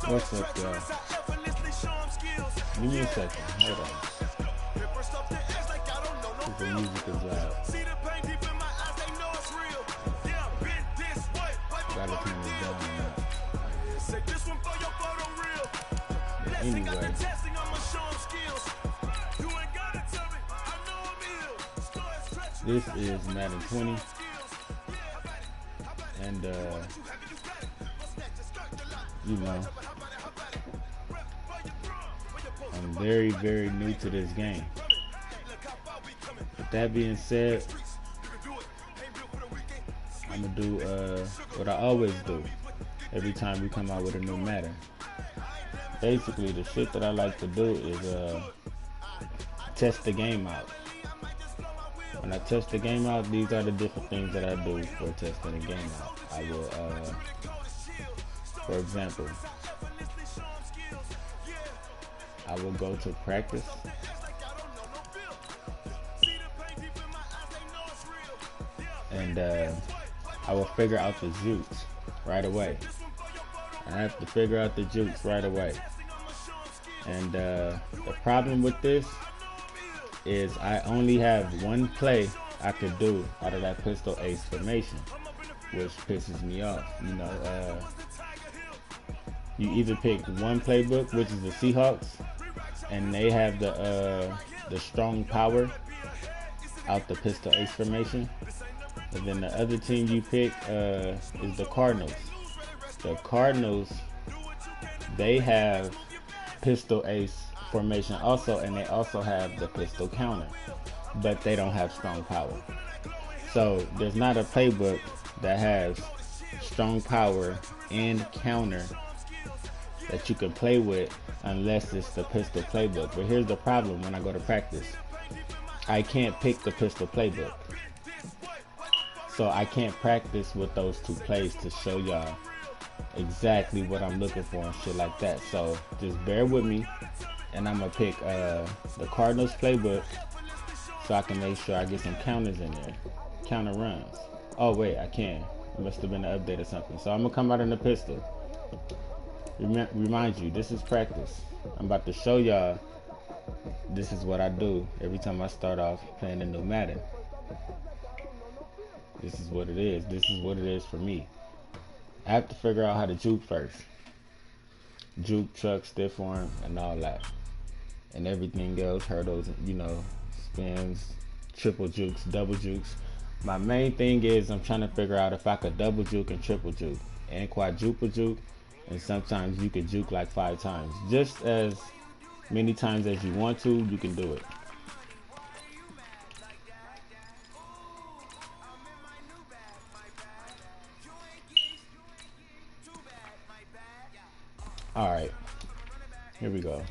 What's up, y'all? Give me a second. Hold on. Cause the music is loud. Gotta turn it down or not. But anyway. This is Madden 20. And you know, I'm very, very new to this game. With that being said, I'm gonna do what I always do every time we come out with a new Madden. Basically, the shit that I like to do is test the game out. When I test the game out, these are the different things that I do for testing the game out. I will, for example, I will go to practice and I will figure out the jukes right away. I have to figure out the jukes right away. And the problem with this is I only have one play I could do out of that pistol ace formation, which pisses me off. You know, you either pick one playbook, which is the Seahawks, and they have the strong power out the pistol ace formation, and then the other team you pick is the Cardinals. The Cardinals, they have pistol ace formation also, and they also have the pistol counter, but they don't have strong power. So there's not a playbook that has strong power and counter that you can play with unless it's the pistol playbook. But here's the problem: when I go to practice, I can't pick the pistol playbook, so I can't practice with those two plays to show y'all exactly what I'm looking for and shit like that. So just bear with me, and I'm gonna pick the Cardinals playbook so I can make sure I get some counters in there, counter runs. Oh wait, I can. It must have been an update or something. So I'm gonna come out in the pistol. Remind you, this is practice. I'm about to show y'all. This is what I do every time I start off playing a new Madden. This is what it is. This is what it is for me. I have to figure out how to juke first. Juke, truck, stiff arm, and all that. And everything else, hurdles, you know, spins, triple jukes, double jukes. My main thing is I'm trying to figure out if I could double juke and triple juke and quadruple juke, and sometimes you could juke like 5 times. Just as many times as you want to, you can do it. Alright, here we go.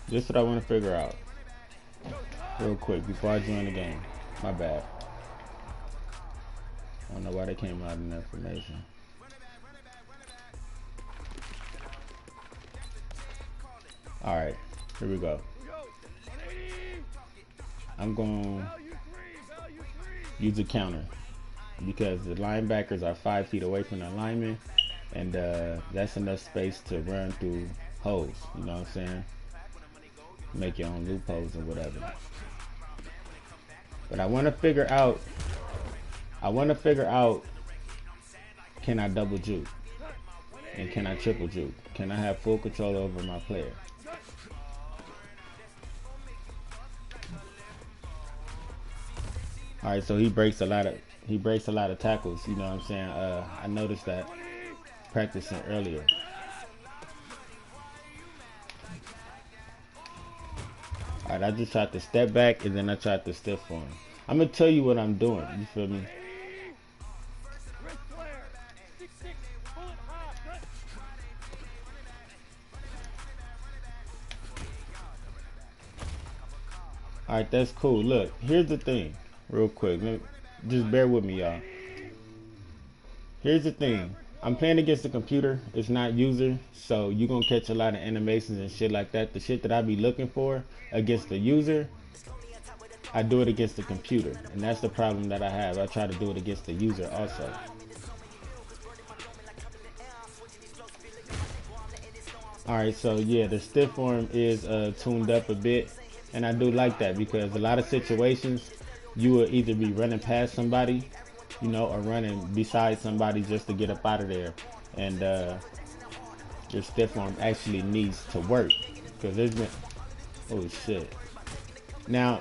This is what I want to figure out real quick before I join the game. My bad. I don't know why they came out in that information. Alright, here we go. I'm going to use a counter because the linebackers are 5 feet away from the linemen, and that's enough space to run through holes, you know what I'm saying? Make your own loopholes or whatever. But I want to figure out, can I double juke? And can I triple juke? Can I have full control over my player? Alright, so he breaks a lot of tackles, you know what I'm saying? I noticed that practicing earlier. Alright, I just tried to step back and then I tried to stiff for him. I'm gonna tell you what I'm doing, you feel me? Alright, that's cool. Look, here's the thing, real quick. Just bear with me, y'all. Here's the thing. I'm playing against the computer. It's not user, so you're gonna catch a lot of animations and shit like that. The shit that I be looking for against the user, I do it against the computer, and that's the problem that I have. I try to do it against the user also. Alright, so yeah, the stiff arm is tuned up a bit, and I do like that because a lot of situations you will either be running past somebody, you know, or running beside somebody just to get up out of there, and your stiff arm actually needs to work because there's been, oh shit, now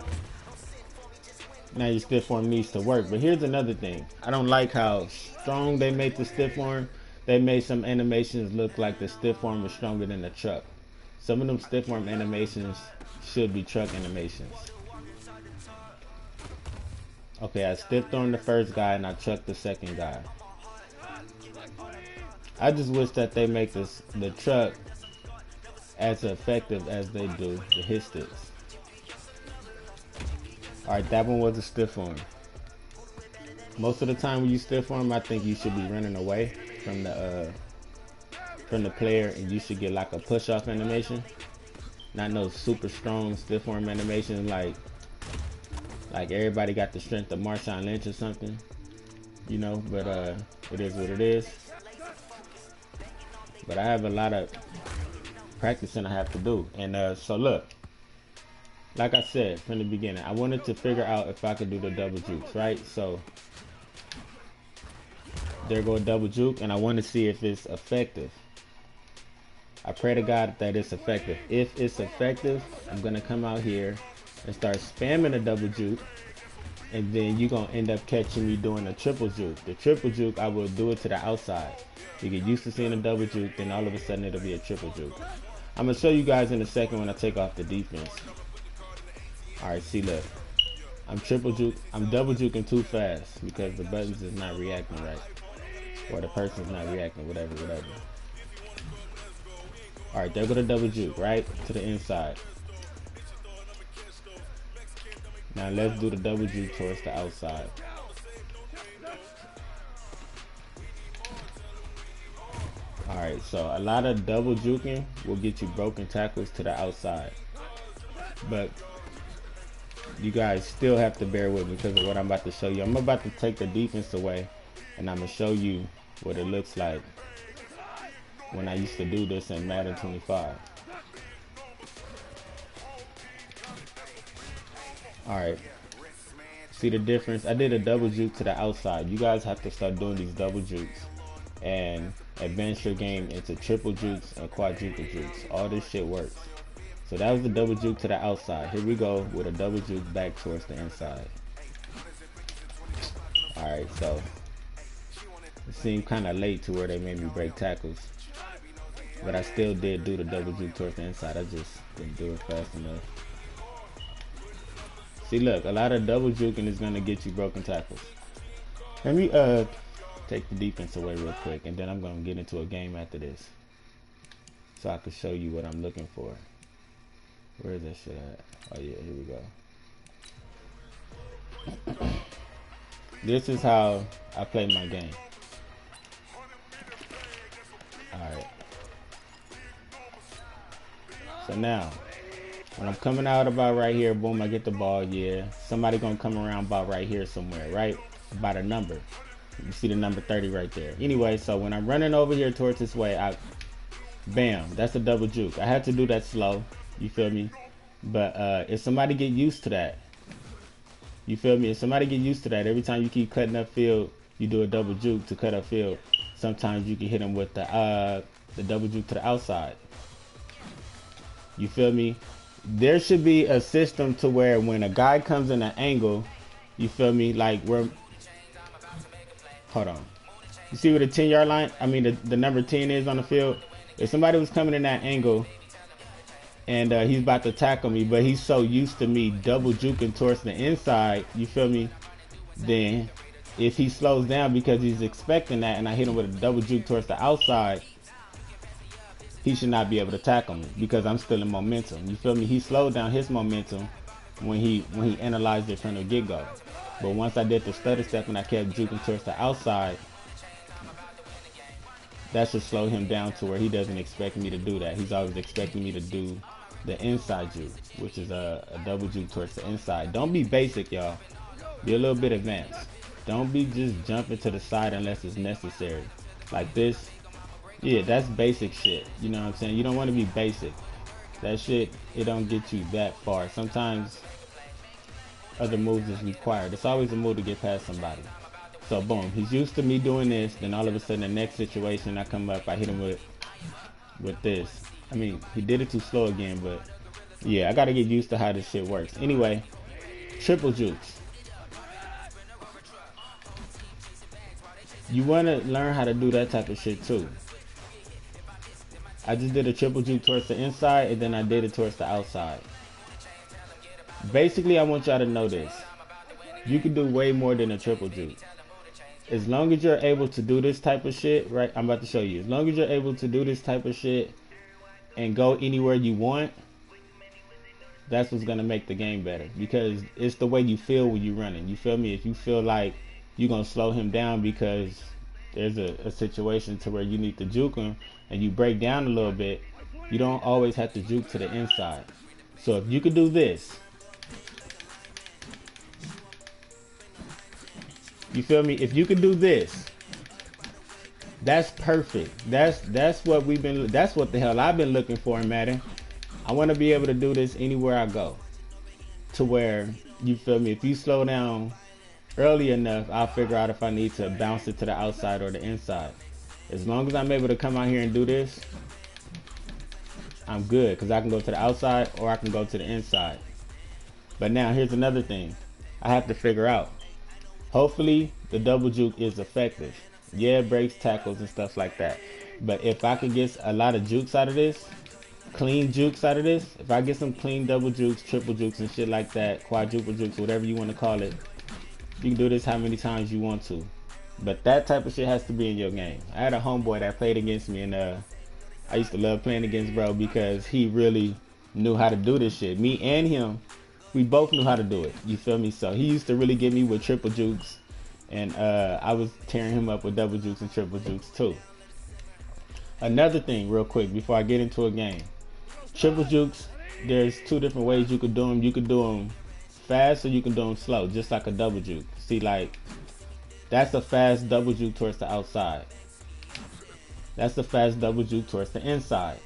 your stiff arm needs to work. But here's another thing, I don't like how strong they make the stiff arm. They made some animations look like the stiff arm was stronger than the truck. Some of them stiff arm animations should be truck animations. Okay, I stiff armed the first guy and I trucked the second guy. I just wish that they make the truck as effective as they do the hit sticks. Alright, that one was a stiff arm. Most of the time when you stiff arm, I think you should be running away from the player, and you should get like a push off animation. Not no super strong stiff arm animation like everybody got the strength of Marshawn Lynch or something, you know, but it is what it is. But I have a lot of practicing I have to do. And so look, like I said from the beginning, I wanted to figure out if I could do the double jukes, right? So there go a double juke, and I want to see if it's effective. I pray to God that it's effective. If it's effective, I'm gonna come out here and start spamming a double juke, and then you're gonna end up catching me doing a triple juke. The triple juke, I will do it to the outside. You get used to seeing a double juke, then all of a sudden it'll be a triple juke. I'm gonna show you guys in a second when I take off the defense. Alright, see, look, I'm double juking too fast because the buttons is not reacting right, or the person's not reacting, whatever. Alright, there go the double juke, right to the inside. Now let's do the double juke towards the outside. Alright, so a lot of double juking will get you broken tackles to the outside. But you guys still have to bear with me because of what I'm about to show you. I'm about to take the defense away, and I'm going to show you what it looks like when I used to do this in Madden 25. Alright, see the difference? I did a double juke to the outside. You guys have to start doing these double jukes and advance your game into triple jukes and quadruple jukes. All this shit works. So that was the double juke to the outside. Here we go with a double juke back towards the inside. Alright, so it seemed kind of late to where they made me break tackles, but I still did do the double juke towards the inside. I just didn't do it fast enough. See, look, a lot of double juking is going to get you broken tackles. Let me take the defense away real quick, and then I'm going to get into a game after this so I can show you what I'm looking for. Where is that shit at? Oh yeah, here we go. This is how I play my game. Alright. So now, when I'm coming out about right here, boom, I get the ball, yeah. Somebody gonna come around about right here somewhere, right? About a number. You see the number 30 right there. Anyway, so when I'm running over here towards this way, bam, that's a double juke. I had to do that slow. You feel me? But if somebody get used to that, you feel me? If somebody get used to that, every time you keep cutting up field, you do a double juke to cut up field. Sometimes you can hit them with the double juke to the outside. You feel me? There should be a system to where when a guy comes in an angle, you feel me? Like hold on. You see where the 10-yard line, I mean the number 10 is on the field? If somebody was coming in that angle, and he's about to tackle me, but he's so used to me double juking towards the inside, you feel me? Then if he slows down because he's expecting that, and I hit him with a double juke towards the outside, he should not be able to tackle me because I'm still in momentum. You feel me? He slowed down his momentum when he analyzed it from the get-go. But once I did the stutter step and I kept juking towards the outside, that should slow him down to where he doesn't expect me to do that. He's always expecting me to do the inside juke, which is a double juke towards the inside. Don't be basic, y'all. Be a little bit advanced. Don't be just jumping to the side unless it's necessary. Like this, Yeah, that's basic shit. You know what I'm saying? You don't want to be basic. That shit, it don't get you that far. Sometimes other moves is required. It's always a move to get past somebody. So boom, he's used to me doing this. Then all of a sudden, the next situation I come up, I hit him with this. I mean, he did it too slow again, but yeah, I gotta get used to how this shit works. Anyway, triple jukes. You wanna learn how to do that type of shit too. I just did a triple juke towards the inside, and then I did it towards the outside. Basically, I want y'all to know this. You can do way more than a triple juke. As long as you're able to do this type of shit, right? I'm about to show you. As long as you're able to do this type of shit and go anywhere you want, that's what's gonna make the game better. Because it's the way you feel when you're running. You feel me? If you feel like you're gonna slow him down because there's a situation to where you need to juke him and you break down a little bit, you don't always have to juke to the inside. So if you could do this, you feel me? If you could do this, that's perfect. That's what we've been. That's what the hell I've been looking for in Madden. I want to be able to do this anywhere I go, to where you feel me. If you slow down early enough, I'll figure out if I need to bounce it to the outside or the inside. As long as I'm able to come out here and do this, I'm good because I can go to the outside or I can go to the inside. But now here's another thing I have to figure out. Hopefully the double juke is effective. Yeah, it breaks tackles and stuff like that. But if I could get a lot of jukes out of this, clean jukes out of this, if I get some clean double jukes, triple jukes and shit like that, quadruple jukes, whatever you want to call it, you can do this how many times you want to. But that type of shit has to be in your game. I had a homeboy that played against me, and I used to love playing against bro because he really knew how to do this shit. Me and him, we both knew how to do it. You feel me? So he used to really get me with triple jukes, and I was tearing him up with double jukes and triple jukes too. Another thing, real quick, before I get into a game, triple jukes. There's two different ways you could do them. You could do them fast or you can do them slow, just like a double juke. See, like that's a fast double juke towards the outside. That's a fast double juke towards the inside.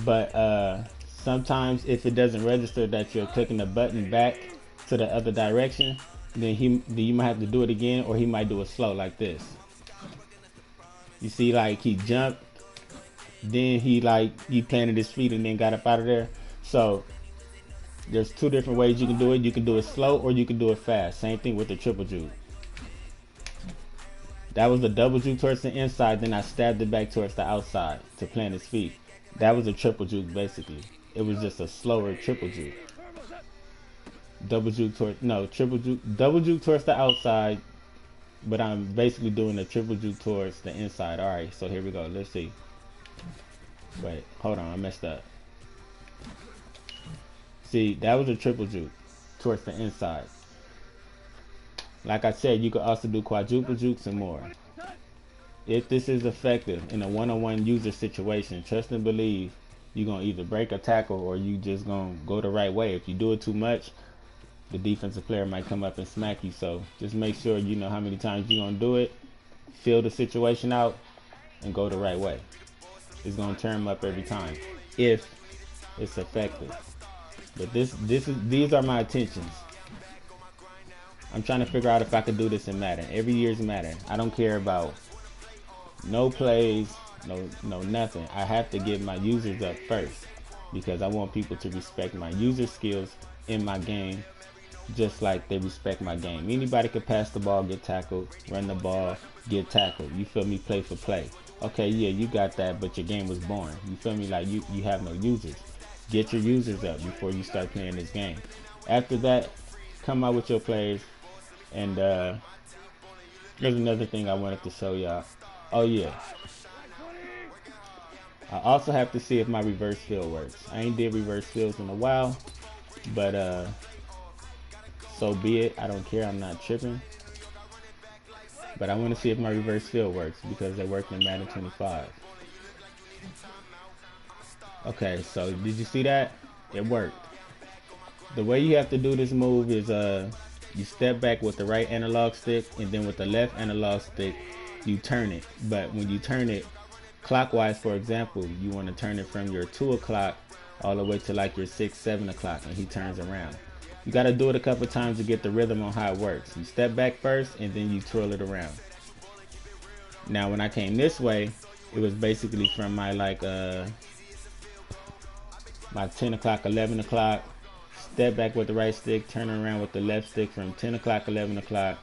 But sometimes if it doesn't register that you're clicking the button back to the other direction, then you might have to do it again, or he might do it slow like this. You see, like he jumped, then he planted his feet and then got up out of there. So there's two different ways you can do it. You can do it slow or you can do it fast. Same thing with the triple juke. That was a double juke towards the inside, then I stabbed it back towards the outside to plant his feet. That was a triple juke basically. It was just a slower triple juke. Double juke triple juke, double juke towards the outside, but I'm basically doing a triple juke towards the inside. Alright, so here we go. Let's see. Wait, hold on, I messed up. See, that was a triple juke towards the inside. Like I said, you could also do quadruple jukes and more. If this is effective in a one-on-one user situation, trust and believe you're going to either break a tackle or you just going to go the right way. If you do it too much, the defensive player might come up and smack you. So just make sure you know how many times you're going to do it, feel the situation out, and go the right way. It's going to turn them up every time if it's effective. But these are my intentions. I'm trying to figure out if I could do this in Madden. Every year's Madden. I don't care about no plays, no nothing. I have to get my users up first because I want people to respect my user skills in my game just like they respect my game. Anybody can pass the ball, get tackled, run the ball, get tackled. You feel me? Play for play. Okay, yeah, you got that, but your game was boring. You feel me? Like you have no users. Get your users up before you start playing this game. After that, come out with your plays. And there's another thing I wanted to show y'all. Oh yeah, I also have to see if my reverse field works. I ain't did reverse fields in a while, but so be it. I don't care. I'm not tripping. But I want to see if my reverse field works because they worked in Madden 25. Okay, so did you see that? It worked. The way you have to do this move is you step back with the right analog stick, and then with the left analog stick you turn it. But when you turn it, clockwise, for example, you want to turn it from your 2 o'clock all the way to like your 6, 7 o'clock, and he turns around. You got to do it a couple times to get the rhythm on how it works. You step back first, and then you twirl it around. Now, when I came this way, it was basically from my like my 10 o'clock, 11 o'clock, step back with the right stick, turn around with the left stick from 10 o'clock, 11 o'clock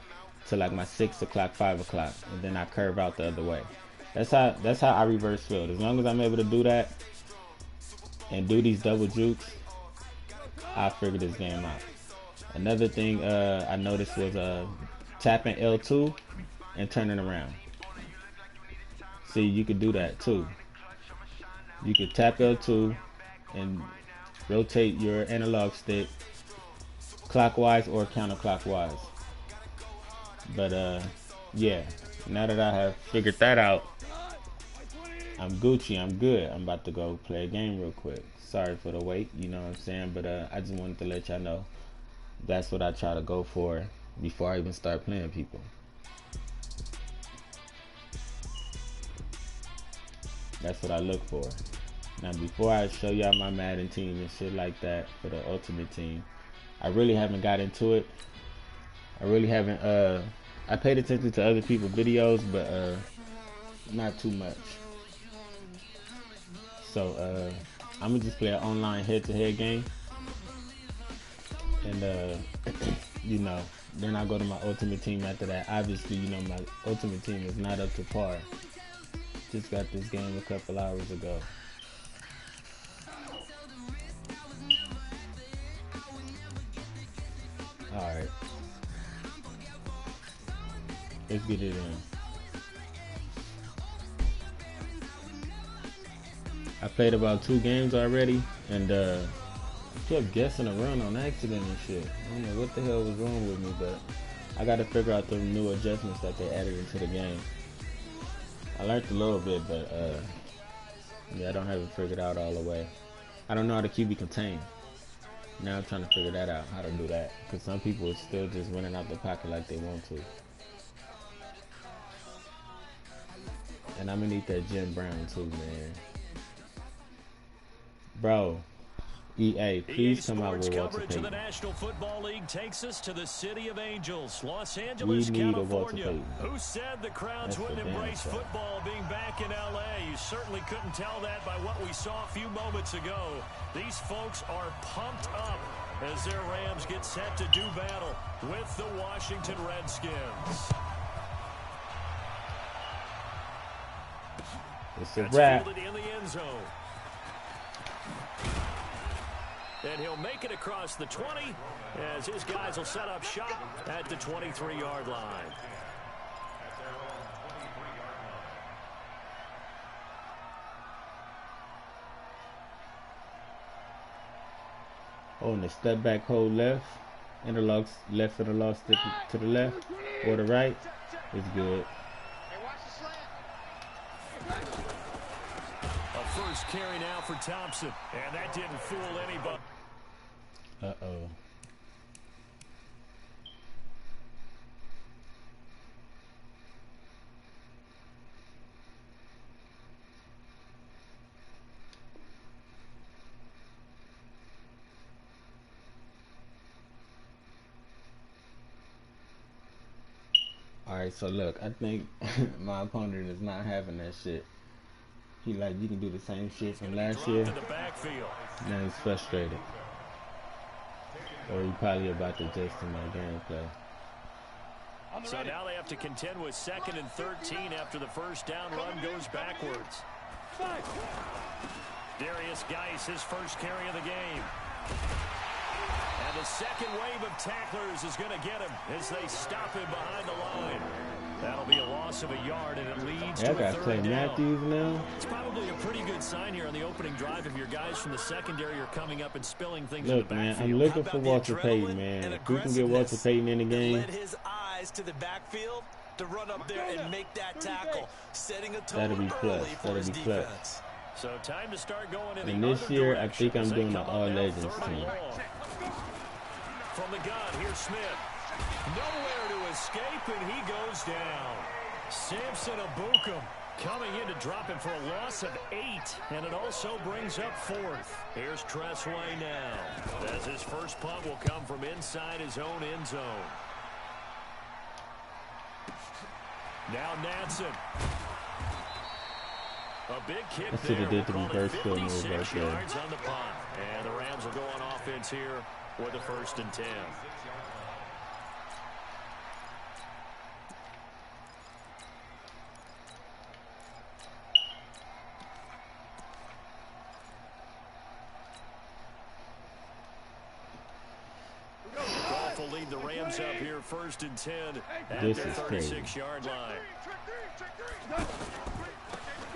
to like my 6 o'clock, 5 o'clock, and then I curve out the other way. That's how I reverse field. As long as I'm able to do that and do these double jukes, I'll figure this game out. Another thing I noticed was tapping L2 and turning around. See, you could do that too. You could tap L2 and rotate your analog stick clockwise or counterclockwise. But yeah, now that I have figured that out, I'm Gucci, I'm good. I'm about to go play a game real quick. Sorry for the wait, you know what I'm saying? But I just wanted to let y'all know that's what I try to go for before I even start playing people. That's what I look for. Now, before I show y'all my Madden team and shit like that for the Ultimate Team, I really haven't got into it. I really haven't, I paid attention to other people's videos, but not too much. So, I'm gonna just play an online head-to-head game. And, you know, then I'll go to my Ultimate Team after that. Obviously, you know, my Ultimate Team is not up to par. Just got this game a couple hours ago. Alright. Let's get it in. I played about 2 games already, and I kept guessing a run on accident and shit. I don't know what the hell was wrong with me, but I gotta figure out the new adjustments that they added into the game. I learned a little bit, but yeah, I don't have it figured out all the way. I don't know how to QB contain. Now I'm trying to figure that out, how to do that. Because some people are still just running out the pocket like they want to. And I'm going to need that Jim Brown too, man. Bro, EA, please come out with Walter Payton. The National Football League takes us to the city of Angels, Los Angeles, we need California. A Walter Payton. Who said the crowds wouldn't embrace football being back in LA? You certainly couldn't tell that by what we saw a few moments ago. These folks are pumped up as their Rams get set to do battle with the Washington Redskins. It's a wrap. In the end zone. And he'll make it across the 20 as his guys will set up shop at the 23-yard line. Oh, and the step back hold left. Interlocks left interlock stick to the left or the right is good. A first carry now for Thompson, and that didn't fool anybody. Uh-oh. Alright, so look, I think my opponent is not having that shit. He like, you can do the same shit from last year. Now he's frustrated. Or he probably about to adjust to my gameplay. So now they have to contend with 2nd and 13 after the first down run goes backwards. Darius Geis, his first carry of the game. And the second wave of tacklers is going to get him as they stop him behind the line. That'll be a loss of a yard, and it leads to a 3rd down. Matthews now. It's probably a pretty good sign here on the opening drive if your guys from the secondary are coming up and spilling things in the backfield. Look, man, I'm looking for Walter Payton, man. If we can get Walter Payton in the game, led his eyes to the backfield to run up there and make that tackle, setting a tone that'll be plus. for his defense. So time to start going in and this year, I think I'm doing the All Legends team. From the gun, here's Smith. Nowhere to escape, and he goes down. Samson Abukum Coming in to drop him for a loss of 8, and it also brings up 4th. Here's Tressway now, as his first punt will come from inside his own end zone. Now Nansen. A big kick there. Did the reverse field move 56 right yards on the punt. And the Rams will go on offense here with a 1st and 10. Goff will lead the Rams up here 1st and 10 at their 36-yard line.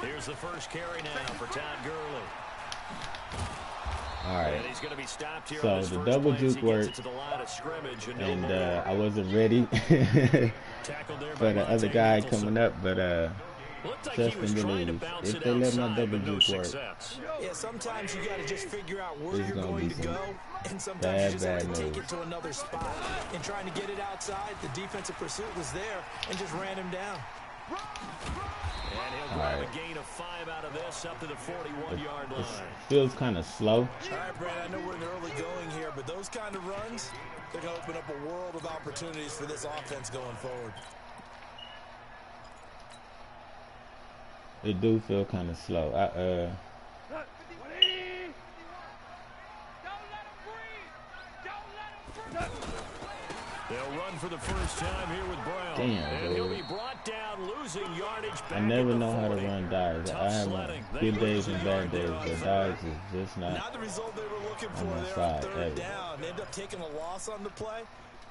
Here's the first carry now for Todd Gurley. All right. And he's going to be stopped here so the double juke worked, and I wasn't ready for the other guy coming up, but Justin believes if they let my double juke work, yeah, sometimes you got to just figure out where you're going to go, and sometimes you just have to take it to another spot. And trying to get it outside, the defensive pursuit was there and just ran him down. And he'll grab a gain of 5 out of this up to the 41-yard line. Feels kind of slow. All right, Brad, I know we're in the early going here, but those kind of runs, they're going to open up a world of opportunities for this offense going forward. It do feel kind of slow. They'll run for the first time here with Brown. Damn, and he'll be brought down, losing yardage back. I never know how to run dives. I have good days and bad days, but dives is just not the result they were looking for on my there side on 3rd ever. down. They end up taking a loss on the play.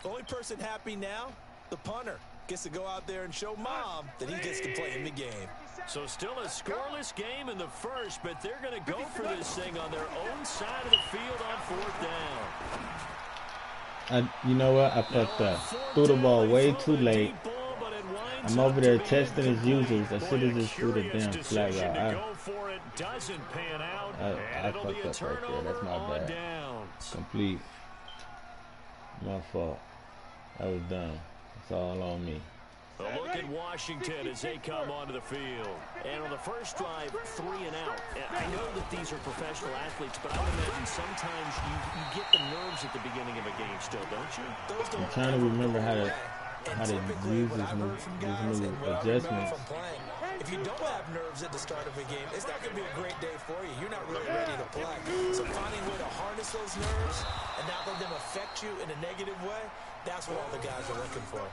The only person happy now, the punter, gets to go out there and show Mom that he gets to play in the game. So still a scoreless game in the first, but they're going to go for this thing on their own side of the field on 4th down. You know what? I fucked up. Threw the ball way too late. I'm over there testing his users. I should have just threw the damn flag out. I fucked up right there. That's my bad. Complete. My fault. I was dumb. It's all on me. A look at Washington as they come onto the field. And on the first drive, 3 and out. And I know that these are professional athletes, but I would imagine sometimes you get the nerves at the beginning of a game still, don't you? I'm trying to remember how to use these new adjustments. If you don't have nerves at the start of a game, it's not going to be a great day for you. You're not really ready to play. So finding a way to harness those nerves and not let them affect you in a negative way, that's what all the guys are looking for.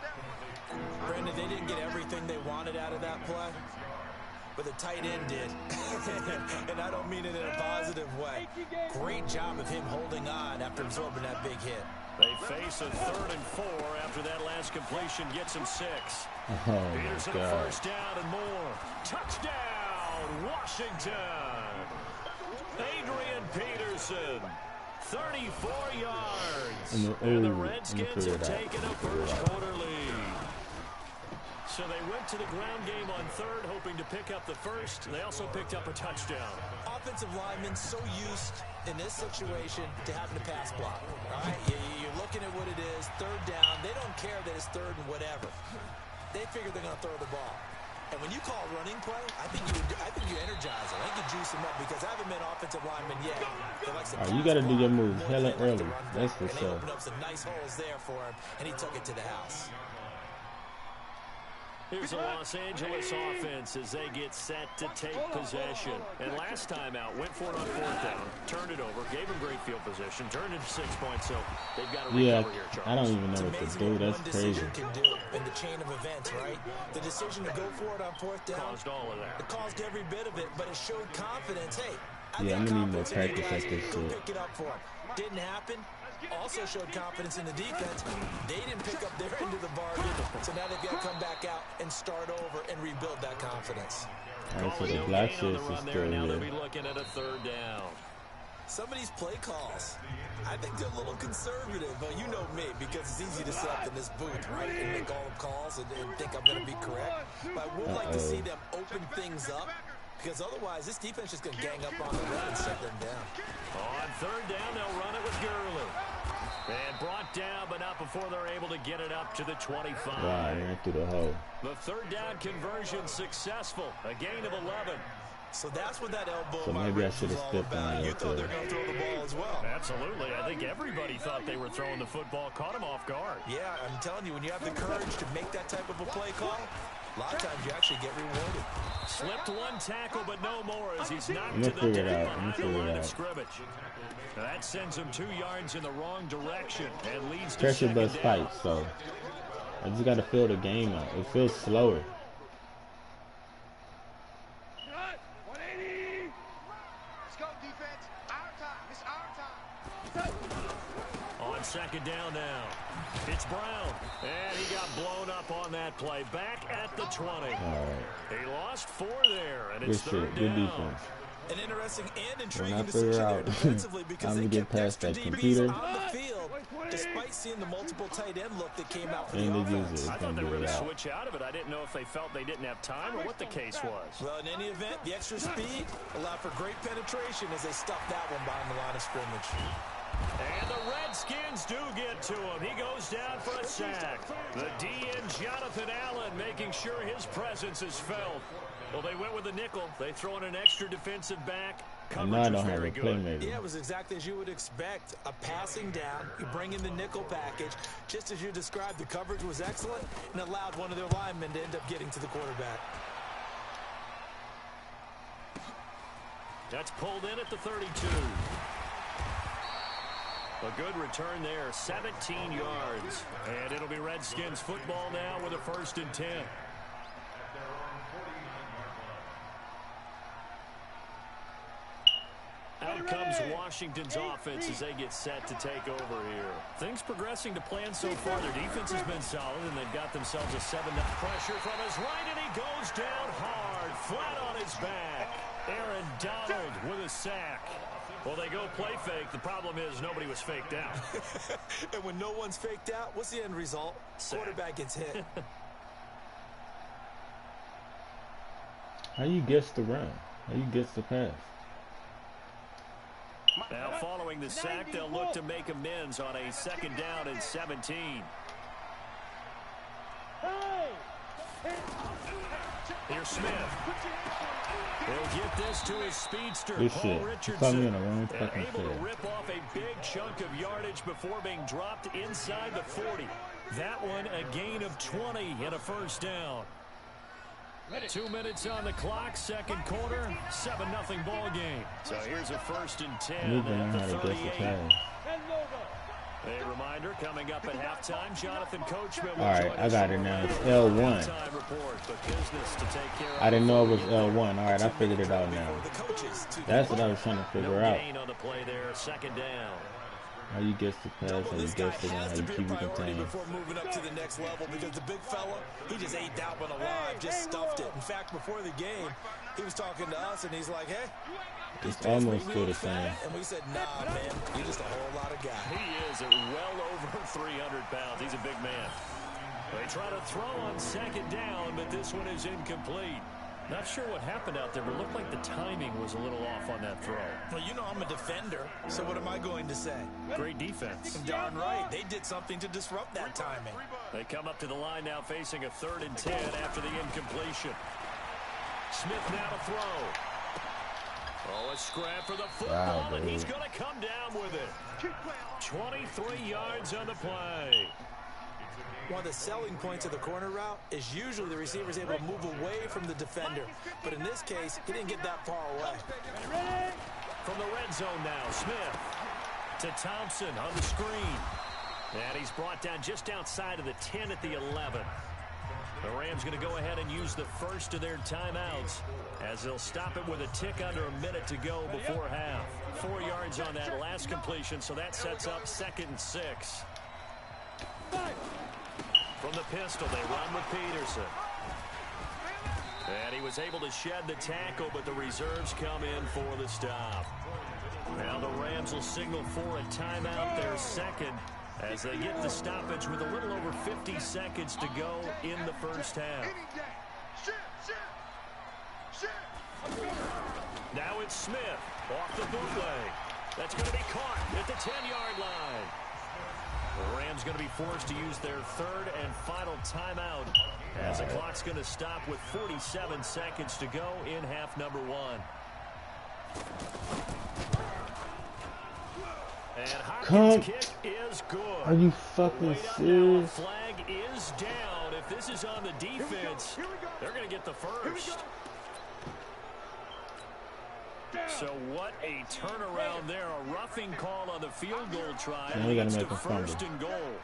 Brandon, they didn't get everything they wanted out of that play, but the tight end did. And I don't mean it in a positive way. Great job of him holding on after absorbing that big hit. They face a 3rd and 4 after that last completion gets him 6. Oh, Peterson first down and more. Touchdown, Washington. Adrian Peterson, 34 yards. And the Redskins have taken a first-quarter lead. So they went to the ground game on 3rd, hoping to pick up the first. They also picked up a touchdown. Offensive linemen so used in this situation to having to pass block. All right, you're looking at what it is, 3rd down. They don't care that it's 3rd and whatever. They figure they're going to throw the ball. And when you call running play, I think you energize them. I think you juice them up because I haven't been offensive lineman yet. You got to do your moves hella early. That's for sure. They opened up some nice holes there for him, and he took it to the house. Here's the Los Angeles offense as they get set to take possession. And last time out, went for it on 4th down, turned it over, gave them great field position, turned it to 6 points, so they've got to recover here, Charles. I don't even know what to do. That's crazy. Can do in the chain of events, right? The decision to go for it on 4th down caused all of that. It caused every bit of it, but it showed confidence. Hey, I'm gonna need more practice at this go shit. pick it up for him. Didn't happen. Also showed confidence in the defense. They didn't pick up their end of the bargain, so now they've got to come back out and start over and rebuild that confidence. All right, so the black shirts is still here. Now they'll be looking at a 3rd down. Some of these play calls, I think they're a little conservative, but you know me, because it's easy to sit up in this booth, right, and make all the calls and think I'm going to be correct. But I would like to see them open things up, because otherwise this defense is going to gang up on the run and shut them down. On 3rd down, they'll run it with Gurley. And brought down, but not before they're able to get it up to the 25. Wow, he ran through the hole. The third down conversion successful. A gain of 11. So that's what that elbow So maybe I should have stepped on You it. thought they were going to throw the ball as well. Absolutely. I think everybody thought they were throwing the football. Caught him off guard. Yeah, I'm telling you, when you have the courage to make that type of a play call, a lot of times you actually get rewarded. Slipped one tackle, but no more as he's knocked to the deck behind the line of scrimmage. That sends him 2 yards in the wrong direction and leads to Pressure second bust down. fight, so I just got to feel the game out. It feels slower. On second down now, it's Brown, and he got blown up on that play. Back at the 20. All right. He lost 4 there, and Good it's third shit. Good down. defense. An interesting and When intriguing I decision figure there out defensively because I'm they going to get kept past extra that DBs computer on the field despite seeing the multiple tight end look that came out for and the the offense. user I is thought going they to were get going it to out. switch out of it. I didn't know if they felt they didn't have time or what the case was. Well, in any event, the extra speed allowed for great penetration as they stuffed that one behind the line of scrimmage. And the Redskins do get to him. He goes down for a sack. The DN, Jonathan Allen, making sure his presence is felt. Well, they went with a nickel. They throw in an extra defensive back. And now I Coverage was don't have very a good. playmaker. Yeah, it was exactly as you would expect. A passing down, you bring in the nickel package. Just as you described, the coverage was excellent and allowed one of their linemen to end up getting to the quarterback. That's pulled in at the 32. A good return there, 17 yards. And it'll be Redskins football now with a 1st and 10. Out comes Washington's offense as they get set to take over here. Things progressing to plan so far. Their defense has been solid, and they've got themselves a 7-0 pressure from his right, and he goes down hard, flat on his back. Aaron Donald with a sack. Well, they go play fake. The problem is nobody was faked out. And when no one's faked out, what's the end result? Sack. Quarterback gets hit. How you guess the run? How you guess the pass? Now, following the sack, they'll look to make amends on a 2nd down and 17. Here's Smith. He'll get this to his speedster, Good Paul shit. Richardson. Put me on the wrong And fucking able to field. rip off a big chunk of yardage before being dropped inside the 40. That one a gain of 20 and a 1st down. 2 minutes on the clock, 2nd quarter, 7-0 ball game. So here's a 1st and 10 You learn at how the to guess the 38. pass. A reminder coming up at halftime. Jonathan Coachman will All right, join I us got it for now. a It's L1. halftime report, but business to take care of. I didn't know it was L1. All right, I figured it out now. The coaches to That's what I was trying to No figure out. gain on the play there, 2nd down. How you guess the pass, how you this guy guess the run, has how to you be a keep it priority contained. before moving up to the next level because the big fella, he just ate that one alive, just stuffed it. In fact, before the game, he was talking to us, and he's like, hey, It's almost still the same. and we said, nah, man, you're just a whole lot of guy. He is at well over 300 pounds. He's a big man. They try to throw on 2nd down, but this one is incomplete. Not sure what happened out there, but it looked like the timing was a little off on that throw. Well, you know I'm a defender, so what am I going to say? Great defense. Darn right, they did something to disrupt that timing. They come up to the line now facing a 3rd and 10 after the incompletion. Smith now to throw. Oh, a scrap for the football, and he's going to come down with it. 23 yards on the play. One of the selling points of the corner route is usually the receiver is able to move away from the defender. But in this case, he didn't get that far away. From the red zone now, Smith to Thompson on the screen. And he's brought down just outside of the 10 at the 11. The Rams going to go ahead and use the first of their timeouts as they'll stop it with a tick under a minute to go before half. 4 yards on that last completion, so that sets up 2nd and 6. From the pistol, they run with Peterson. And he was able to shed the tackle, but the reserves come in for the stop. Now the Rams will signal for a timeout, their 2nd, as they get the stoppage with a little over 50 seconds to go in the 1st half. Now it's Smith off the bootleg. That's going to be caught at the 10-yard line. The Rams going to be forced to use their third and final timeout as the clock's going to stop with 47 seconds to go in half number one. And Hopkins' kick is good. Are you fucking serious? Flag is down. If this is on the defense, they're going to get the first. So what a turnaround there. A roughing call on the field goal try. And we got to make a first and goal.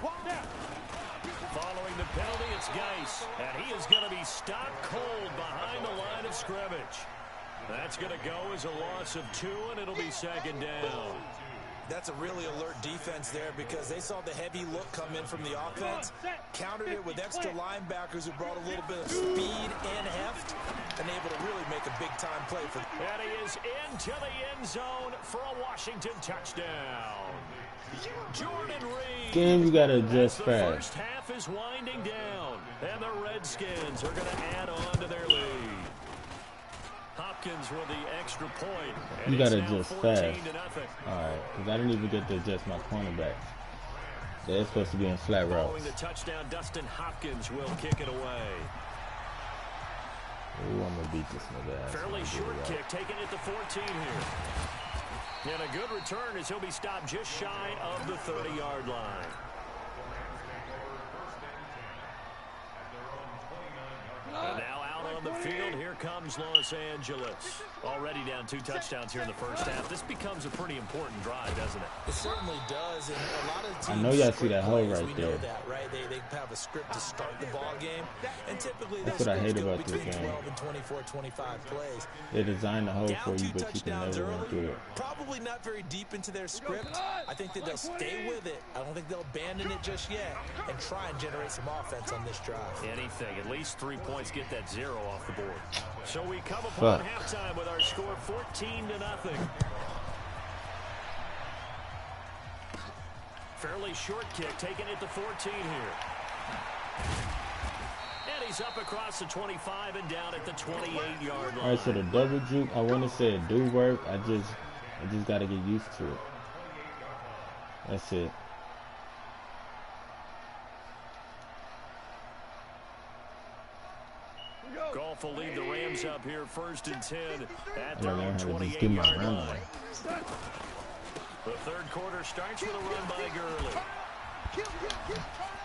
Following the penalty, it's Geis. And he is going to be stopped cold behind the line of scrimmage. That's going to go as a loss of 2, and it'll be second down. That's a really alert defense there because they saw the heavy look come in from the offense, countered it with extra linebackers who brought a little bit of speed and heft, and able to really make a big-time play for them. And he is into the end zone for a Washington touchdown. Jordan Reed. Game, you got to adjust the fast. First half is winding down, and the Redskins are going to add on to their lead. Hopkins with the extra point. You got to adjust fast. Alright, because I didn't even get to adjust my cornerback. They're supposed to be in flat routes. Following the touchdown, Dustin Hopkins will kick it away. Ooh, I'm going to beat this nigga ass. Fairly short kick, taken at the 14 here. And a good return as he'll be stopped just shy of the 30-yard line. And now out on the field, here comes Los Angeles. Already down 2 touchdowns here in the first half. This becomes a pretty important drive, doesn't it? It certainly does. And a lot of teams, I know y'all see that hole right there. Know that, right? They have a script to start the ball game. And typically that's what I hate about this between game. 12 and 24, 25 plays. They designed the hole for you, but you can never run through it. Probably not very deep into their script. I think that they'll stay with it. I don't think they'll abandon it just yet and try and generate some offense on this drive. Anything. At least 3 points, get that 0 off the board. So we come upon halftime with our score 14-0. Fairly short kick taken at the 14 here. And he's up across the 25 and down at the 28-yard line. All right, so the double juke, I want to say it do work. I just got to get used to it. That's it. Goff will lead the Rams up here first and 10 at I their don't know own how to just 28-yard get my run line. line. The third quarter starts with a run by Gurley.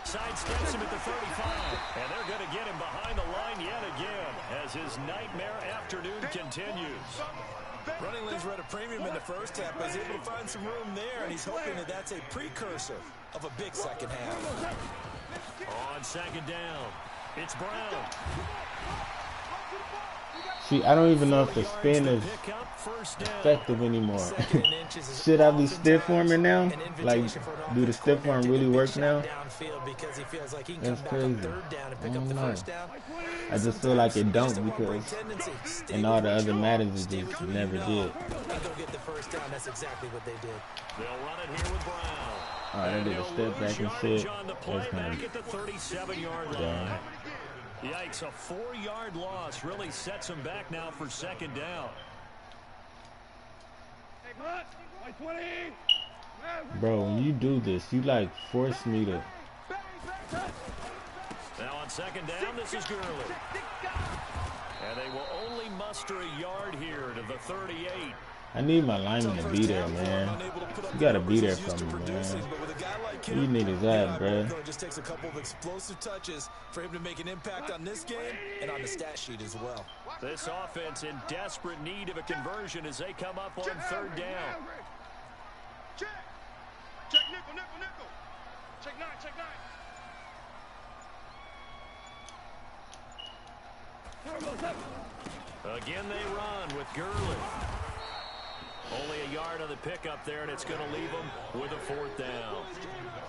Sidesteps him at the 35, and they're going to get him behind the line yet again as his nightmare afternoon continues. Running lanes were at a premium in the first half, but he's able to find some room there, and he's hoping that that's a precursor of a big second half. On second down, it's Brown. See, I don't even know if the spin is effective anymore. Should I be stiff arming now? Like, do the stiff arm really work now? That's crazy. I don't know. I just feel like it don't because in all the other Maddens it just never did. They'll run it here with Brown. Alright, I did a step back and shit. That's kind Back at the 37-yard line. Yikes, a 4-yard loss really sets him back now for second down. Bro, when you do this, you like force me to. Now on second down, this is Gurley. And they will only muster a yard here to the 38. I need my lineman to be there, man. You gotta be there for me, man. You need his ass, bro. It just takes a couple of explosive touches for him to make an impact on this game and on the stat sheet as well. This offense in desperate need of a conversion as they come up on third down. Check nickel, nickel, nickel. Check 9, check 9. Again they run with Gurley. Only a yard on the pickup there, and it's going to leave them with a fourth down.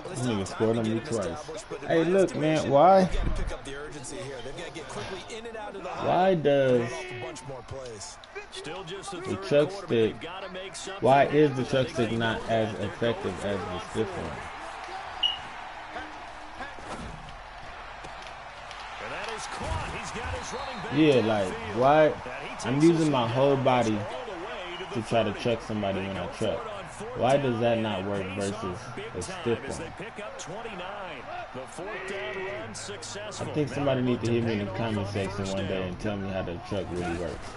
This nigga scored on me twice. Hey, look, man, why? Why does Still just the the chuck stick, why is the chuck stick not as effective as the stiff one? Yeah, like, why? I'm using my whole body to try to chuck somebody when I chuck. Why does that not work versus a stiff as they one? pick up 29. The fourth down run successful. I think somebody needs to hit me in the comment section one day and tell me how the truck really works.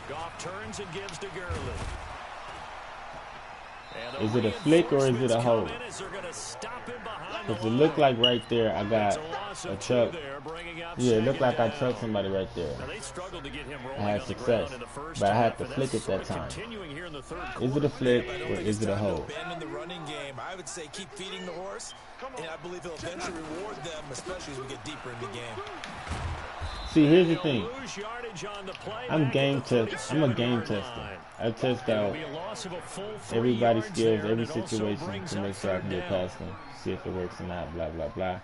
Goff turns and gives to Gurley. Is it a flick or is it a hold? Because it looked like right there I got a truck. Yeah, it looked like I trucked somebody right there. I had success, but I had to flick it that time. Is it a flick or is it a hold? In the running game, I would say keep feeding the horse, and I believe he'll eventually reward them, especially as we get deeper in the game. See, here's the thing. I'm a game tester. I test out everybody's skills, every situation to make sure I can get past them, see if it works or not, blah, blah, blah.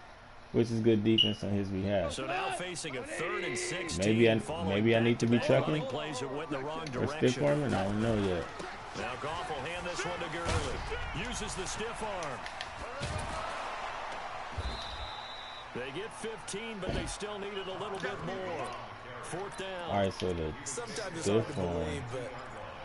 Which is good defense on his behalf. So now facing a 3rd and 16. Maybe I need to be trucking or stiff arming. I don't know yet. Now Goff will hand this one to Gurley. Uses the stiff arm. They get 15, but they still needed a little bit more. 4th down. All right, so the stiff arm but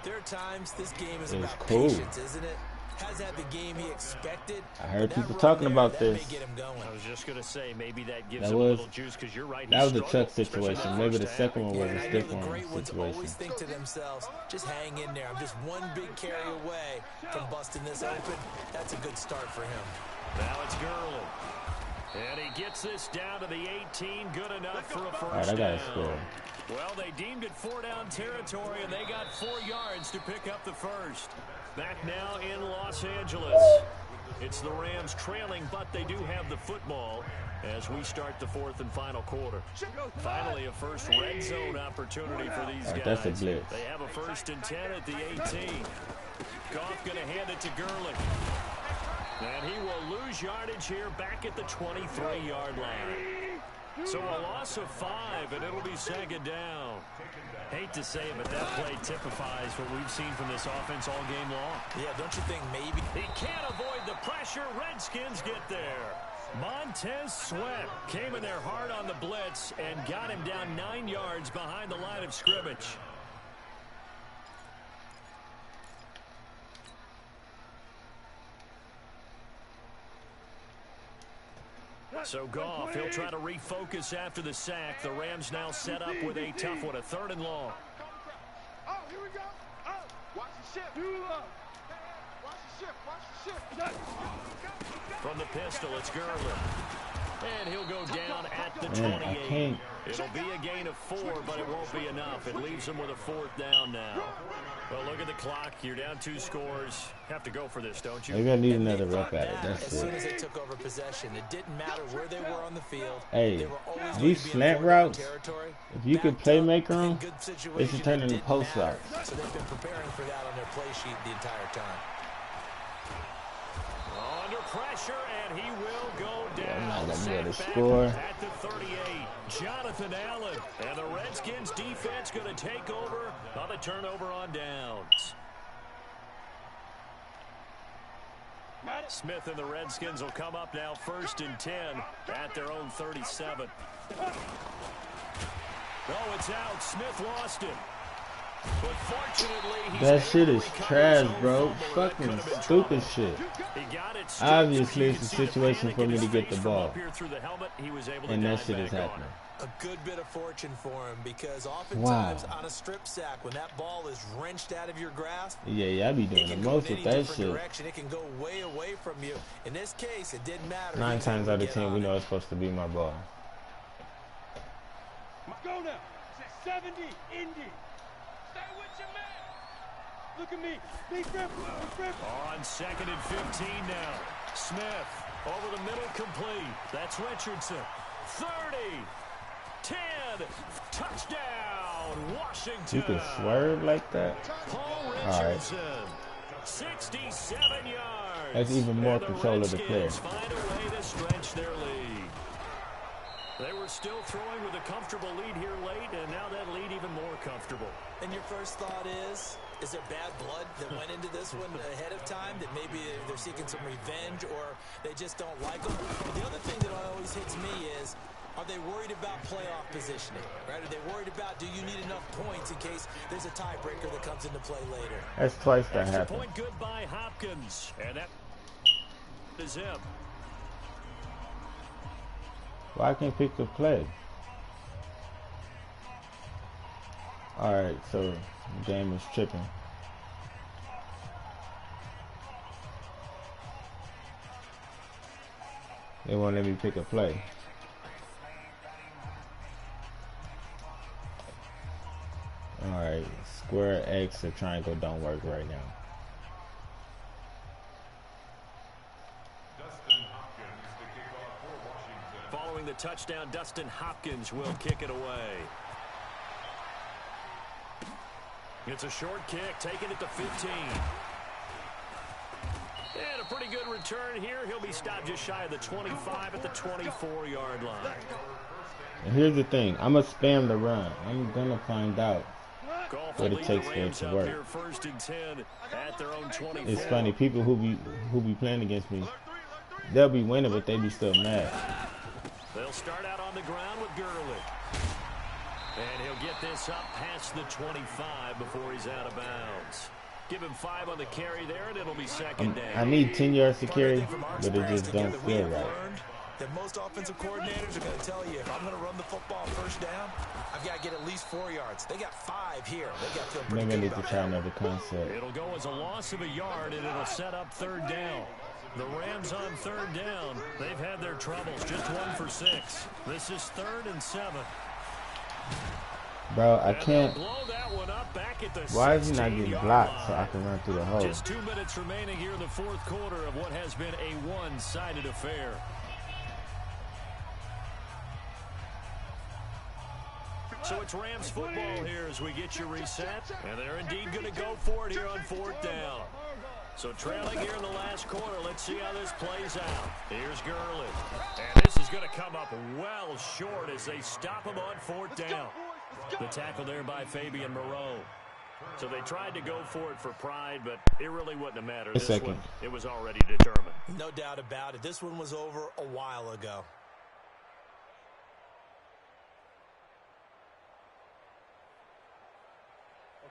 there are times this game is about cool. patience, isn't it? Has had the game he expected. I heard people talking about this. I was just gonna say maybe that gives him a little juice because you're right. That was a truck situation. Maybe the second one was a stiff arm situation. Always think to themselves, just hang in there. I'm just one big carry away from busting this open. That's a good start for him. Now it's Gurley. And he gets this down to the 18. Good enough for a first down. All right, I got to score. Well, they deemed it 4-down territory, and they got 4 yards to pick up the first. Back now in Los Angeles. It's the Rams trailing, but they do have the football as we start the 4th and final quarter. Finally, a first red zone opportunity for these guys. That's a blitz. They have a 1st and 10 at the 18. Goff going to hand it to Gurley. And he will lose yardage here back at the 23-yard line. So a loss of 5, and it'll be 2nd down. Hate to say it, but that play typifies what we've seen from this offense all game long. Yeah, don't you think maybe? He can't avoid the pressure. Redskins get there. Montez Sweat came in there hard on the blitz and got him down 9 yards behind the line of scrimmage. So Goff, he'll try to refocus after the sack. The Rams now set up with a tough one, a 3rd and long. Oh, here we go. Oh, watch the shift. Watch the shift. From the pistol, it's Gurley. And he'll go down at the 28. It'll be a gain of 4, but it won't be enough. It leaves him with a 4th down now. Well, look at the clock. You're down 2 scores. Have to go for this, don't you? Maybe I need another rep at it. That's as soon as they took over possession, it didn't matter where they were on the field. Hey, these slant routes, if you could playmaker them, they should turn into post routes. So they've been preparing for that on their play sheet the entire time. Under pressure, and he will go down. Yeah, I'm not going to be able to score. At the 38, Jonathan Allen. And the Redskins defense going to take over on a turnover on downs. Smith and the Redskins will come up now 1st and 10 at their own 37. Oh, it's out. Smith lost it. But fortunately, that shit is trash, bro. Fucking stupid shit. Obviously, it's a situation for me to get the ball. And that shit is happening. A good bit of fortune for him because oftentimes on a strip sack, when that ball is wrenched out of your grasp, yeah, I be doing the most with that shit. It can go way away from you. In this case, it didn't matter. 9 times out of 10, we know it's supposed to be my ball. Go now. 70, Indy. Stay with your man. Look at me. Big rip. On 2nd and 15 now. Smith over the middle, complete. That's Richardson. 30. 10, touchdown, Washington. You can swerve like that? Paul Richardson, 67 yards. That's even more control of the player. Find a way to stretch their lead. They were still throwing with a comfortable lead here late, and now that lead even more comfortable. And your first thought is there bad blood that went into this one ahead of time, that maybe they're seeking some revenge or they just don't like them? But the other thing that always hits me is Are they worried about playoff positioning? Right? Are they worried about, do you need enough points in case there's a tiebreaker that comes into play later? That's twice that Extra happened. point good by Hopkins. And that is him. Why can't pick the play? Alright, so the game is tripping. They won't let me pick a play. Alright, square, X, or triangle don't work right now. Following the touchdown, Dustin Hopkins will kick it away. It's a short kick, taking it to 15. And a pretty good return here. He'll be stopped just shy of the 25 at the 24-yard line. And here's the thing, I'm gonna spam the run. I'm gonna find out what it takes for it to work. First and 10 at their own 24. It's funny, people who be playing against me, they'll be winning, but they be still mad. They'll start out on the ground with Gurley. And he'll get this up past the 25 before he's out of bounds. Give him 5 on the carry there, and it'll be second down. I need 10 yards to carry, but it just don't feel right. That most offensive coordinators are going to tell you, if I'm going to run the football first down, I've got to get at least 4 yards. They got 5 here. They got to feel pretty Maybe I good need to about try that. another concept. It'll go as a loss of a yard, and it'll set up third down. The Rams on third down. They've had their troubles, just 1 for 6. This is 3rd and 7. Bro, I can't. Blow that one up back at the Why is he not getting 16-yard blocked so line. I can run through the hole? Just 2 minutes remaining here in the 4th quarter of what has been a one-sided affair. So it's Rams football here as we get you reset. And they're indeed going to go for it here on 4th down. So trailing here in the last quarter. Let's see how this plays out. Here's Gurley. And this is going to come up well short as they stop him on 4th down. The tackle there by Fabian Moreau. So they tried to go for it for pride, but it really wouldn't have mattered. This one, it was already determined. No doubt about it. This one was over a while ago.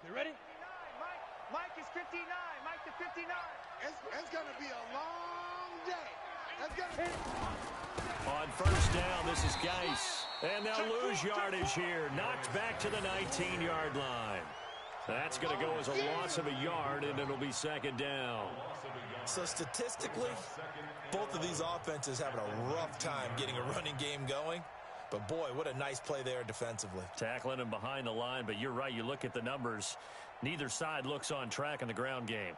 Okay, ready? Mike is 59. Mike to 59. It's going to be a long day. That's going to be... On first down, this is Geis. And they'll lose yardage here. Knocked back to the 19-yard line. That's going to go as a loss of a yard, and it'll be second down. So statistically, both of these offenses having a rough time getting a running game going. But boy, what a nice play there defensively. Tackling him behind the line, but you're right. You look at the numbers. Neither side looks on track in the ground game.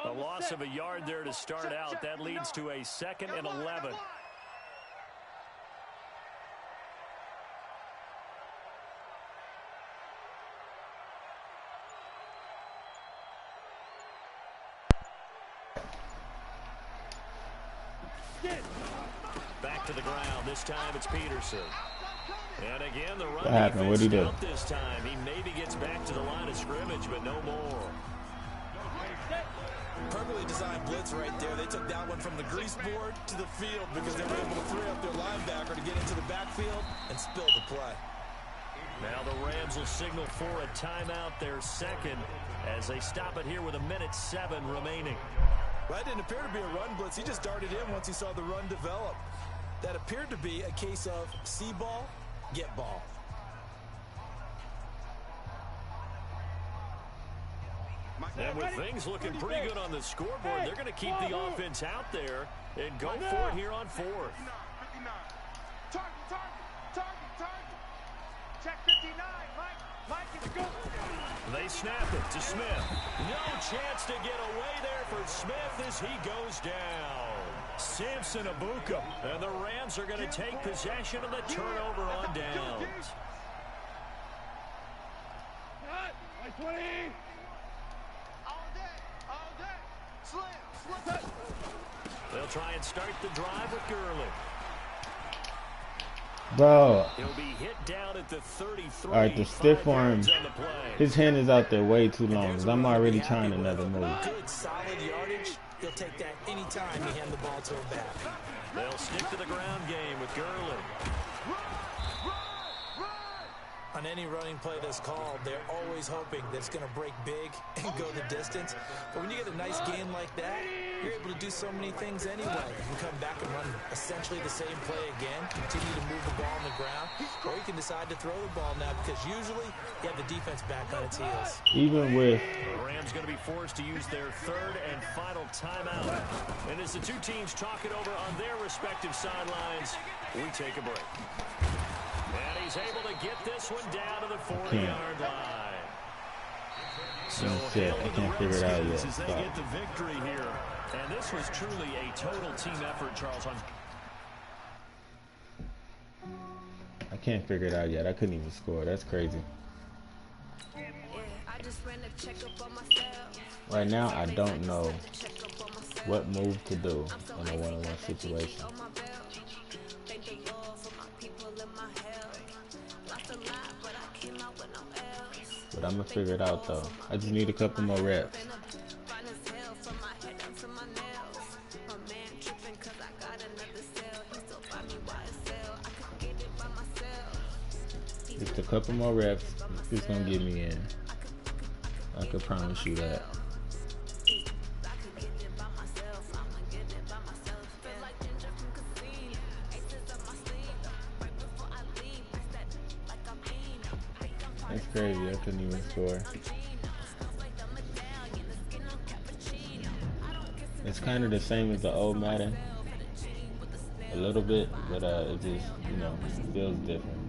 A loss of a yard there to start out. That leads to a 2nd and 11. Back to the ground. This time it's Peterson. And again, the run happened? What'd he do? this time. He maybe gets back to the line of scrimmage, but no more. Perfectly designed blitz right there. They took that one from the grease board to the field because they were able to free up their linebacker to get into the backfield and spill the play. Now the Rams will signal for a timeout, their second, as they stop it here with 1:07 remaining. Well, that didn't appear to be a run blitz. He just darted in once he saw the run develop. That appeared to be a case of see ball, get ball. And with things looking pretty good on the scoreboard, they're going to keep the offense out there and go for it here on 4th. Target. Check 59. Mike is good. They snap it to Smith. No chance to get away there for Smith as he goes down. Samson Abuka. And the Rams are going to take possession of the turnover on downs. Like 20. They'll try and start the drive with Gurley. Bro. He'll be hit down at the 33. All right, the stiff arm. His hand is out there way too long. I'm already trying another move. Good, solid yardage. He'll take that anytime you hand the ball to him back. They'll stick to the ground game with Gurley. On any running play that's called, they're always hoping that it's going to break big and go the distance. But when you get a nice gain like that, you're able to do so many things anyway. You can come back and run essentially the same play again, continue to move the ball on the ground, or you can decide to throw the ball now because usually you have the defense back on its heels. Even with The Rams going to be forced to use their third and final timeout. And as the two teams talk it over on their respective sidelines, we take a break. And he's able to get this one down to the 40-yard line. So hail to the Redskins as they get the victory here. And this was truly a total team effort, Charles. I can't figure it out yet. I couldn't even score. That's crazy. Right now, I don't know what move to do in a one-on-one situation. But I'm gonna figure it out though. I just need a couple more reps. Just a couple more reps. It's gonna get me in. I can promise you that. That's crazy, I couldn't even score. It's kind of the same as the old Madden. A little bit, but it just, you know, feels different.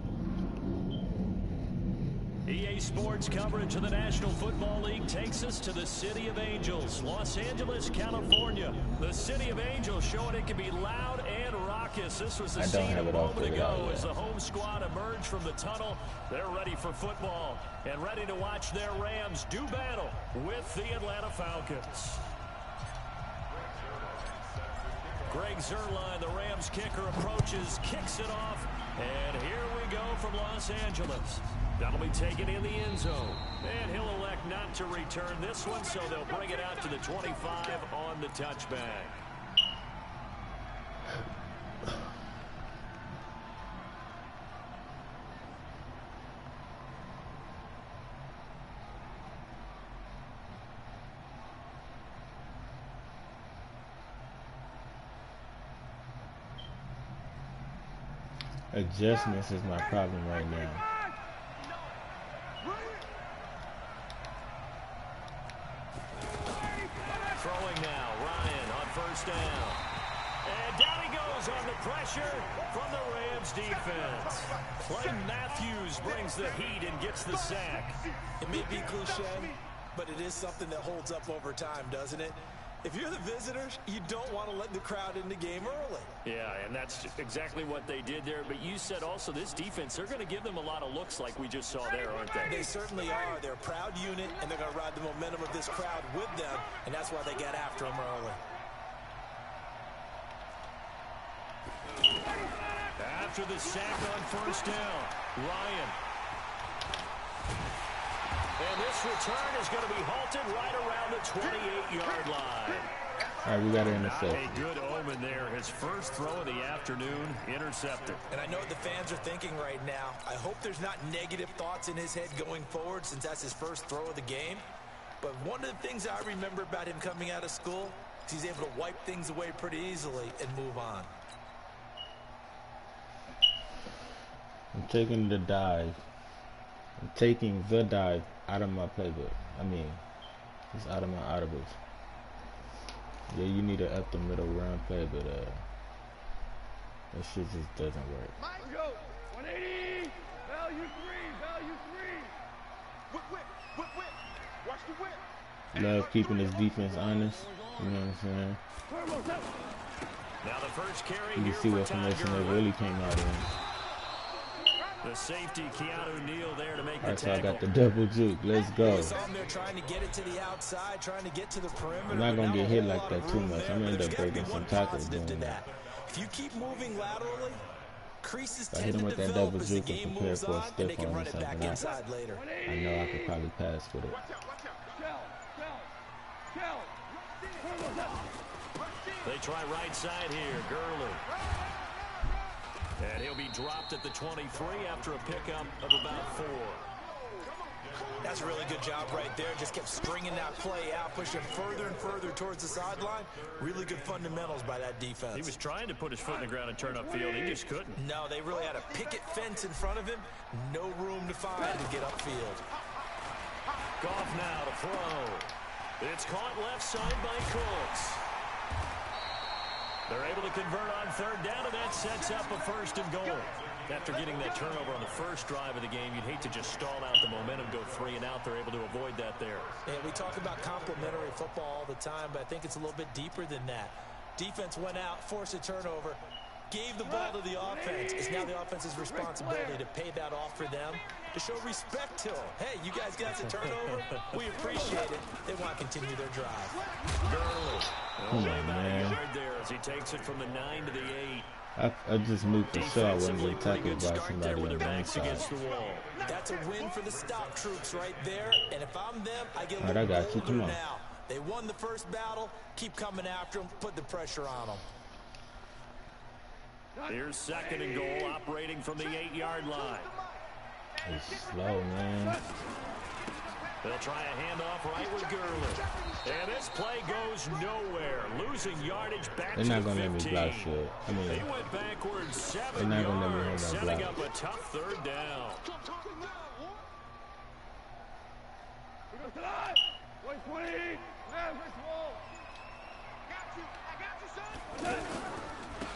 EA Sports coverage of the National Football League takes us to the City of Angels, Los Angeles, California. The City of Angels showing it can be loud and raucous. This was the scene a moment ago as the home squad emerged from the tunnel. They're ready for football and ready to watch their Rams do battle with the Atlanta Falcons. Greg Zuerlein, the Rams kicker, approaches, kicks it off, and here we go from Los Angeles. That'll be taken in the end zone. And he'll elect not to return this one, so they'll bring it out to the 25 on the touchback. Adjustments is my problem right now. Throwing now, Ryan on first down. And down he goes on the pressure from the Rams defense. Clay Matthews brings the heat and gets the sack. It may be cliche, but it is something that holds up over time, doesn't it? If you're the visitors, you don't want to let the crowd in the game early. Yeah, and that's exactly what they did there. But you said also this defense, they're going to give them a lot of looks like we just saw there, aren't they? They certainly are. They're a proud unit, and they're going to ride the momentum of this crowd with them, and that's why they get after them early. After the sack on first down, Ryan. And this return is going to be halted right around the 28-yard line. All right, we got to intercept. A good omen there. His first throw of the afternoon, intercepted. And I know what the fans are thinking right now. I hope there's not negative thoughts in his head going forward since that's his first throw of the game. But one of the things I remember about him coming out of school is he's able to wipe things away pretty easily and move on. I'm taking the dive. I'm taking the dive out of my playbook. I mean, it's out of my audibles. Yeah, you need to up the middle run play, but that shit just doesn't work. Let's go. 180. Value 3. Whip. Watch the whip. Love keeping his defense honest. You know what I'm saying? Now the first carry You can see what formation they really came out in. The safety, Keanu Neal, there to make the Alright, so I tackle. got the double juke. Let's go. They're trying to get it to the outside, trying to get to the perimeter. I'm not going to get hit like that too much. I'm going to end up breaking some tackles doing doing that. If you keep moving laterally, creases I hit tend him to with that develop double as the juke and game prepare moves for a on, and stiff they can on run the it back second half. inside later. I know I could probably pass with it. Watch out. Shell. They try right side here. Gurley. And he'll be dropped at the 23 after a pickup of about 4. That's a really good job right there. Just kept stringing that play out, pushing further and further towards the sideline. Really good fundamentals by that defense. He was trying to put his foot in the ground and turn upfield. He just couldn't. No, they really had a picket fence in front of him. No room to find to get upfield. Goff now to throw. It's caught left side by Colts. They're able to convert on third down, and that sets up a 1st and goal. After getting that turnover on the first drive of the game, you'd hate to just stall out the momentum, go 3 and out. They're able to avoid that there. Yeah, we talk about complementary football all the time, but I think it's a little bit deeper than that. Defense went out, forced a turnover, gave the ball to the offense. It's now the offense's responsibility to pay that off for them, to show respect to them. Hey, you guys got the turnover. We appreciate it. They want to continue their drive. Gurley. Come on, man. There as he takes it from the 9 to the 8. I just knew for sure I wasn't getting tackled by somebody on the inside. That's a win for the stop troops right there. And if I'm them, I get a All right, I little got you. bolder Come on. now. They won the first battle. Keep coming after them. Put the pressure on them. Here's 2nd and goal, operating from the 8-yard line. It's slow, man. They'll try a handoff right with Gurley. And this play goes nowhere. Losing yardage back to the 15. They're not going to let me block shit. I mean, He went backwards 7 they're not going to let me yards, hold that setting block. up a tough 3rd down.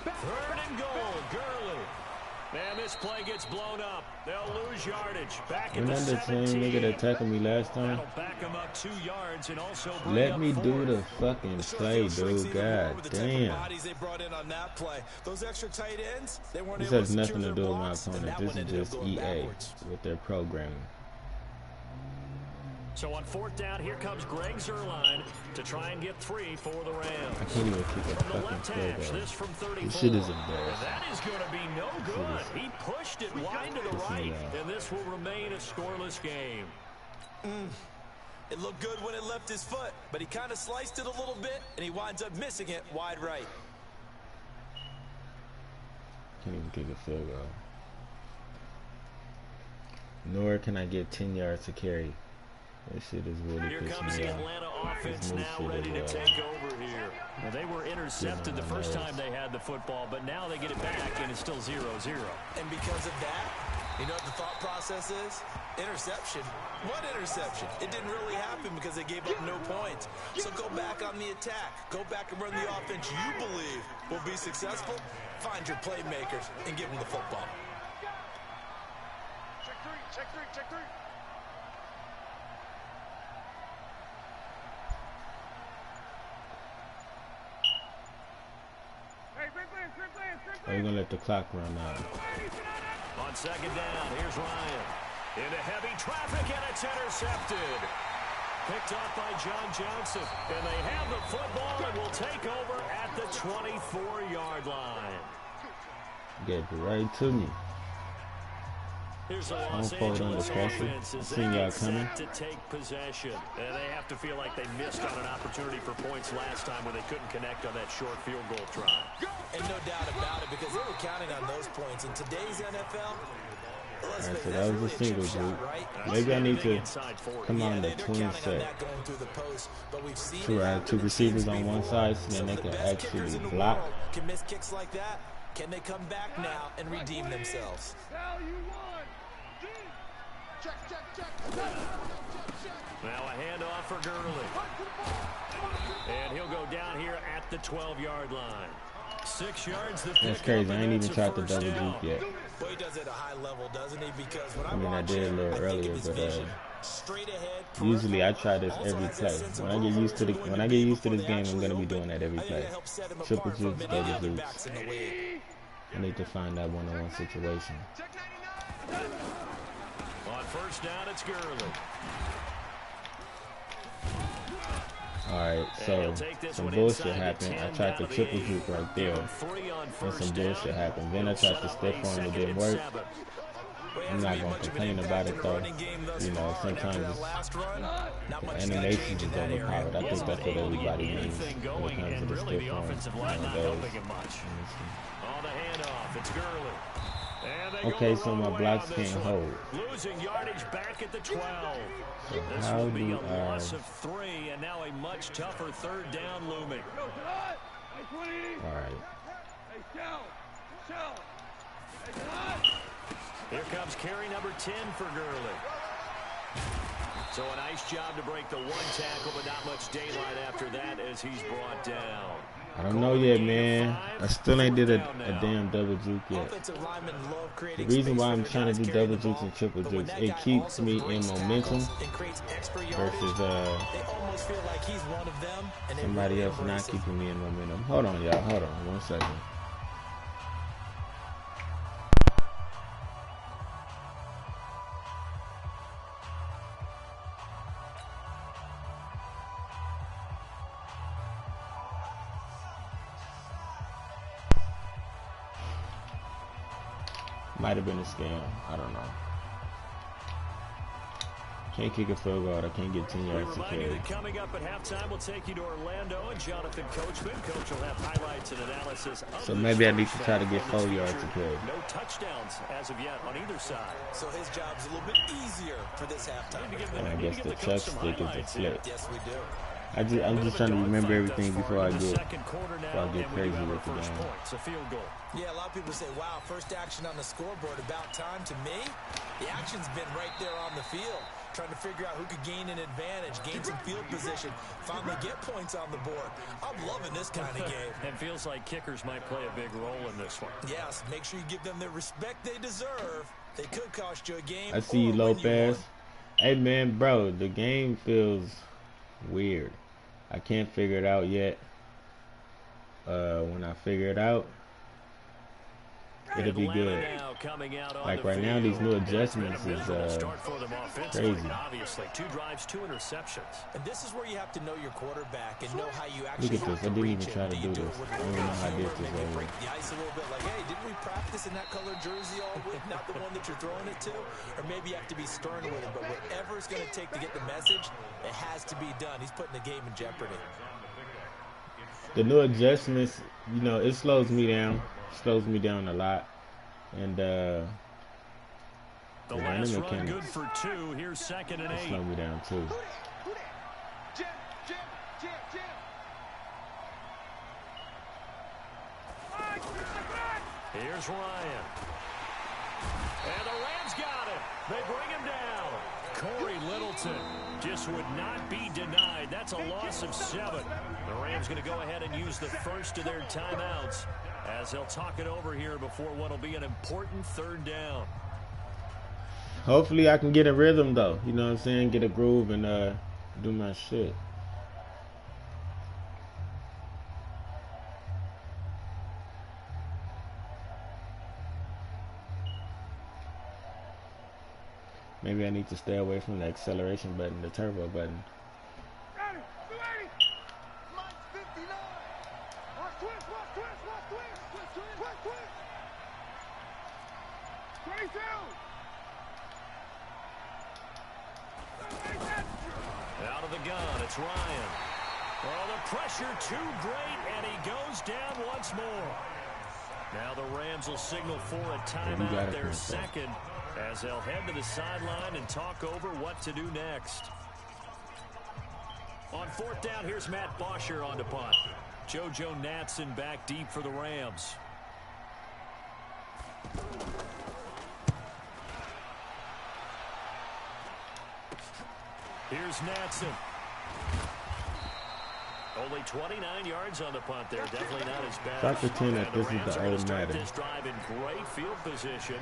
Third and goal, Gurley. And this play gets blown up. They'll lose yardage. Back in the Remember the 17. same nigga that tackled me last time? That'll back him up 2 yards and also bring Let up me 4. do the fucking play, dude. God damn. They brought in on that play. Those extra tight ends, they weren't This able has to nothing secure to their do with my blocks, and opponent. that This one is ended up just going EA backwards. with their programming. So on 4th down, here comes Greg Zuerlein to try and get 3 for the Rams. I can't even kick a From the left fucking hash, field goal. this from 34. This shit is And embarrassing. that is going to be no good. He pushed it wide to the right, and this will remain a scoreless game. It looked good when it left his foot, but he kind of sliced it a little bit, and he winds up missing it wide right. Can't even kick a field goal. Nor can I get 10 yards to carry. This shit is really Here pissing comes me the off. Atlanta offense This new now shit ready to is, take over here. Well, they were intercepted the first time they had the football, but now they get it back, and it's still 0-0. And because of that, you know what the thought process is? Interception. What interception? It didn't really happen because they gave up no points. So go back on the attack. Go back and run the offense you believe will be successful. Find your playmakers and give them the football. Check 3, check 3, check 3. Are you gonna let the clock run out? On 2nd down, here's Ryan. Into heavy traffic, and it's intercepted. Picked off by John Johnson. And they have the football and will take over at the 24-yard line. Gave it right to me. Here's the Don't Los fold under Angeles pressure. offense as Seen they y'all get set coming. to take possession. And they have to feel like they missed on an opportunity for points last time when they couldn't connect on that short field goal try. And no doubt about it, because they were counting on those points. In today's NFL, let's Alright, face so it, that that's was a really a single chip shot, group. right? Maybe I need to Inside 40. come on the they're twin counting on set. that going through the post, but we've seen To it have happen 2 in receivers teams on one before. side so then Some they of the can best kickers actually in the block. world can miss kicks like that. Can they come back now and redeem themselves? Check, check, check. Now a handoff for Gurley. And he'll go down here at the 12-yard line. 6 yards. That's crazy. I ain't even tried to double juke yet. Well, he does it at a high level, doesn't he? Because when I mean, I watch did a him, little I think of earlier, his but vision. Straight ahead, usually I peripheral, try this also every has that play. sense of When I get where used to the they're going when I be get used to before this they game, I'm actually gonna be open. doing that every I think play. that helps set him Triple apart from jukes, many double other jukes. backs in the league. I need to find that one-on-one situation. On 1st down, it's Gurley. Alright, so some bullshit happened. I tried to triple juke right there. And some bullshit happened. Then I tried to stiff arm, it didn't work. I'm not gonna complain about it though. You know, sometimes the animations is overpowered. I think that's what everybody means when it comes to the stiff arm nowadays. On the handoff, it's Gurley. Okay, so my blocks can't hold. Losing yardage back at the 12. So This how will be do a loss of 3, and now a much tougher third down looming. All right. Here comes carry number 10 for Gurley. So a nice job to break the one tackle, but not much daylight after that as he's brought down. I don't know yet, man. I still ain't did a damn double juke yet. The reason why I'm trying to do double jukes and triple jukes, it keeps me in momentum versus somebody else not keeping me in momentum. Hold on, y'all. Hold on 1 second. Might have been a scam. I don't know. Can't kick a field goal. I can't get 10 yards to carry. Coming up at halftime, we'll take you to Orlando and Jonathan Coachman. Coach will have highlights and analysis. So maybe I need to try to get 4 yards to carry. No touchdowns as of yet on either side. So his job's a little bit easier for this halftime. And I guess the chuck stick is a flip. Yes, we do. I'm just trying to remember everything before I get crazy with the game. Yeah, a lot of people say, wow, first action on the scoreboard, about time. To me, the action's been right there on the field, trying to figure out who could gain an advantage, gain some field position, finally get points on the board. I'm loving this kind of game. And feels like kickers might play a big role in this one. Yes, make sure you give them the respect they deserve. They could cost you a game. I see you, Lopez. Hey, man, bro, the game feels weird. I can't figure it out yet. When I figure it out, it'll be good. Like right now, these new adjustments is crazy. Obviously, 2 drives, 2 interceptions. And this is where you have to know your quarterback and know how you actually. Look at this. I didn't even try to do this. I don't even know how I did this earlier. Break the ice a little bit, like, hey, didn't we practice in that color jersey all week? Not the one that you're throwing it to, or maybe you have to be stern with it. But whatever it's going to take to get the message, it has to be done. He's putting the game in jeopardy. The new adjustments, you know, it slows me down. Slows me down a lot. And the last run good for 2. Here's 2nd and 8. Slow me down too. Here's Ryan. And the Rams got him. They bring him down. Corey Littleton just would not be denied. That's a loss of 7. The Rams going to go ahead and use the first of their timeouts as they'll talk it over here before what will be an important 3rd down. Hopefully I can get a rhythm though. You know what I'm saying? Get a groove and do my shit. Maybe I need to stay away from the acceleration button, the turbo button. Out of the gun, it's Ryan. Oh, the pressure too great, and he goes down once more. Now the Rams will signal for a timeout, their 2nd, as they'll head to the sideline and talk over what to do next. On 4th down, here's Matt Bosher on to punt. JoJo Natson back deep for the Rams. Here's Natson. Only 29 yards on the punt there. Definitely not as bad. Try to pretend that this is the old Madden. This drive in great field position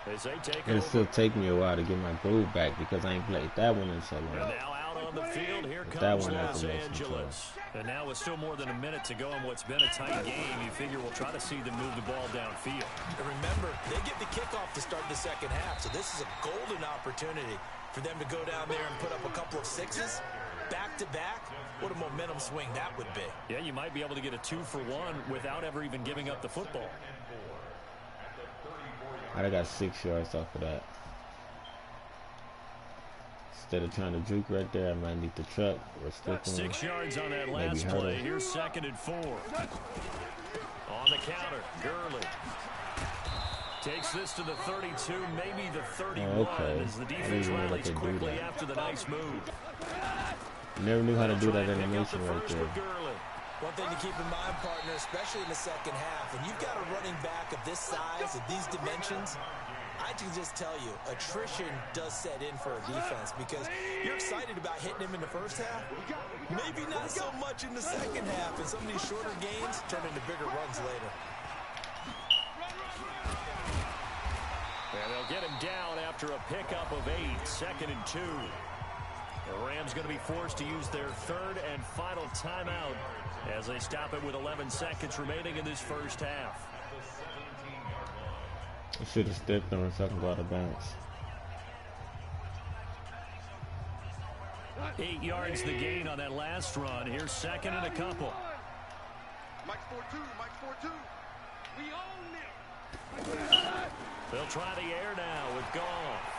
as they take It'll still take me a while to get my groove back because I ain't played that one in so long. And now out on the field, here But comes that one Los has the most Angeles. And now with still more than a minute to go in what's been a tight game, you figure we'll try to see them move the ball downfield. And remember, they get the kickoff to start the 2nd half, so this is a golden opportunity for them to go down there and put up a couple of 6s back-to-back. What a momentum swing that would be. Yeah, you might be able to get a 2-for-1 without ever even giving up the football. I got 6 yards off of that. Instead of trying to juke right there, I might need the truck or stick one. 6 yards on that last play. Here's 2nd and 4. On the counter, Gurley takes this to the 32, maybe the 31, as the defense rallies quickly after the nice move. Never knew how to do that animation right there. One thing to keep in mind, partner, especially in the second half, when you've got a running back of this size, of these dimensions, I can just tell you, attrition does set in for a defense because you're excited about hitting him in the first half. Maybe not so much in the second half, and some of these shorter gains turn into bigger runs later. And they'll get him down after a pickup of 8, 2nd and 2. The Rams going to be forced to use their 3rd and final timeout as they stop it with 11 seconds remaining in this first half. I should have stepped on so I can go out of bounds. 8 yards the gain on that last run. Here's 2nd and a couple. Mike's 4-2. Mike's 4-2. We own them. They'll try the air now with Goff.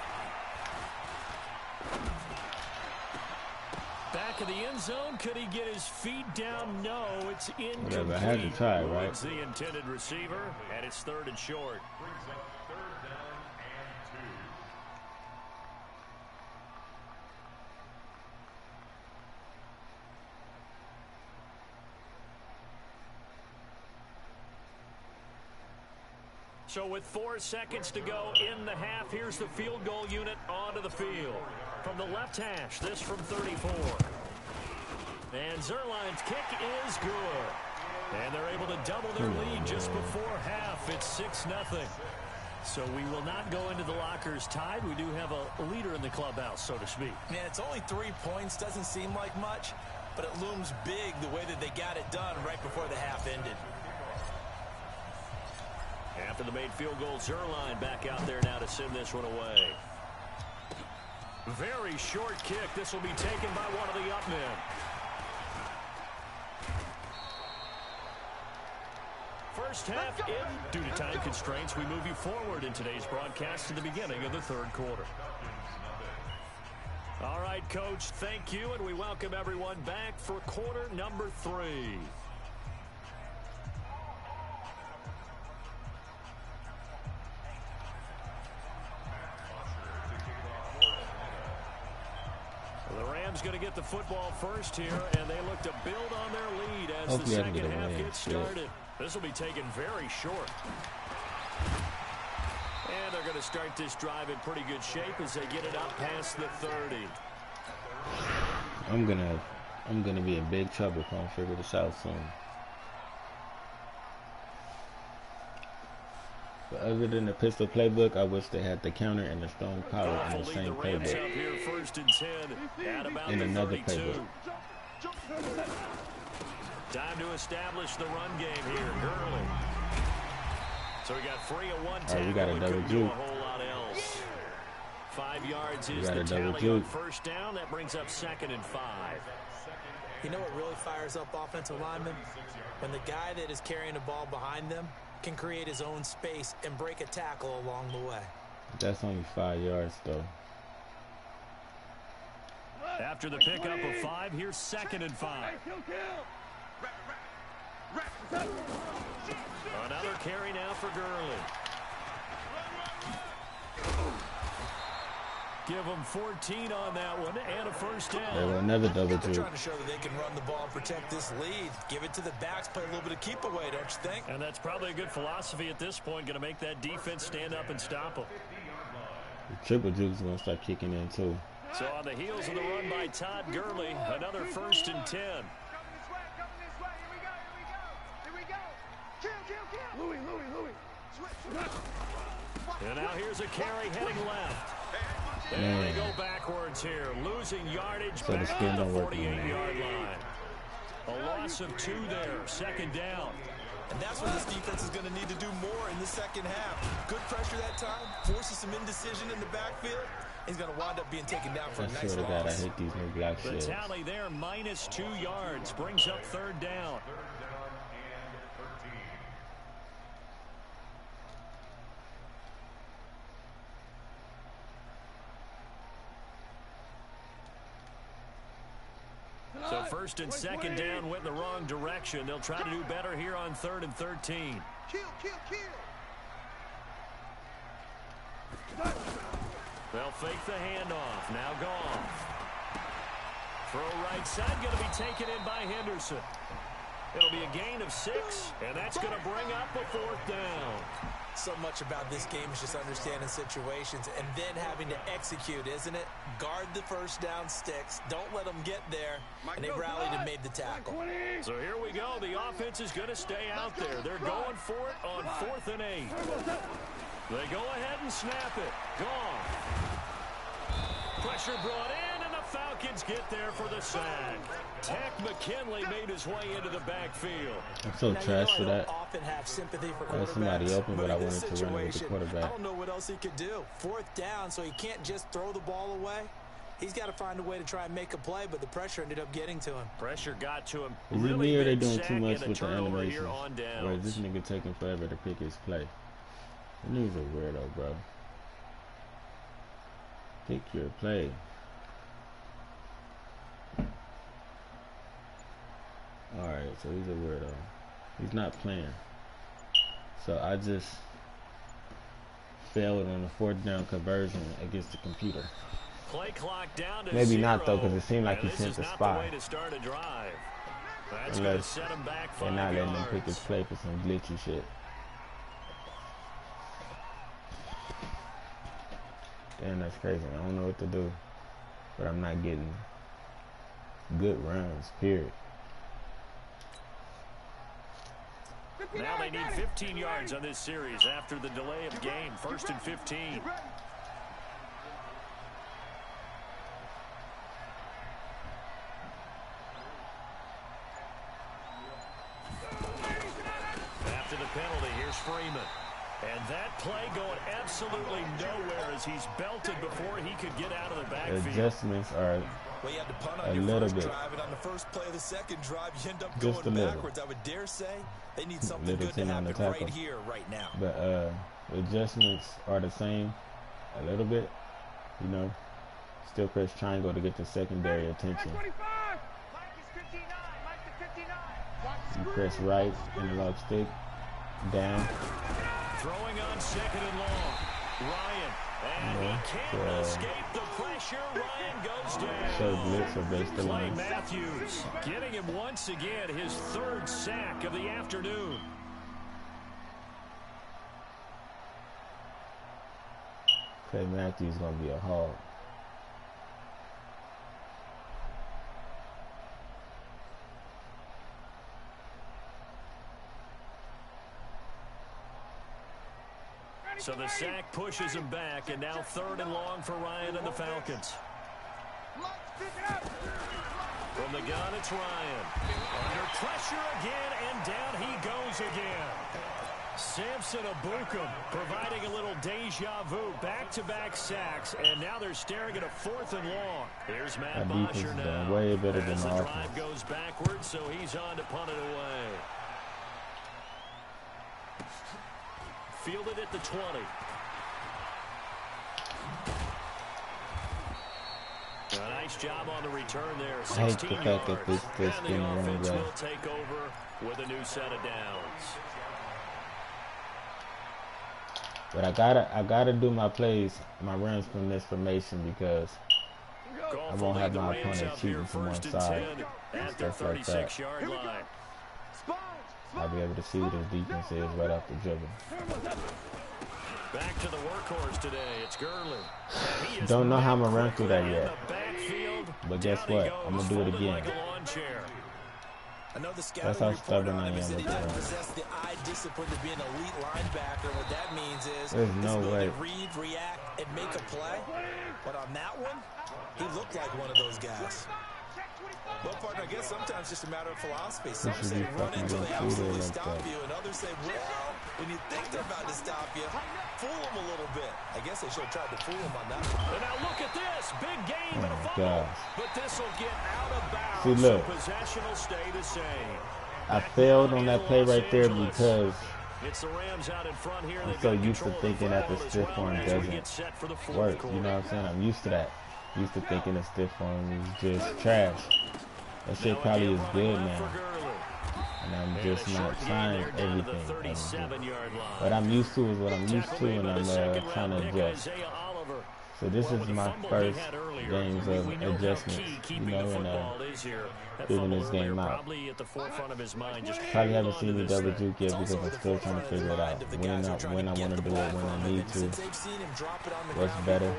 Back of the end zone. Could he get his feet down? No, it's incomplete. Whatever, I had to try, right? It's the intended receiver, and it's 3rd and short. So with 4 seconds to go in the half, here's the field goal unit onto the field. From the left hash, this from 34. And Zerline's kick is good. And they're able to double their lead just before half. It's 6-0. So we will not go into the lockers tied. We do have a leader in the clubhouse, so to speak. Man, it's only 3 points. Doesn't seem like much, but it looms big the way that they got it done right before the half ended. After the made field goal, Zerline back out there now to send this one away. Very short kick. This will be taken by one of the up men. First half in. Due to time constraints, we move you forward in today's broadcast to the beginning of the 3rd quarter. All right, Coach, thank you, and we welcome everyone back for quarter number 3. Going to get the football first here, and they look to build on their lead as the second half gets started. This will be taken very short. And they're going to start this drive in pretty good shape as they get it up past the 30. I'm gonna be in big trouble if I don't figure this out soon. But other than the pistol playbook, I wish they had the counter and the strong power in the same playbook. In another playbook. Time to establish the run game here. Gurley. So we got 3 of 1 tackle. We got a double juke. A whole lot else. 5 yards is the tally on first down. That brings up 2nd and 5. You know what really fires up offensive linemen? When the guy that is carrying the ball behind them can create his own space and break a tackle along the way. That's only 5 yards, though. After the pickup of 5, here's 2nd and 5. Another carry now for Gurley. Give them 14 on that one and a first down. They will never double They're trying to show that they can run the ball and protect this lead. Give it to the backs, play a little bit of keep away, don't you think? And that's probably a good philosophy at this point. Going to make that defense stand up and stop them. The triple juke's going to start kicking in, too. So on the heels of the run by Todd Gurley, another 1st and 10. And now here's a carry heading left. And they go backwards here, losing yardage back to the 48-yard line. A loss of 2 there, 2nd down. And that's what this defense is going to need to do more in the second half. Good pressure that time, forces some indecision in the backfield. He's going to wind up being taken down for a nice loss. God, I hate these new black shit. The tally there, minus 2 yards, brings up 3rd down. So first and second down went in the wrong direction. They'll try to do better here on 3rd and 13. Kill. They'll fake the handoff. Now Goff. Throw right side, going to be taken in by Henderson. It'll be a gain of 6, and that's going to bring up a 4th down. So much about this game is just understanding situations and then having to execute, isn't it? Guard the first down sticks. Don't let them get there. And they rallied and made the tackle. So here we go. The offense is going to stay out there. They're going for it on 4th and 8. They go ahead and snap it. Gone. Pressure brought in, and the Falcons get there for the sack. Tech McKinley made his way into the backfield. I'm so trash for that. Often have sympathy for There's somebody open, but I wanted to run with the I quarterback. don't know what else he could do. 4th down, so he can't just throw the ball away. He's got to find a way to try and make a play, but the pressure ended up getting to him. Pressure got to him. Is it Really me or they big doing sack too much and a with the turnover animations? here on downs. Or is this nigga taking forever to pick his play? The nigga's a weirdo, bro. Pick your play. Alright, so he's a weirdo. He's not playing. So I just failed on the 4th down conversion against the computer. Play clock down to Maybe 0. not though, because it seemed like he This sent is the not spy. the way to start a drive. That's going to Unless set him back they're 5 not letting him yards. pick his play for some glitchy shit. Damn, that's crazy. I don't know what to do. But I'm not getting good runs, period. Now they need 15 yards on this series after the delay of game. 1st and 15. After the penalty, here's Freeman. And that play going absolutely nowhere as he's belted before he could get out of the backfield. Adjustments are Well, you had to punt a on your little first bit. drive, and on the first play of the second drive, you end up Just going a little. backwards. I would dare say they need something Little good to thing on the happen right tackle. here, right now. But adjustments are the same a little bit, you know. Still press triangle to get the secondary attention. You press right, analog stick, down. Throwing on 2nd and long. Ryan. And he can't escape the pressure. Ryan goes down. Show blitz or base the Clay line. Matthews getting him once again his 3rd sack of the afternoon. Clay Matthews is gonna be a hog. So the sack pushes him back, and now 3rd and long for Ryan and the Falcons. From the gun, it's Ryan. Under pressure again, and down he goes again. Samson Abukum providing a little deja vu, back-to-back sacks, and now they're staring at a 4th and long. Here's Matt That defense Bosher is now. doing way better than As the the drive offense. goes backwards, so he's on to punt it away. Fielded at the 20. A nice job on the return there. I hate 16 the fact yards. that this And being the running offense back. will take over with a new set of downs. But I gotta do my plays, my runs from this formation because I won't have my opponent cheating from one side. At their Stuff like that. 36-yard line. I'll be able to see what his defense is right off the dribble. Back to the workhorse today. It's Gurley. And he is Don't know how I'm met gonna run through that quickly in yet. the backfield. But guess Down he what? goes, I'm gonna do it folded again. like a lawn chair. I know the That's scouting how report stubborn on I him am is that with he the doesn't run. possess the eye discipline to be an elite linebacker. What that means is There's his no ability way. to read, react, and make a play. But on that one, he looked like one of those guys. Well, partner, I guess sometimes it's just a matter of philosophy. Some should say be run fucking until they getting through absolutely there like stop that. you, and others say, well, when you think they're about to stop you, fool them a little bit. I guess they should have tried to fool him on that one. And now look at this. Big game Oh and a my fumble. gosh. But this will get out of bounds. See, look. So possession will stay the same. I failed on that play right there because It's the Rams out in front here. I'm They've so got used to control of thinking that the football as stiff well arm as we doesn't get set for the fourth work. quarter. You know what I'm saying? I'm used to that. Used to thinking the stiff arm is just trash. That shit probably is good now. And I'm just not trying everything. What I'm used to is what I'm used to, and I'm trying to adjust. So this is my first games of adjustments, you know, and figuring this game out. Probably haven't seen me double juke yet because I'm still trying to figure it out. When I want to do it, when I need to. What's better?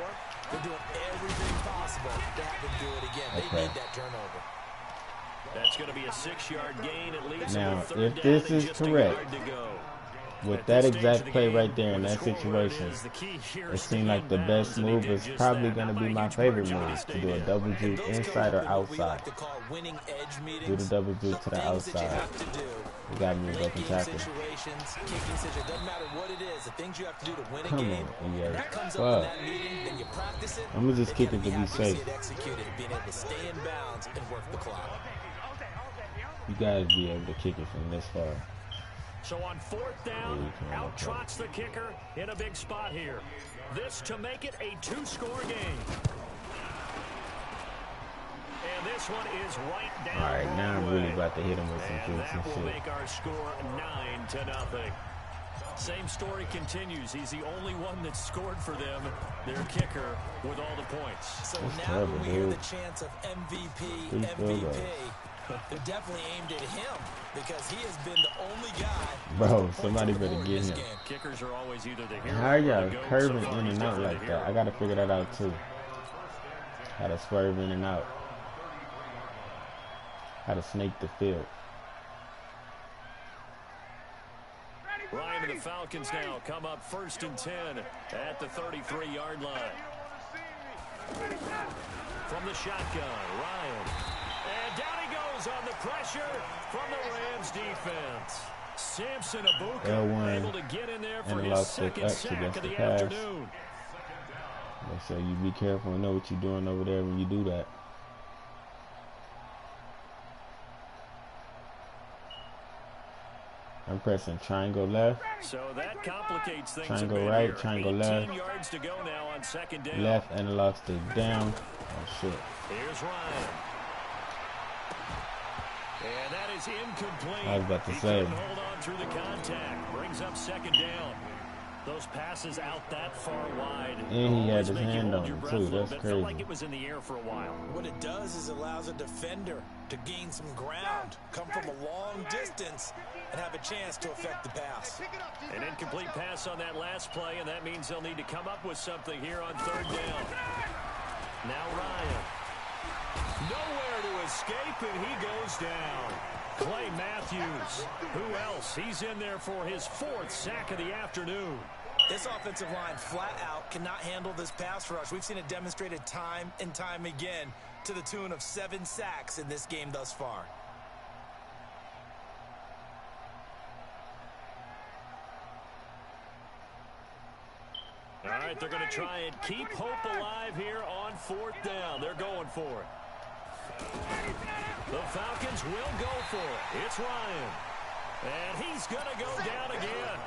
They're doing everything possible to have him do it again. They need that turnover. That's going to be a 6-yard gain at least. Now, if this is correct, with that exact play right there in that situation, it seemed like the best move is probably going to be my favorite move, to do a double juke inside or outside. Do the double juke to the outside. You got me a broken tackle. Come on, EA. Fuck. I'm going to just kick it to be safe. You gotta be able to kick it from this far. So on 4th down, out trots the kicker in a big spot here. This to make it a 2-score game. And this one is right down. All right, now I'm really about to hit him with some juice and shit. That will make our score 9-0. Same story continues. He's the only one that scored for them, their kicker, with all the points. So now when we hear the chants of MVP, they're definitely aimed at him because he has been the only guy. Bro, somebody better get him. Kickers are always either the hero. How are y'all curving in and out like that? I gotta figure that out too. How to swerve in and out. How to snake the field. Ryan and the Falcons now come up 1st and 10 at the 33-yard line. From the shotgun, Ryan. And down he goes on the pressure from the Rams defense. Samson Abuka able to get in there for his second sack of the afternoon. So you be careful and know what you're doing over there when you do that. I'm pressing triangle left. So that complicates things. Triangle right, triangle left. Yards to go now on 2nd down. Left analog stick down. Oh shit. Here's Ryan. And that is incomplete. I was about to say. Hold on through the contact. Brings up 2nd down. Those passes out that far wide. And he had his hand on him too. That's crazy. Felt like it was in the air for a while. What it does is allows a defender to gain some ground, come from a long distance, and have a chance to affect the pass. An incomplete pass on that last play, and that means they'll need to come up with something here on 3rd down. Now Ryan. Nowhere to escape, and he goes down. Clay Matthews. Who else? He's in there for his 4th sack of the afternoon. This offensive line flat out cannot handle this pass rush. We've seen it demonstrated time and time again to the tune of 7 sacks in this game thus far. All right, they're going to try and keep hope alive here on 4th down. They're going for it. The Falcons will go for it. It's Ryan. And he's going to go down again.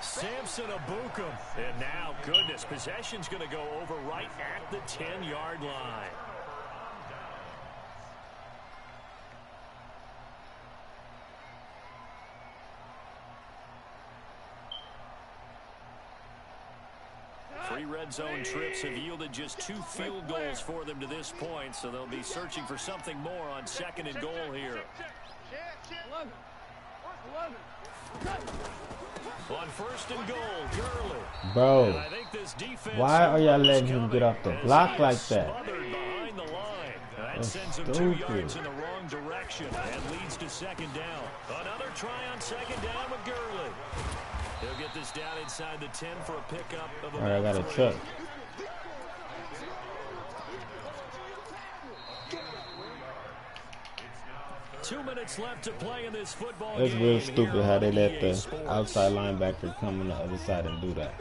Samson Abuka. And now, goodness, possession's going to go over right at the 10-yard line. Three red zone trips have yielded just 2 field goals for them to this point, so they'll be searching for something more on 2nd and goal here. On 1st and goal, Gurley. Bro, I think this defense, why are y'all letting him get off the block like that? Behind the line. That That's sends him 2 yards in the wrong direction and leads to 2nd down. Another try on 2nd down with Gurley. He'll get this down inside the 10 for a pickup of All right, I got a chuck. Two minutes left to play in this football That's game. real stupid how they let the outside linebacker come on the other side and do that.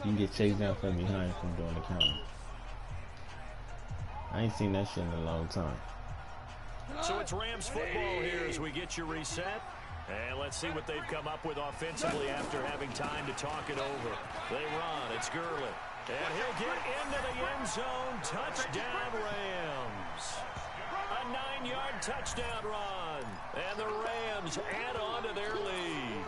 You can get chased down from behind from doing the counter. I ain't seen that shit in a long time. So it's Rams football here as we get you reset. And let's see what they've come up with offensively after having time to talk it over. They run. It's Gurley. And he'll get into the end zone. Touchdown, Rams. touchdown run. And the Rams add on to their lead.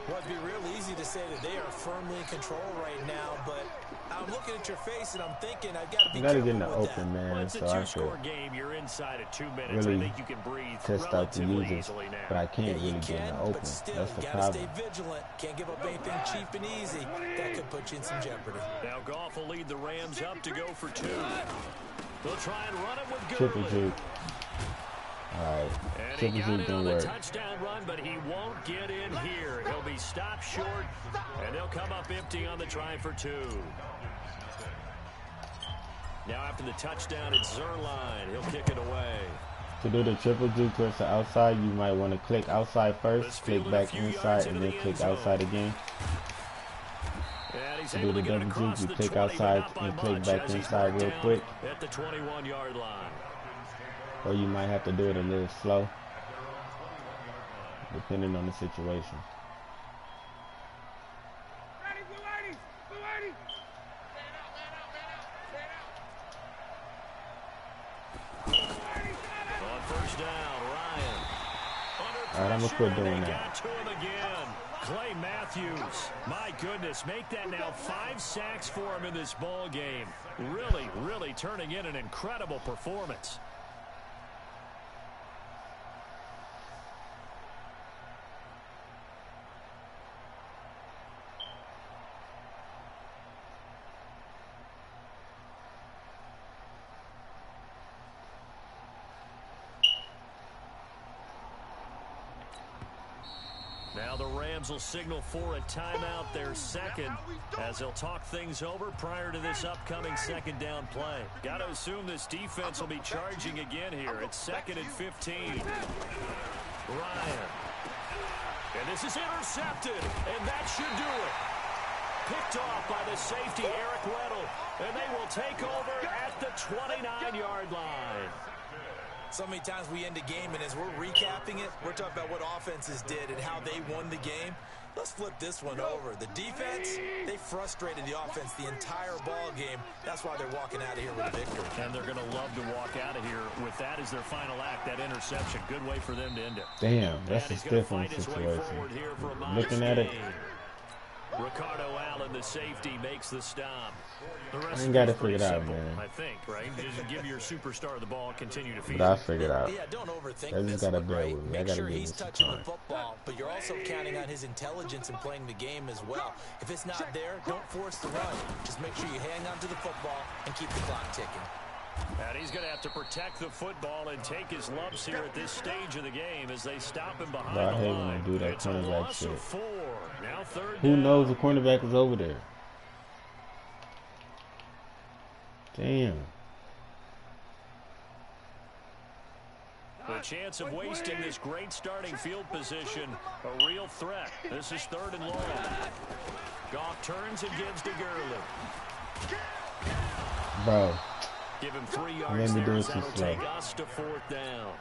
Well, it'd be real easy to say that they are firmly in control right now, but I'm looking at your face and I'm thinking I've got to be careful get in the with open, that. man. Well, it's a So I two-score could game. You're inside of 2 minutes. really I think you can breathe test out the relatively users, easily now. but I can't Yeah, you really get in can, the open. but still, That's the you got to problem. stay vigilant. Can't give up anything cheap and easy. That could put you in some jeopardy. Now Goff will lead the Rams up to go for 2. They'll try and run it with Triple Gurley. juke. All right. And he Triple got juke it didn't on the work. touchdown run, but he won't get in here. He'll be stopped short, and they'll come up empty on the try for 2. Now after the touchdown, it's Zerline. He'll kick it away. To do the triple juke towards the outside, you might want to click outside first, click back inside, and then click outside again. To do the double juke, you click outside and click back inside real quick. At the 21-yard line. Or you might have to do it a little slow, depending on the situation. On first down, Ryan. All right, I'm going to quit doing that. Got to him again. Clay Matthews. My goodness, make that now 5 sacks for him in this ball game. Really, really turning in an incredible performance. Now the Rams will signal for a timeout, their second, as they'll talk things over prior to this upcoming second down play. Got to assume this defense will be charging again here. It's 2nd and 15. Ryan. And this is intercepted, and that should do it. Picked off by the safety, Eric Weddle, and they will take over at the 29-yard line. So many times we end a game, and as we're recapping it, we're talking about what offenses did and how they won the game. Let's flip this one over. The defense, they frustrated the offense the entire ball game. That's why they're walking out of here with a victory. And they're going to love to walk out of here with that as their final act, that interception. Good way for them to end it. Damn, that's a different situation. Looking at it, Ricardo Allen, the safety, makes the stop. The rest I ain't got is it pretty figured out, simple, man. I think, right? Just give your superstar the ball, continue to feed but I him. figured out. Yeah, don't overthink I just this gotta one, bear right? with me. I Make gotta sure give he's this some touching the time. football, but you're also counting on his intelligence in playing the game as well. If it's not there, don't force the run. Just make sure you hang on to the football and keep the clock ticking. And he's going to have to protect the football and take his lumps here at this stage of the game as they stop him behind But I the hate line. when they do that It's a cornerback loss shit. of 4. Now 3rd Who down. knows the cornerback is over there? Damn. The chance of wasting this great starting field position, a real threat. This is 3rd and long. Goff turns and gives to Gurley. Bro, Give him 3 made yards me there do as it too that'll slow. take us to 4th down.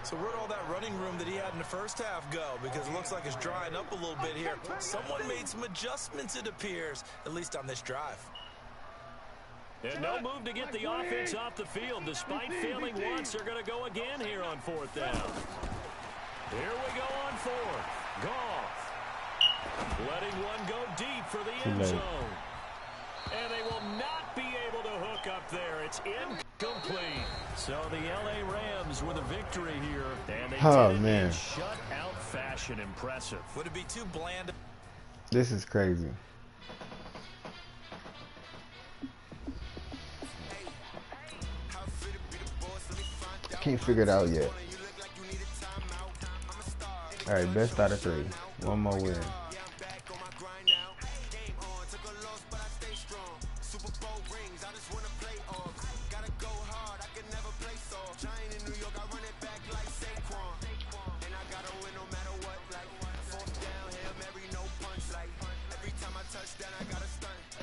So where'd all that running room that he had in the first half go? Because it looks like it's drying up a little bit here. Someone made some adjustments, it appears, at least on this drive. And no move to get the offense off the field. Despite failing once, they're going to go again here on 4th down. Here we go on 4th. Goff letting one go deep for the end zone. And they will not be able to hook up there. It's incomplete. So the LA Rams with a victory here. And they did it in shutout fashion. Impressive. Would it be too bland? This is crazy. Can't figure it out yet. Alright, best out of 3. One more win.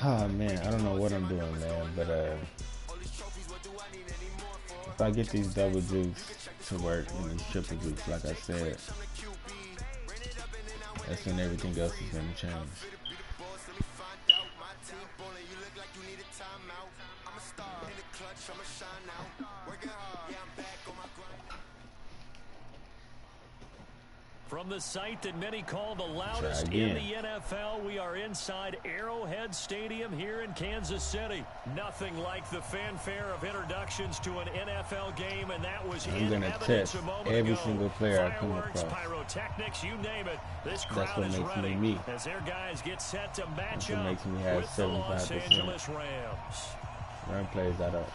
Oh man, I don't know what I'm doing, man, but if I get these double jukes to work and these triple jukes, like I said, that's when everything else is gonna change. From the site that many call the loudest in the NFL, we are inside Arrowhead Stadium here in Kansas City. Nothing like the fanfare of introductions to an NFL game, and that was in evidence a moment ago. Every single player I come across. Pyrotechnics, you name it. This crowd is ready me as their guys get set to match up up with the Los Angeles Rams. Run plays out of,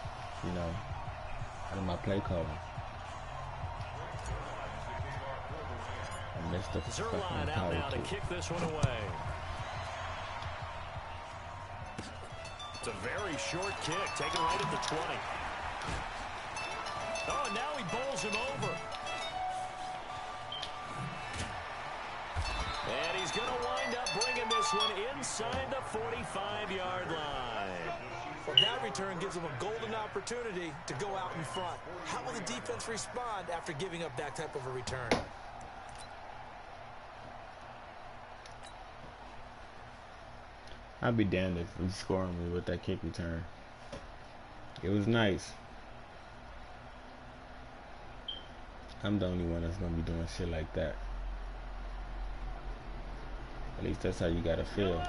out of my play calling. Zerline out now to kick this one away. It's a very short kick, taken right at the 20. Oh, now he bowls him over. And he's going to wind up bringing this one inside the 45-yard line. Well, that return gives them a golden opportunity to go out in front. How will the defense respond after giving up that type of a return? I'd be damned if we scoring me with that kick return. It was nice. I'm the only one that's gonna be doing shit like that. At least that's how you gotta feel.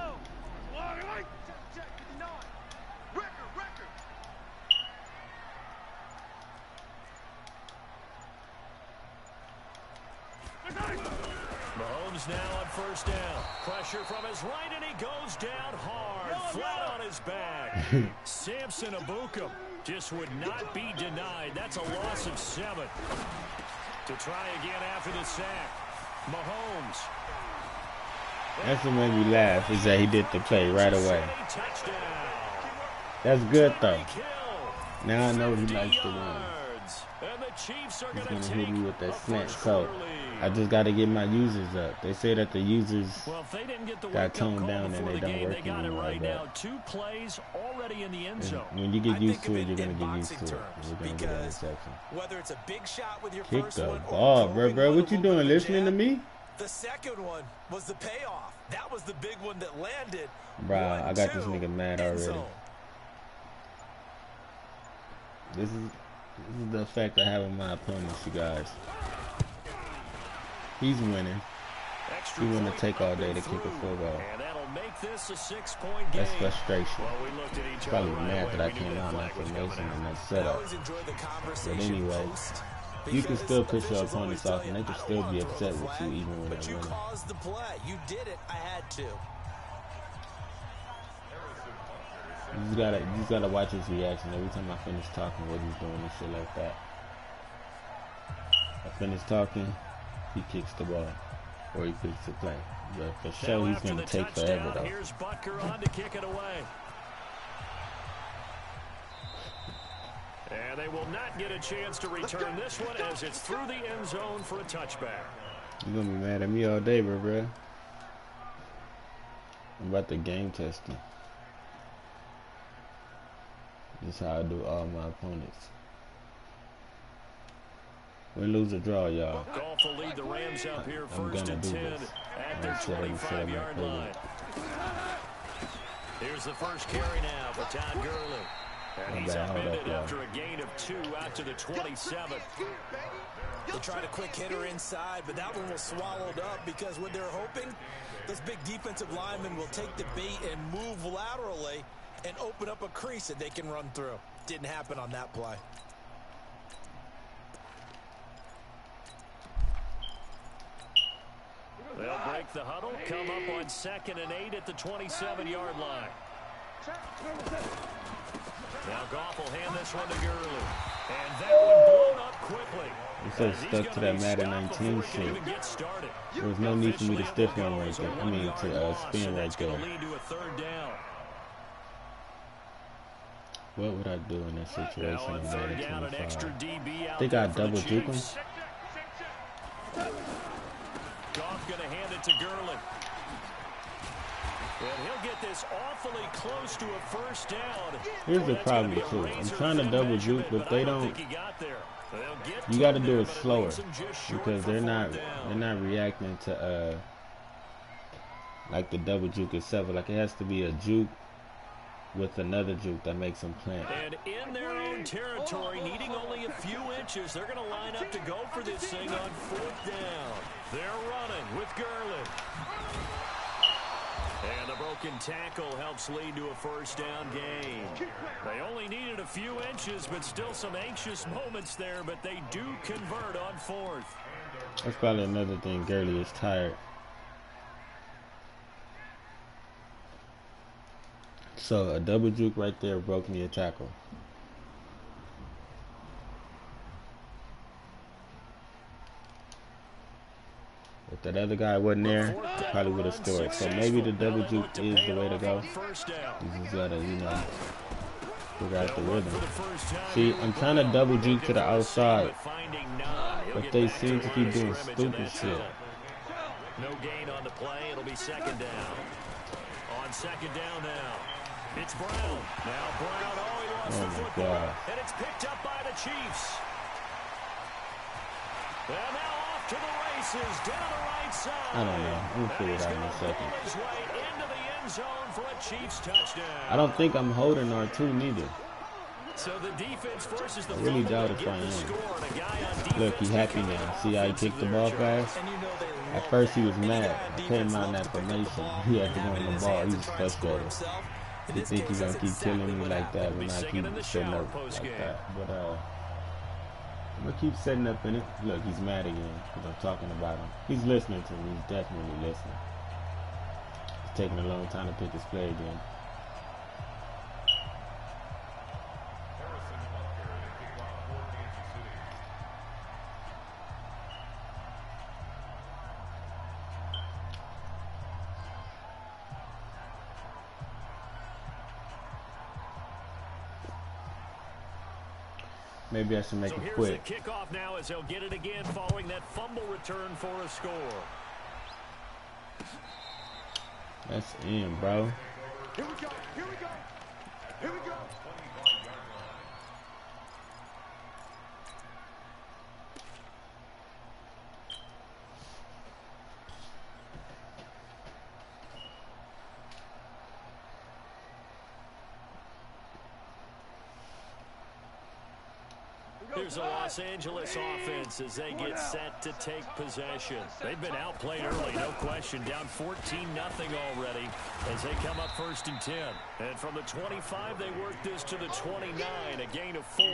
Now on first down. Pressure from his right, and he goes down hard, flat on his back. Samson Abukum just would not be denied. That's a loss of 7. To try again after the sack. Mahomes. That's what made me laugh, is that he did the play right away. That's good, though. Now I know he likes to win. He's going to hit me with that slant, so I just got to get my users up. They say that the users got toned down and they don't work anymore. Right now, 2 plays already in the end zone. When you get used to it, you're going to get used to it. You're going to get an interception. Whether it's a big shot with your Kick first the one ball, bro. What you doing? Listening to me? The second one was the payoff. That was the big one that landed. Bro, I got this nigga mad already. This is the effect I have on my opponents, you guys. He's winning. He want to take all day to kick a field goal. That's frustration. He's probably mad that I came out on that formation and that setup. But anyway, you can still push your opponents off and they can still be upset with you even when they're winning. You did it. I had to. You just gotta watch his reaction every time I finish talking, what he's doing and shit like that. I finish talking, he kicks the ball, or he kicks the play. But for sure, he's gonna take forever though. Here's Butker on to kick it away. And they will not get a chance to return this one as it's through the end zone for a touchback. You're gonna be mad at me all day, bro. I'm about to game test him. This is how I do all my opponents. Win, lose, or draw, y'all. Goff will lead the Rams up here first and 10 at their 25-yard line. Here's the first carry now for Todd Gurley. And he's upended after a gain of 2 out to the 27. They tried a quick hitter inside, but that one was swallowed up because what they're hoping, those big defensive linemen will take the bait and move laterally and open up a crease that they can run through. Didn't happen on that play. They'll break the huddle, come up on 2nd and 8 at the 27-yard line. Now Goff will hand this one to Gurley. And that one blown up quickly. He's so stuck to that Madden 19 shit. There was no need for me to stiff one right there. I mean, to spin right there. What would I do in that situation in Madden 25? I think I'd double juke him. Goff going to hand it to Gurley. And he'll get this awfully close to a first down. Here's the problem too. I'm trying to double juke, but they don't. You got to do it slower because they're not reacting to like the double juke itself. Like it has to be a juke with another juke that makes them plant. And in their own territory, needing only a few inches, they're going to line up to go for this thing on 4th down. They're running with Gurley. And the broken tackle helps lead to a 1st down gain. They only needed a few inches, but still some anxious moments there, but they do convert on 4th. That's probably another thing. Gurley is tired. So a double juke right there broke me a tackle. If that other guy wasn't there, probably would have scored. So maybe the double juke is the way to go. You just gotta, you know, figure out the rhythm. See, I'm trying to double juke to the outside, but they seem to keep doing stupid shit. No gain on the play. It'll be 2nd down. On 2nd down now. It's Brown. Now Brown, he wants the football. God. And it's picked up by the Chiefs. And now off to the races, down the right side. I don't know. I'm going to figure it out in a second. His way into the end zone for a Chiefs touchdown. I don't think I'm holding R2 neither. So the defense forces the I really doubt if I am. Look, he's happy now. See how he kicked the ball fast? At first he was mad. I put him out in that formation. He had to go on the ball. He was frustrated. He think he's going to keep killing me like that when I keep setting up like that. But I'm going to keep setting up in it. Look, he's mad again because I'm talking about him. He's listening to me. He's definitely listening. It's taking a long time to pick his play again. Maybe I should make it quick. Here's the kickoff now as they'll get it again following that fumble return for a score. That's in, bro. Here we go. Here we go. Here we go. Here's the Los Angeles offense as they get set to take possession. They've been outplayed early, no question. Down 14-0 already as they come up 1st and 10. And from the 25, they work this to the 29, a gain of 4.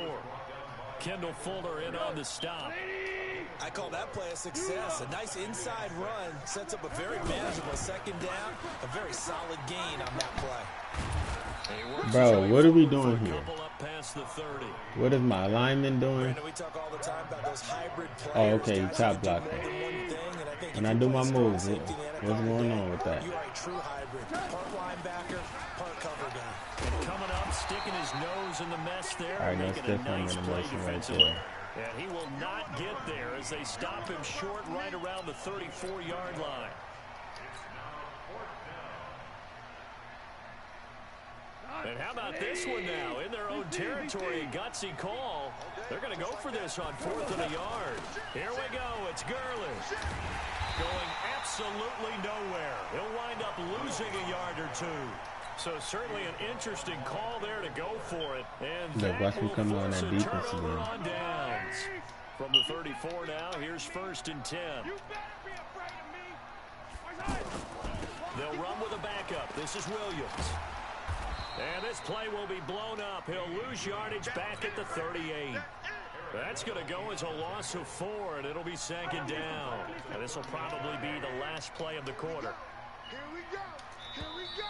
Kendall Fuller in on the stop. I call that play a success. A nice inside run sets up a very manageable 2nd down. A very solid gain on that play. Bro, what are we doing here? What is my lineman doing? Oh, okay, he top blocked me. When I do my moves, what's going on with that? You are a true hybrid. Part linebacker, part cover guy. And coming up, sticking his nose in the mess there. All right, that's definitely an emotion right there. And he will not get there as they stop him short right around the 34-yard line. And how about this one now? In their own territory, a gutsy call. They're going to go for this on 4th and a yard. Here we go. It's Gurley. Going absolutely nowhere. He'll wind up losing a yard or 2. So certainly an interesting call there to go for it. And look, watch me come on that defense again. On downs. From the 34 now, here's 1st and 10. They'll run with a backup. This is Williams. And this play will be blown up. He'll lose yardage back at the 38. That's going to go as a loss of 4, and it'll be 2nd down. And this will probably be the last play of the quarter. Here we go. Here we go.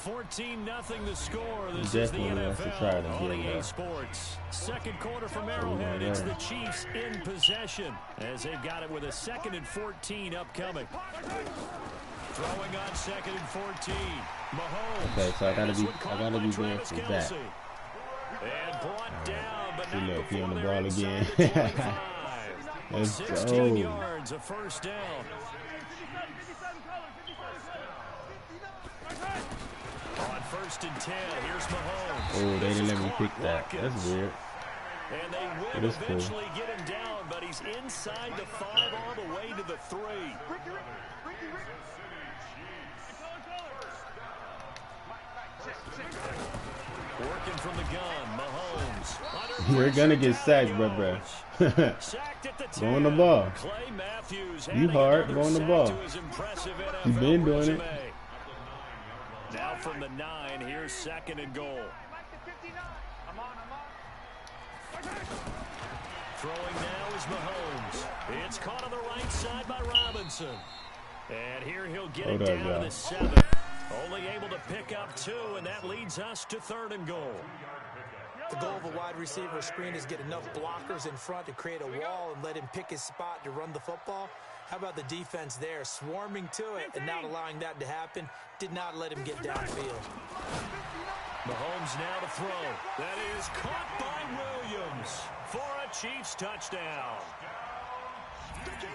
14-0 the score. This is the NFL on EA Sports. Second quarter from Arrowhead. It's the Chiefs in possession as they've got it with a 2nd and 14 upcoming. Throwing on 2nd and 14. Mahomes. Okay, so I gotta be there for that. And brought down, but see, not look, he on the before ball they're again. Let's 16 go. yards, a 1st down. On 1st and 10, here's Mahomes. Oh, they didn't let me pick that. That's weird. And they will eventually get him down, but he's inside the 5 all the way to the 3. Working from the gun, Mahomes. You're gonna get sacked, bro. Go on the ball. You hard, go on the ball. You've been doing it. Now from the 9, here's 2nd and goal. Throwing now is Mahomes. It's caught on the right side by Robinson. And here he'll get it down to the 7. Only able to pick up 2, and that leads us to 3rd and goal. The goal of a wide receiver screen is get enough blockers in front to create a wall and let him pick his spot to run the football. How about the defense there, swarming to it and not allowing that to happen? Did not let him get downfield. Mahomes now to throw. That is caught by Williams for a Chiefs touchdown.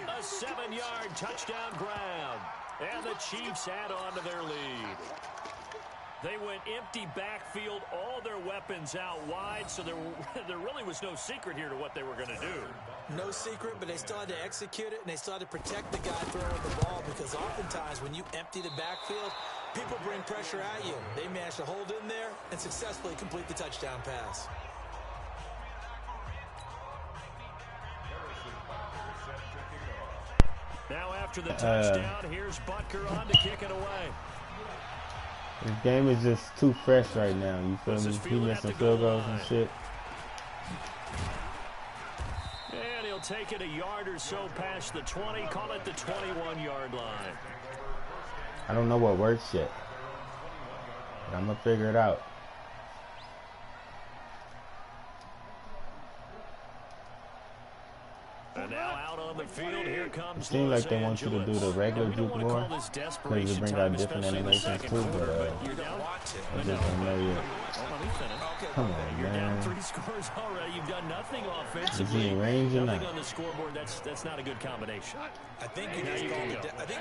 A 7-yard touchdown grab. And the Chiefs add on to their lead. They went empty backfield, all their weapons out wide, so there really was no secret here to what they were going to do. No secret, but they still had to execute it, and they still had to protect the guy throwing the ball, because oftentimes when you empty the backfield, people bring pressure at you. They managed to hold in there and successfully complete the touchdown pass. Now after the touchdown, here's Butker on to kick it away. This game is just too fresh right now. You feel me? He missing field goals and shit. And he'll take it a yard or so past the 20. Call it the 21-yard line. I don't know what works yet, but I'm gonna figure it out. And now out on the field, here comes. It seems like they want you to do the regular juke more, because you bring out different animations too, but I just don't know yet. Come on, You're down man. 3 scores already. You've done nothing offensively. Is he in range or Nothing not? on the scoreboard. That's not a good combination. I think you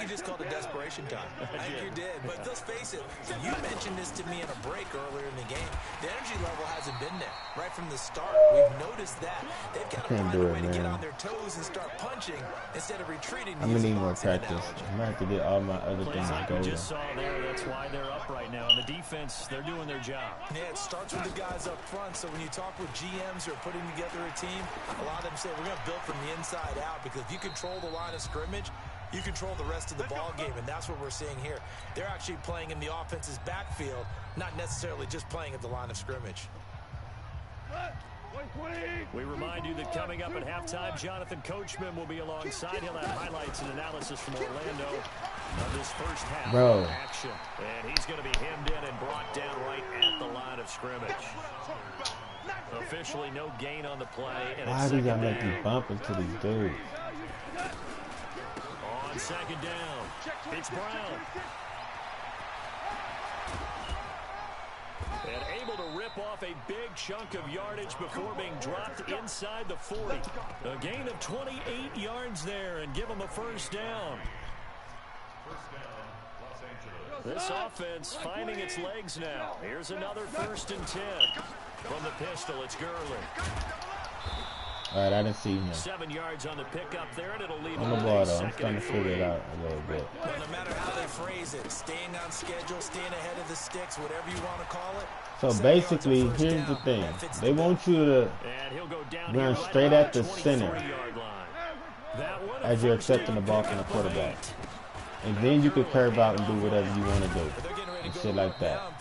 just called it desperation time. I think you did. But let's face it, you mentioned this to me in a break earlier in the game. The energy level hasn't been there right from the start. We've noticed that. They've got to find a way to get on their toes and start punching instead of retreating. I'm gonna need more practice. I'm gonna have to get all my other things Like going. we just saw there, that's why they're up right now. And the defense, they're doing their job. Yeah, it starts with the guys up front. So when you talk with GMs who are putting together a team, a lot of them say we're going to build from the inside out, because if you control the line of scrimmage, you control the rest of the ball game, and that's what we're seeing here. They're actually playing in the offense's backfield, not necessarily just playing at the line of scrimmage. We remind you that coming up at halftime, Jonathan Coachman will be alongside. He'll have highlights and analysis from Orlando of this first half of action. And he's going to be hemmed in and brought down right at the line of scrimmage. Officially no gain on the play. And Why do y'all make me bump into these dudes? On 2nd down, it's Brown. And able to rip off a big chunk of yardage before being dropped inside the 40. A gain of 28 yards there and give them a first down. This offense finding its legs now. Here's another 1st and 10. From the pistol, it's Gurley. All right, I didn't see him. 7 yards on the pickup there, and it'll leave On the ball, though. I'm starting to figure it out a little bit. Well, no matter how they phrase it, staying on schedule, staying ahead of the sticks, whatever you want to call it. So basically, here's the thing. They want you to run straight at the center as you're accepting the ball from the quarterback. And then you can curve out and do whatever you want to do. And shit like that.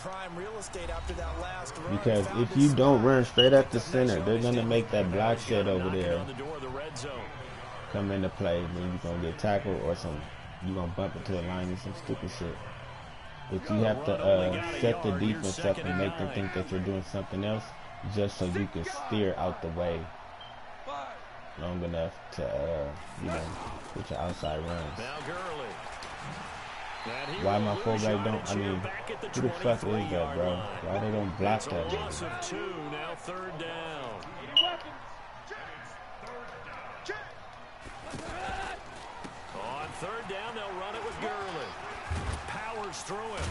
Because if you don't run straight at the center, they're going to make that block set over there come into play. Then you're going to get tackled or you're going to bump into a line and some stupid shit. But you have to set the defense up and make them think that you're doing something else just so you can steer out the way long enough to, put your outside runs. Why my fullback don't, who the fuck is that, bro? Why they don't block that? Loss of 2, now 3rd down. On 3rd down, they'll run it with Gurley. Powers through him.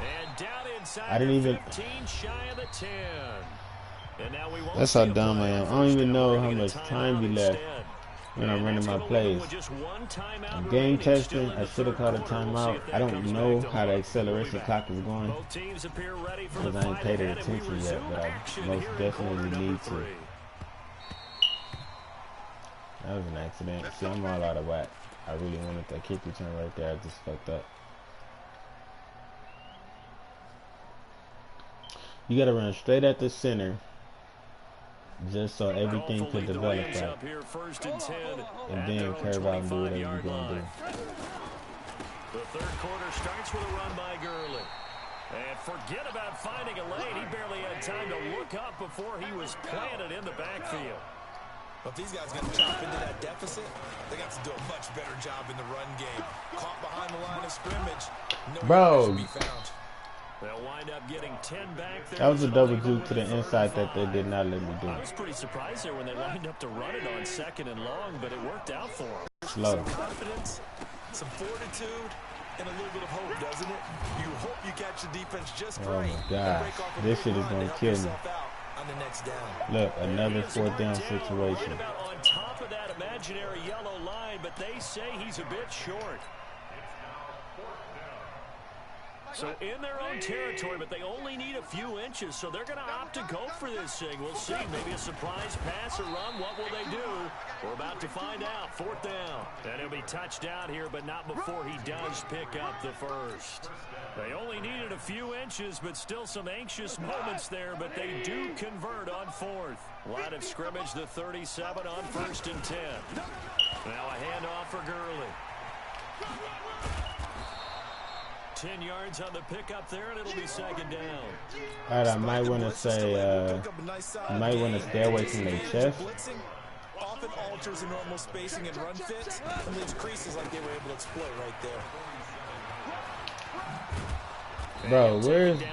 And down inside I didn't even 15, shy of the 10. And now we won't That's how dumb I am. I don't even know how much time we left. when I'm running my plays. I'm game testing. I should have called a timeout. I don't know how the acceleration clock is going because I ain't paid attention yet, but I most definitely need to. That was an accident. See, I'm all out of whack. I really wanted that kick return right there. I just fucked up. You gotta run straight at the center, just so everything can develop right. And then curve out and do whatever you're gonna do. The third quarter starts with a run by Gurley. And forget about finding a lane. He barely had time to look up before he was planted in the backfield. But if these guys are going to chop into that deficit, they got to do a much better job in the run game. Caught behind the line of scrimmage. No to be found. They'll wind up getting 10 back there. That was a double juke to the inside that they did not let me do. I was pretty surprised there when they lined up to run it on 2nd and long, but it worked out for them. Slow. Some confidence, some fortitude, and a little bit of hope, doesn't it? You hope you catch the defense just right. Oh my gosh, this shit is going to kill me. On the next down. Look, another 4th down situation. On top of that imaginary yellow line, but they say he's a bit short. So in their own territory, but they only need a few inches, so they're going to opt to go for this thing. We'll see. Maybe a surprise pass or run. What will they do? We're about to find out. 4th down. And he'll be touched down here, but not before he does pick up the first. They only needed a few inches, but still some anxious moments there, but they do convert on 4th. Line of scrimmage, the 37 on 1st and 10. Now a handoff for Gurley. 10 yards on the pickup there, and it'll be 2nd down. All right, I might want to say, you might want to stay away from their chest. Often alters the normal spacing and run fits, and leaves creases like they were able to exploit right there. Bro, where's I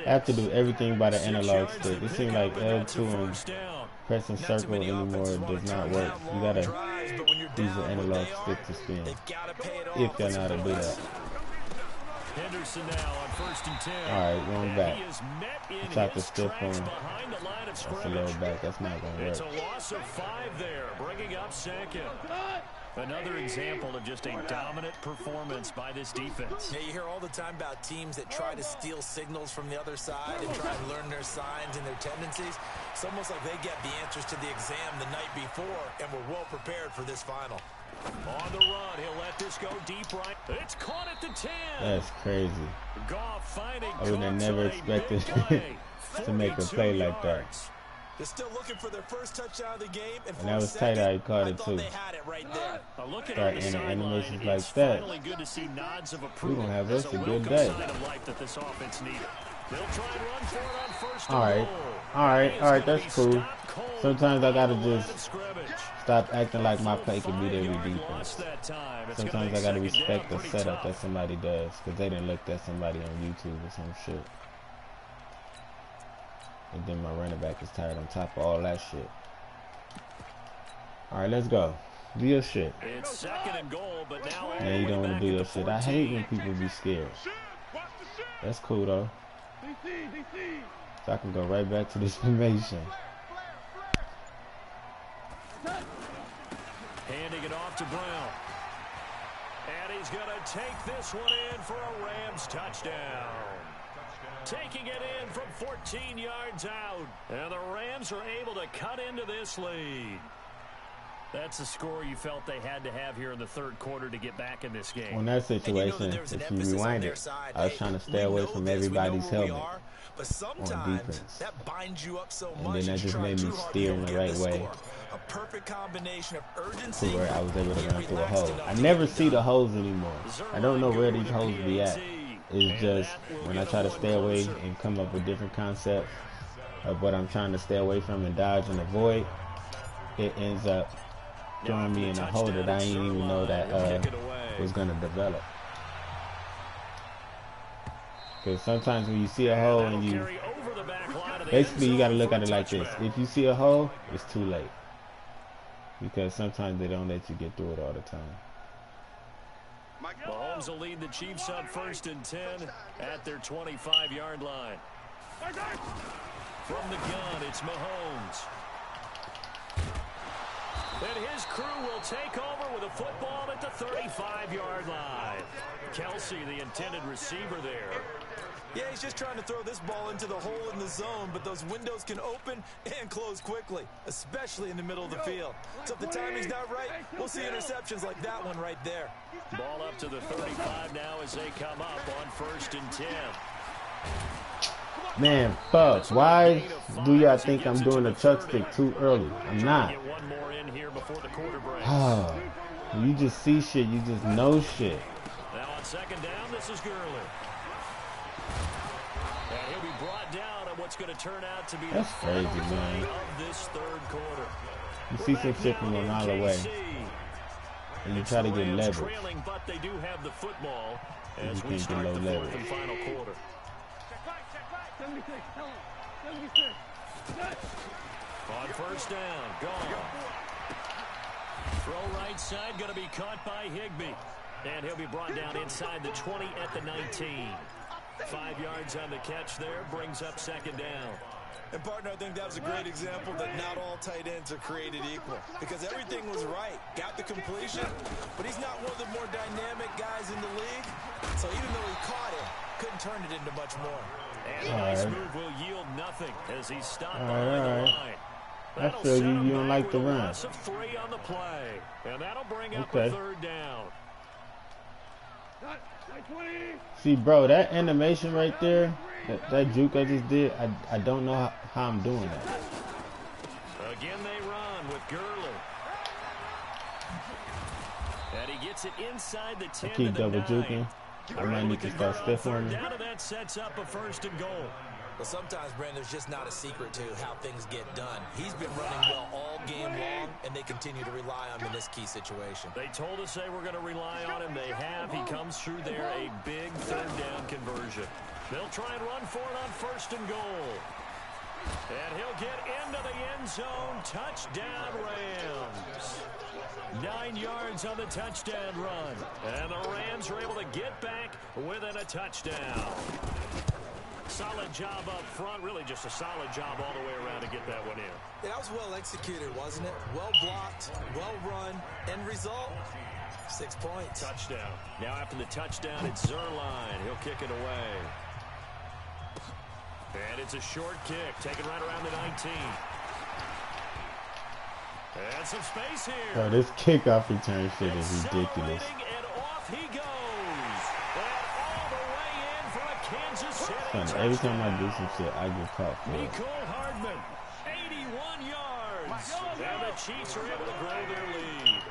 have to do do everything by the analog stick. It seems like L2 and pressing circle anymore does not work. You gotta use the analog stick to spin. If y'all know how to do that. Henderson now on 1st and 10. Alright, going back. He Tried to stiff him. That's a little back. That's not gonna It's work. a loss of 5 there, bringing up 2nd. Another example of just a dominant performance by this defense. Yeah, you hear all the time about teams that try to steal signals from the other side and try and learn their signs and their tendencies. It's almost like they get the answers to the exam the night before and were well prepared for this final. On the run, he'll let this go deep right. It's caught at the 10. That's crazy. Goff finding I would have never expected to make a play like that. They're still looking for their first touchdown of the game, and that was tight how he caught it too. They had it right there. Start in animations like that. We're gonna have us a good day. Alright, that's cool. Sometimes I gotta just stop acting like my play can beat every defense. Sometimes I gotta respect the setup that somebody does, because they done looked at somebody on YouTube or some shit. And then my running back is tired on top of all that shit. Alright, let's go. Do your shit. It's 2nd and goal, but now you don't want to do your shit. I hate when people be scared. That's cool though. So I can go right back to this formation. Handing it off to Brown. And he's going to take this one in for a Rams touchdown. Taking it in from 14 yards out. And the Rams are able to cut into this lead. That's the score you felt they had to have here in the 3rd quarter to get back in this game. On that situation, if you rewind it, I was trying to stay away from everybody's helmet but sometimes on defense. That binds you up so and much then that just made me steer in the right way a perfect combination of urgency to where I was able to run through a hole. I never see the holes anymore. I don't know where these holes be at. It's just when I try to stay away and come up with different concepts of what I'm trying to stay away from and dodge and avoid, it ends up throwing me in a hole that I didn't even know that was going to develop. Because sometimes when you see a hole and you basically you got to look at it like this. If you see a hole, it's too late. Because sometimes they don't let you get through it all the time. Mahomes will lead the Chiefs up 1st and 10 at their 25-yard line. From the gun, it's Mahomes. And his crew will take over with a football at the 35-yard line. Kelsey, the intended receiver there. Yeah, he's just trying to throw this ball into the hole in the zone, but those windows can open and close quickly, especially in the middle of the field. So if the timing's not right, we'll see interceptions like that one right there. Ball up to the 35 now as they come up on 1st and 10. Man, fuck. Why do y'all think I'm doing a chuck stick too early? I'm not. You just see shit. You just know shit. Now on 2nd down, this is Gurley. And he'll be brought down on what's going to turn out to be That's crazy, man. of this 3rd quarter. You see some shit from a mile away, and you try to get leverage. Trailing, but they do have the football as you we can't start get the no 4th leverage. and final quarter. 76, tell him. 76. On 1st down, gone. Throw right side, going to be caught by Higbee. And he'll be brought down inside the 20 at the 19. 5 yards on the catch there, brings up 2nd down. And, partner, I think that was a great example that not all tight ends are created equal. Because everything was right. Got the completion, but he's not one of the more dynamic guys in the league. So even though he caught it, couldn't turn it into much more. And the nice move will yield nothing as he's stopped behind the line. I feel you. You don't like the run. Loss of 3 on the play. And that'll bring up a 3rd down. See, bro, that animation right there, that juke I just did, I don't know how I'm doing that. Again, they run with Gurley. And he gets it inside the 10 I keep to the double 9. juking. I might need to start stiff on me. Down, and that sets up a 1st and goal. Well, sometimes, Brandon, there's just not a secret to how things get done. He's been running well all game long, and they continue to rely on him in this key situation. They told us they were going to rely on him. They have. He comes through there, a big 3rd down conversion. They'll try and run for it on 1st and goal. And he'll get into the end zone. Touchdown, Rams. 9 yards on the touchdown run. And the Rams are able to get back within a touchdown. Solid job up front. Really just a solid job all the way around to get that one in. Yeah, that was well executed, wasn't it? Well blocked, well run. End result, 6 points. Touchdown. Now after the touchdown, it's Zerline. He'll kick it away. And it's a short kick, taken right around the 19. And some space here. Bro, this kickoff return shit is ridiculous. And off he goes. And all the way in for a Kansas City. Son, every time I do some shit, I get caught for it. Nicole Hardman, 81 yards. And the Chiefs are able to grow their lead.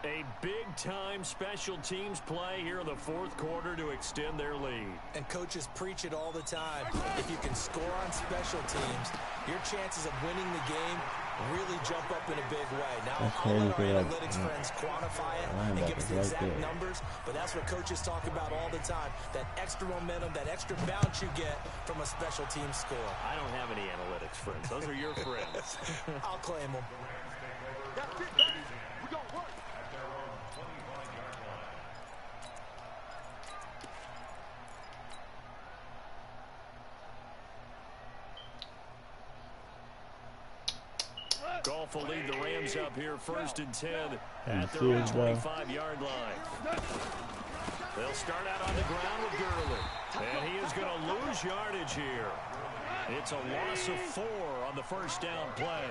A big-time special teams play here in the 4th quarter to extend their lead. And coaches preach it all the time. If you can score on special teams, your chances of winning the game really jump up in a big way. Now, I'll let our analytics friends quantify it and give us the exact numbers, but that's what coaches talk about all the time, that extra momentum, that extra bounce you get from a special team score. I don't have any analytics friends. Those are your friends. I'll claim them. That's it, baby. We're going to work. Goff will lead the Rams up here 1st and 10 at their 25-yard line. They'll start out on the ground with Gurley. And he is going to lose yardage here. It's a loss of 4 on the 1st down play.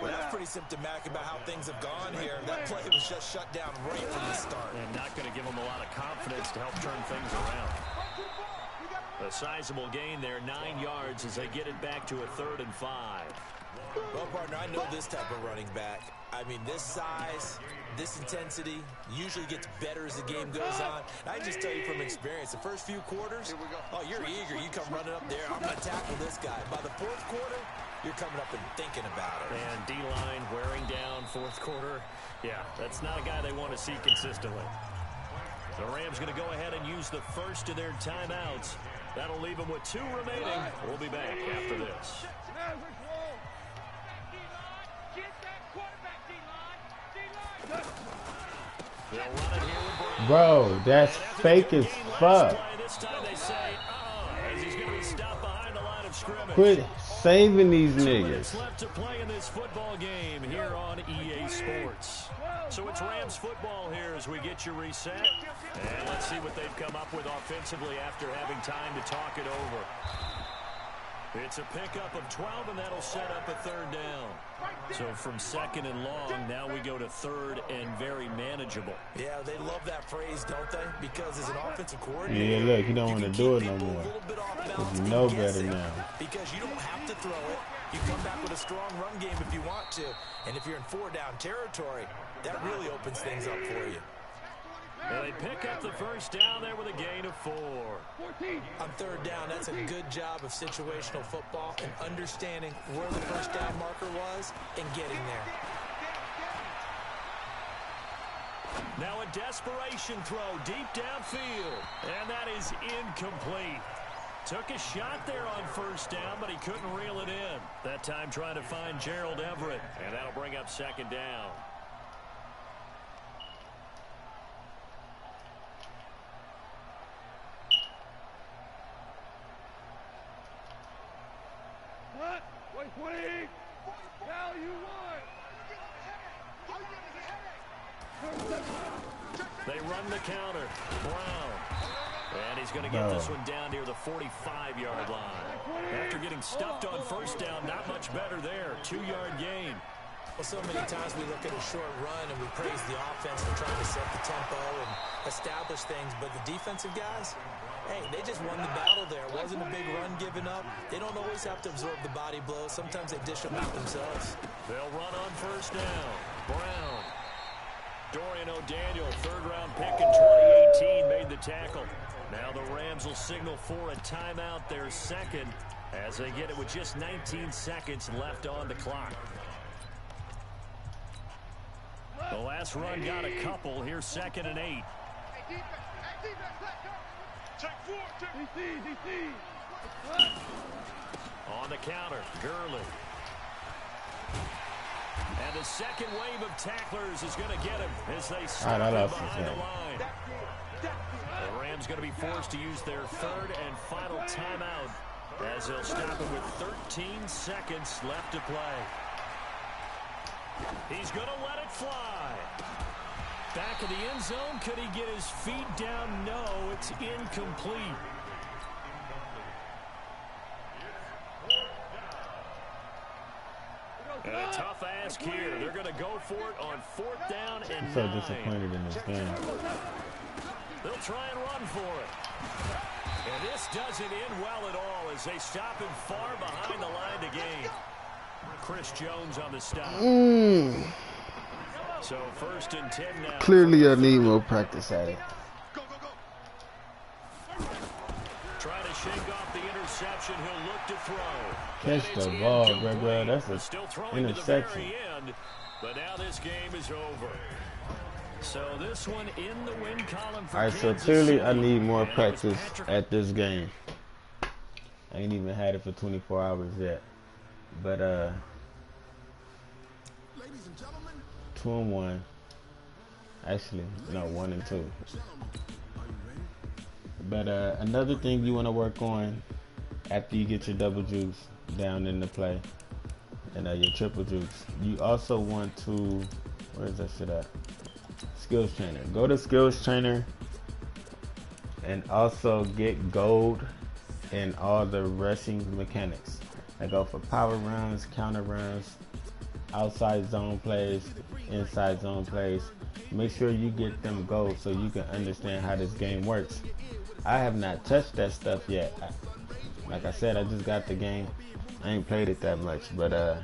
Well, that's pretty symptomatic about how things have gone here. That play was just shut down right from the start. And not going to give them a lot of confidence to help turn things around. A sizable gain there, 9 yards as they get it back to a 3rd and 5. Well, partner, I know this type of running back. I mean, this size, this intensity usually gets better as the game goes on. I just tell you from experience, the first few quarters, oh, you're eager. You come running up there. I'm going to tackle this guy. By the 4th quarter, you're coming up and thinking about it. And D-line wearing down 4th quarter. Yeah, that's not a guy they want to see consistently. The Rams going to go ahead and use the first of their timeouts. That'll leave them with 2 remaining. We'll be back after this. Bro, that's fake as fuck. This time they say, as he's going to be stopped behind the line of scrimmage. Quit saving these 2 niggas. minutes left to play in this football game here on EA Sports. So it's Rams football here as we get you reset. And let's see what they've come up with offensively after having time to talk it over. It's a pickup of 12, and that'll set up a third down. So from second and long, now we go to third and very manageable. Yeah, they love that phrase, don't they? Because as an offensive coordinator, Yeah, look, you don't want to do it no more. You know better now. Because you don't have to throw it. You come back with a strong run game if you want to. And if you're in 4-down territory, that really opens things up for you. And they pick up the first down there with a gain of 4. On third down, that's a good job of situational football and understanding where the first down marker was and getting there. Now a desperation throw deep downfield, and that is incomplete. Took a shot there on first down, but he couldn't reel it in. That time trying to find Gerald Everett, and that'll bring up second down. They run the counter. Brown. And he's going to get this one down near the 45-yard line. After getting stuffed on first down, not much better there. 2-yard gain. Well, so many times we look at a short run and we praise the offense for trying to set the tempo and establish things. But the defensive guys, hey, they just won the battle there. It wasn't a big run given up. They don't always have to absorb the body blows. Sometimes they dish them out themselves. They'll run on first down. Brown. Dorian O'Daniel, third-round pick in 2018, made the tackle. Now the Rams will signal for a timeout, their second, as they get it with just 19 seconds left on the clock. The last run got a couple. Here's second and 8. On the counter, Gurley. And the second wave of tacklers is going to get him as they stop behind the line. The Rams going to be forced to use their third and final timeout as they'll stop it with 13 seconds left to play. He's going to let it fly. Back of the end zone. Could he get his feet down? No, it's incomplete. And a tough ask here. They're going to go for it on fourth down and 9. So disappointed in this game. They'll try and run for it. And this doesn't end well at all as they stop him far behind the line to gain. Chris Jones on the stop. So first and 10 now. Clearly I need more practice at it. Trying to shake off the interception. He'll look to throw. Catch the ball, bro. That's an interception. End, but now this game is over. So this one in the win column for Kansas City. So clearly I need more practice at this game. I ain't even had it for 24 hours yet. But 2-1. Actually, no, 1-2. But another thing you want to work on after you get your double jukes down in the play and your triple jukes, you also want to, where is that shit at? Skills Trainer. Go to Skills Trainer and also get gold in all the rushing mechanics. I go for power runs, counter runs, outside zone plays, inside zone plays. Make sure you get them gold so you can understand how this game works. I have not touched that stuff yet. Like I said, I just got the game. I ain't played it that much, but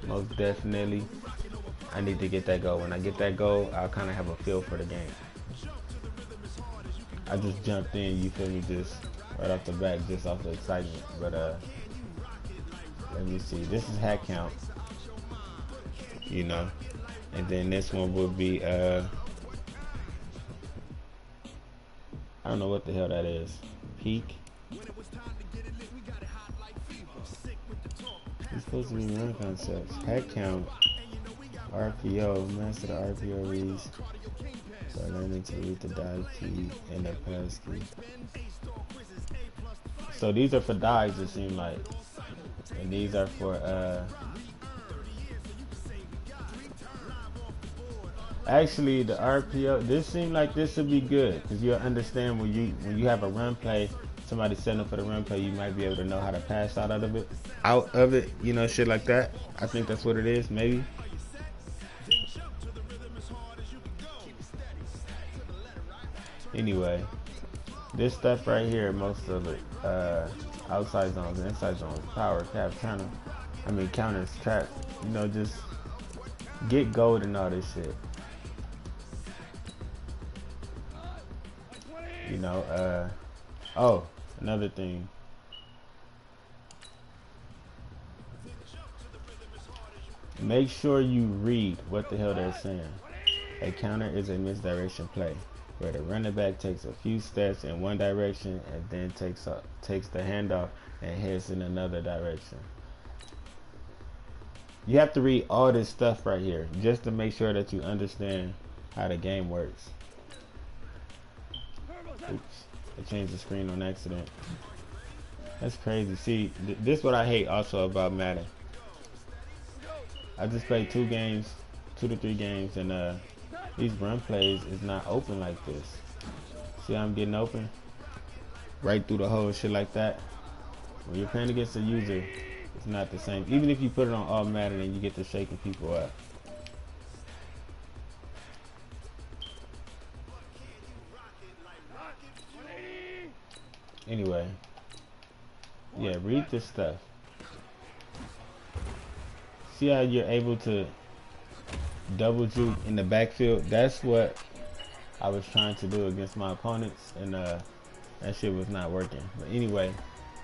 most definitely I need to get that goal. When I get that goal, I'll kind of have a feel for the game. I just jumped in, you feel me, just right off the bat, just off the excitement. But let me see. This is hat count, you know, and then this one will be I don't know what the hell that is. Peak. It's supposed to be run concepts. Head count. RPO. Master the RPO reads. Start learning to read the dive key and the pass key. So these are for dives, it seems like. And these are for actually the RPO. This seems like this would be good because you'll understand when you have a run play, somebody setting up for the run play, you might be able to know how to pass out of it. You know, shit like that. I think that's what it is, maybe. Anyway, this stuff right here, most of it, outside zones, inside zones, power, cap, counter. Counters, trap. You know, just get gold and all this shit. You know, oh, another thing. Make sure you read what the hell they're saying. A counter is a misdirection play where the running back takes a few steps in one direction and then takes the handoff and heads in another direction. You have to read all this stuff right here just to make sure that you understand how the game works. Oops, I changed the screen on accident. That's crazy. See, this is what I hate also about Madden. I just played 2 to 3 games, and these run plays is not open like this. See how I'm getting open? Right through the hole, shit like that. When you're playing against a user, it's not the same. Even if you put it on all Madden and you get to shaking people up. Anyway, yeah, read this stuff. See how you're able to double juke in the backfield? That's what I was trying to do against my opponents, and that shit was not working. But anyway,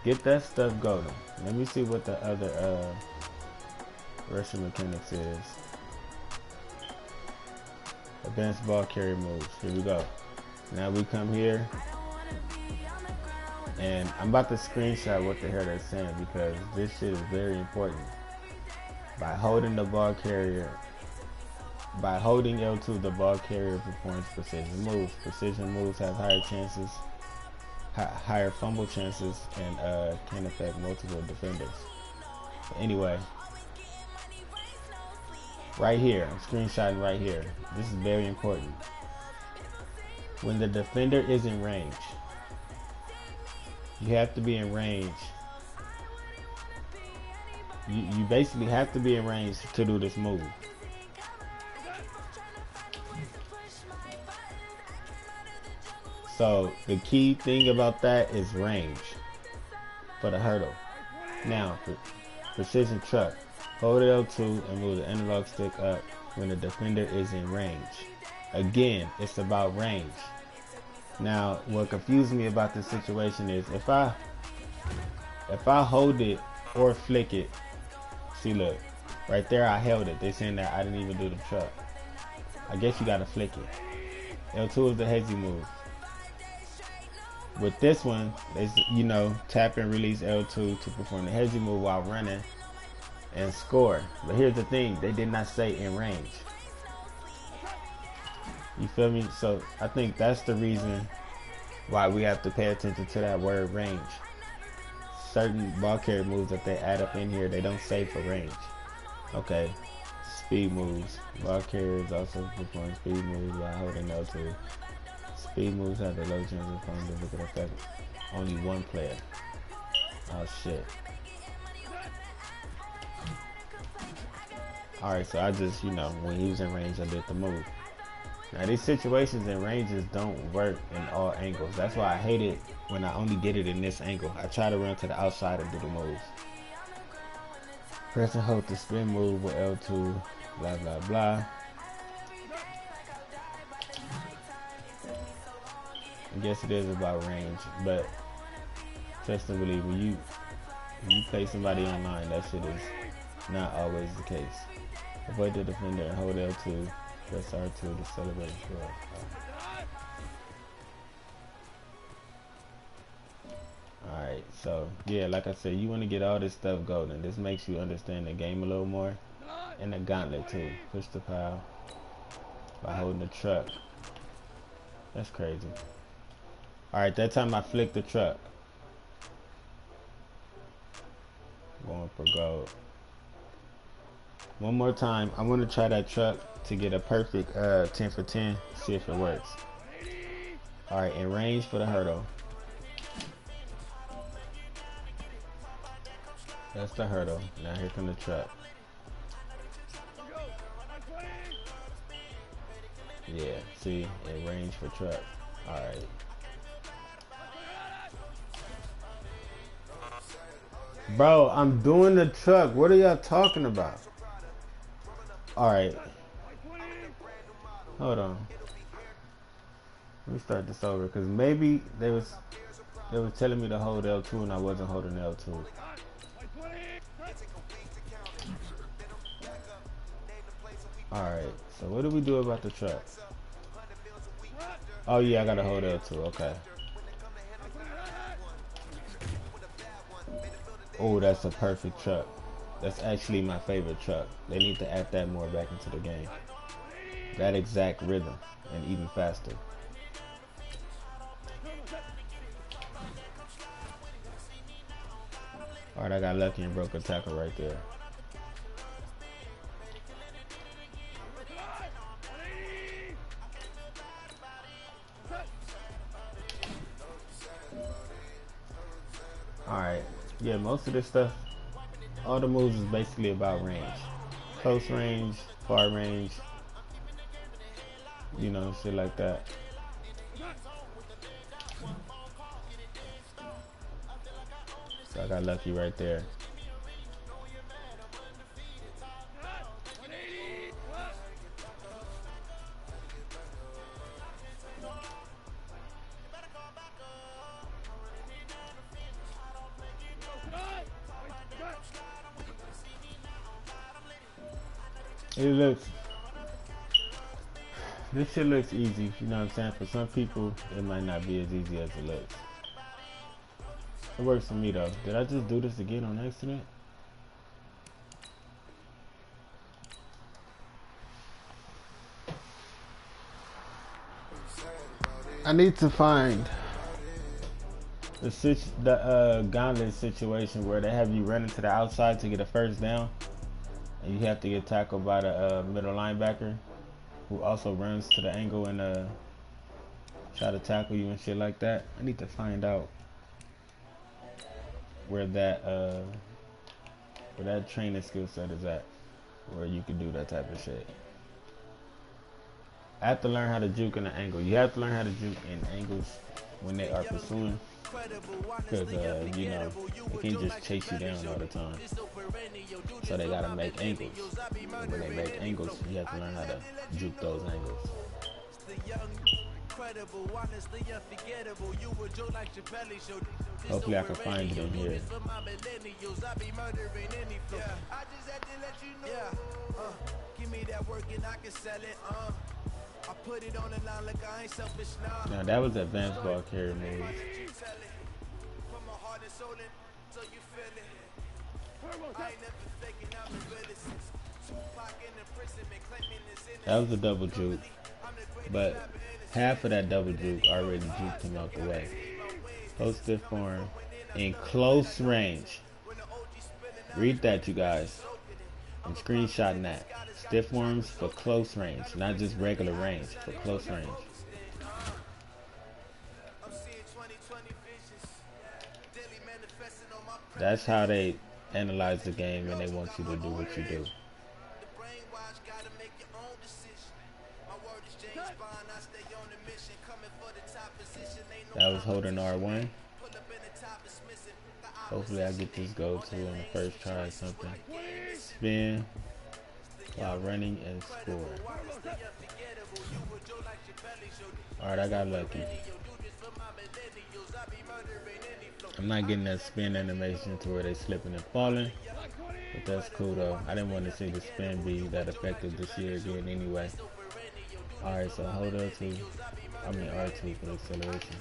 get that stuff going. Let me see what the other Russian mechanics is. Advanced ball carrier moves. Here we go. Now we come here, and I'm about to screenshot what the hell they're saying because this shit is very important. By holding the ball carrier, by holding L2, the ball carrier performs precision moves. Precision moves have higher chances, higher fumble chances, and can affect multiple defenders. But anyway, right here, I'm screenshotting right here. This is very important. When the defender is in range, you have to be in range. You basically have to be in range to do this move. So the key thing about that is range for the hurdle. Now, for precision truck, hold L2 and move the analog stick up when the defender is in range. Again, it's about range. Now, what confused me about this situation is if I hold it or flick it, see, look, right there I held it. They saying that I didn't even do the truck. I guess you gotta flick it. L2 is the hezzy move. With this one, they, you know, tap and release L2 to perform the hezzy move while running and score. But here's the thing, they did not say in range. You feel me? So I think that's the reason why we have to pay attention to that word range. Certain ball carrier moves that they add up in here, they don't say for range. Okay, speed moves. Ball carriers also perform speed moves while holding L2. Speed moves have the low chance of falling difficult affect only one player. Oh shit. Alright, so I just, you know, when he was in range, I did the move. Now these situations and ranges don't work in all angles. That's why I hate it when I only did it in this angle. I try to run to the outside and do the moves. Press and hold the spin move with L2, blah blah blah. I guess it is about range, but trust and believe, when you play somebody online, that shit is not always the case. Avoid the defender and hold L2. Press R2 to celebrate score. Alright, so yeah, like I said, you want to get all this stuff golden. This makes you understand the game a little more. And the gauntlet too. Push the pile by holding the truck. That's crazy. Alright, that time I flicked the truck. for gold. One more time. I'm gonna try that truck to get a perfect 10 for 10. See if it works. All right, in range for the hurdle. That's the hurdle. Now here come the truck. Yeah, see, in range for truck. All right. Bro, I'm doing the truck. What are y'all talking about? All right. Hold on. Let me start this over because maybe they was telling me to hold L2 and I wasn't holding L2. All right. So what do we do about the truck? Oh yeah, I gotta hold L2. Okay. Oh, that's a perfect truck. That's actually my favorite truck. They need to add that more back into the game. That exact rhythm and even faster. Alright, I got lucky and broke a tackle right there. Alright, yeah, most of this stuff, all the moves is basically about range. Close range, far range, you know, shit like that. So I got lucky right there. This shit looks easy, you know what I'm saying? For some people, it might not be as easy as it looks. It works for me though. Did I just do this again on accident? I need to find the gauntlet situation where they have you running to the outside to get a first down, and you have to get tackled by the middle linebacker, who also runs to the angle and try to tackle you and shit like that. I need to find out where that training skill set is at, where you can do that type of shit. I have to learn how to juke in an angle. You have to learn how to juke in angles when they are pursuing, because you know, they can't just chase you down all the time. So they gotta make angles. And when they make angles, you have to learn how to juke those angles. Hopefully I can find it in here. Now that was advanced ball carrier move. That was a double juke, but half of that double juke already juked him out the way. Post stiff form in close range. Read that, you guys. I'm screenshotting that. Stiff worms for close range, not just regular range, for close range. That's how they analyze the game, and they want you to do what you do. That was holding R1. Hopefully I get this go to on the first try or something. Spin while running and score. Alright, I got lucky. I'm not getting that spin animation to where they slipping and falling, but that's cool though. I didn't want to see the spin be that effective this year again anyway. Alright, so hold R2 for the acceleration.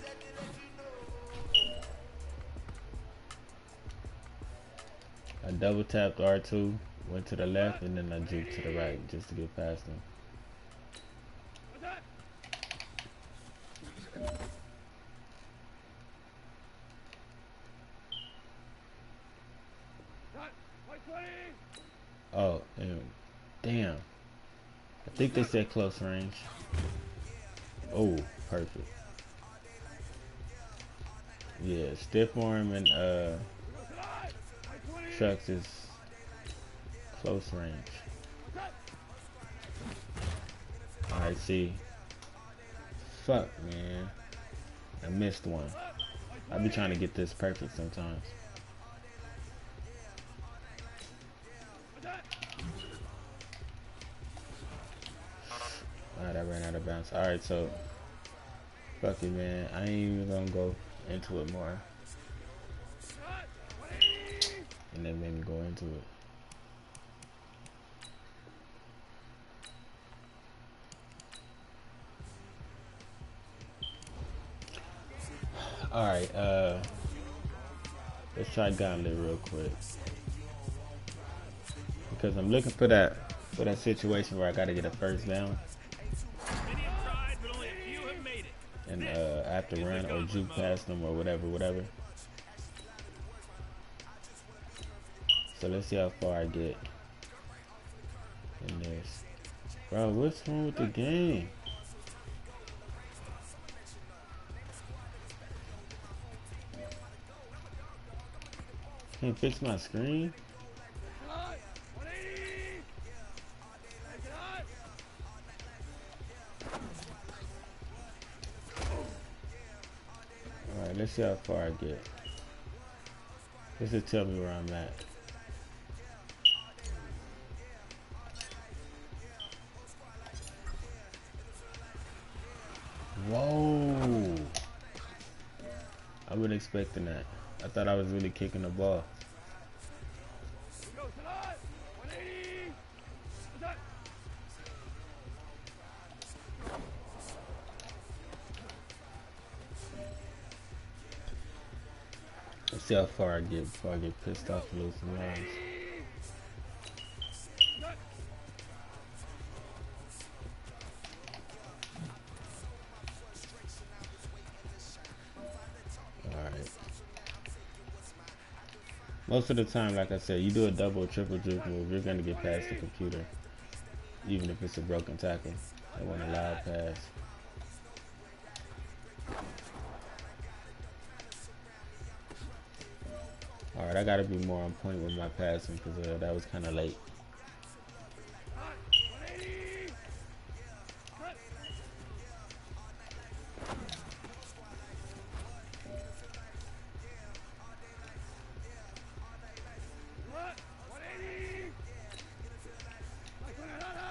I double tapped R2, went to the left, and then I juked to the right just to get past him. Oh, and damn. I think they said close range. Oh, perfect. Yeah, stiff arm and trucks is close range. Alright, see. Fuck, man. I missed one. I be trying to get this perfect sometimes. Alright, I ran out of bounds. Alright, so fuck it, man. I ain't even gonna go into it more. And then made me go into it. Alright, let's try Gauntlet real quick. Because I'm looking for that situation where I gotta get a first down. And after run or juke past them or whatever. So let's see how far I get in this. Bro, what's wrong with the game? Can't fix my screen? Alright, let's see how far I get. This will tell me where I'm at. Whoa! I wasn't expecting that. I thought I was really kicking the ball. Let's see how far I get before I get pissed off and lose some lines. Alright. Most of the time, like I said, you do a double or triple juke move, you're going to get past the computer. Even if it's a broken tackle. I want a loud pass. Alright, I gotta be more on point with my passing because that was kind of late.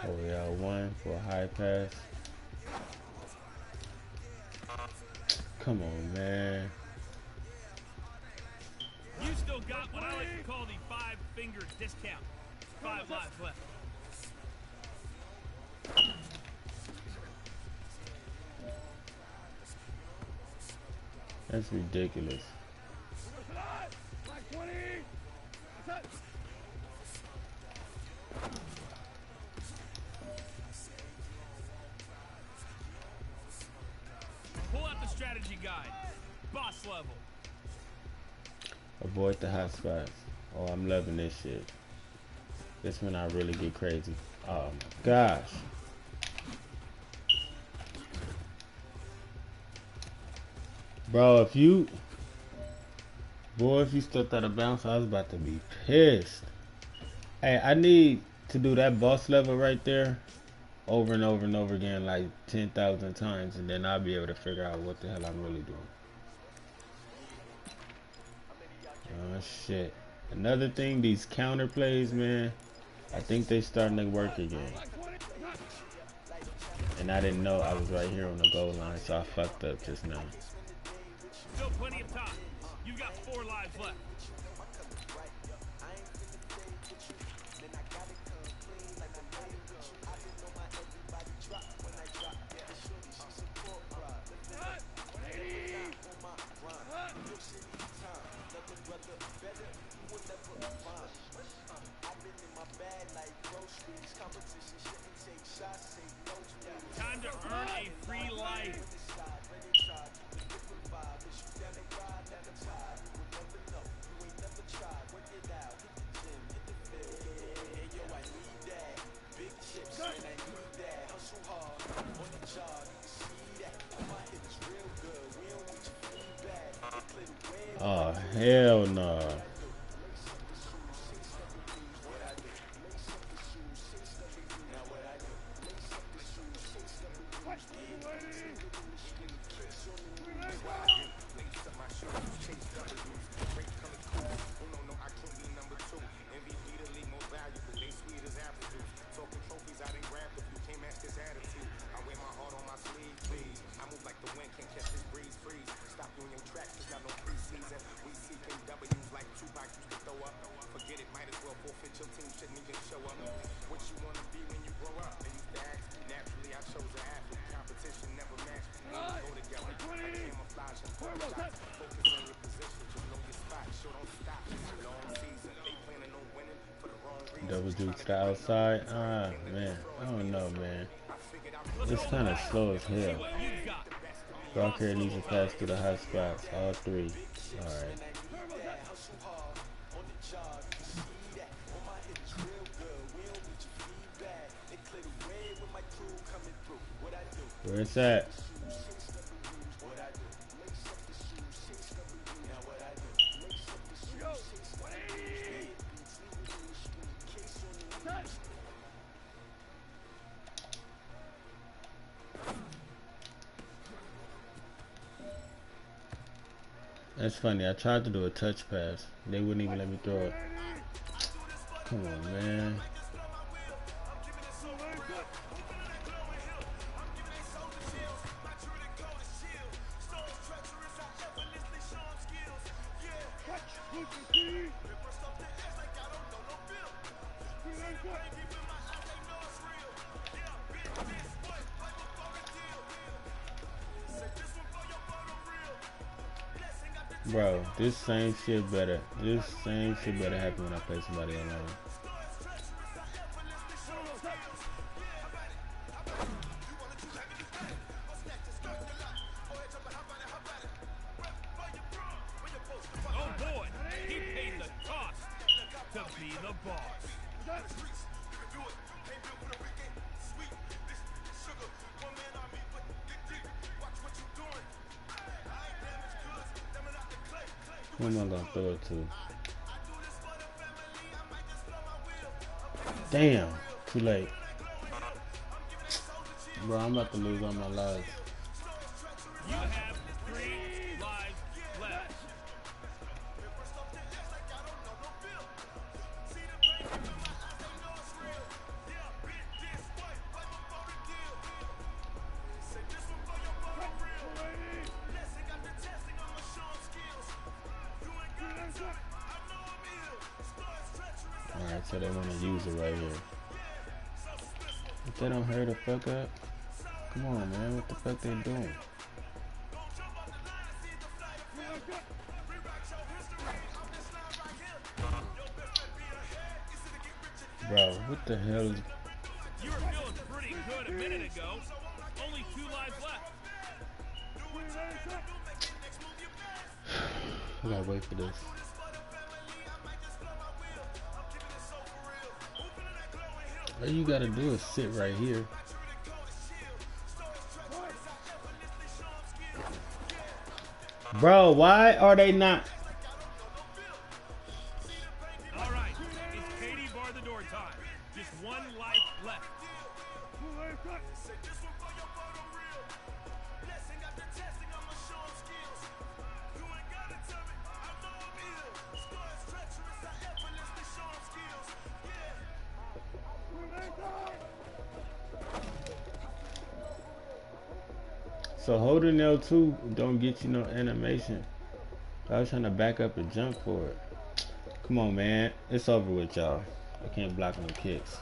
Oh yeah, one for a high pass. Come on, man. You still got what I like to call the 5-finger discount. 5 lives left. That's ridiculous. Pull out the strategy guide. Boss level. Avoid the hot spots. Oh, I'm loving this shit. This when I really get crazy. Oh my gosh. Bro, if you stepped out of bounds, I was about to be pissed. Hey, I need to do that boss level right there over and over and over again like 10,000 times, and then I'll be able to figure out what the hell I'm really doing. Oh shit. Another thing, these counter plays, man, I think they starting to work again. And I didn't know I was right here on the goal line, so I fucked up just now. Still plenty of time. You got 4 lives left. Time to earn a free life. Oh, hell no. Double juke to the outside. Ah, man. I don't know, man. It's kind of slow as hell. Ball carrier needs to pass through the hot spots. All three. Alright. Where it's at? That's funny. I tried to do a touch pass. They wouldn't even let me throw it. Come on, man. Bro, this same shit better happen when I play somebody alone. Oh boy, he paid the cost to be the boss. Who am I gonna throw it to? Damn, too late. Bro, I'm about to lose all my lives. You have 3 lives left. Alright, so they want to use it right here. If they don't hurry the fuck up, come on, man. What the fuck they doing? Bro, what the hell is... You were feeling pretty good a minute ago. Only 2 lives left. I gotta wait for this. All you gotta do is sit right here. Bro, why are they not? All right, it's Katie bar the door time. Just 1 life left. So holding L2 don't get you no animation. I was trying to back up and jump for it. Come on, man. It's over with, y'all. I can't block no kicks.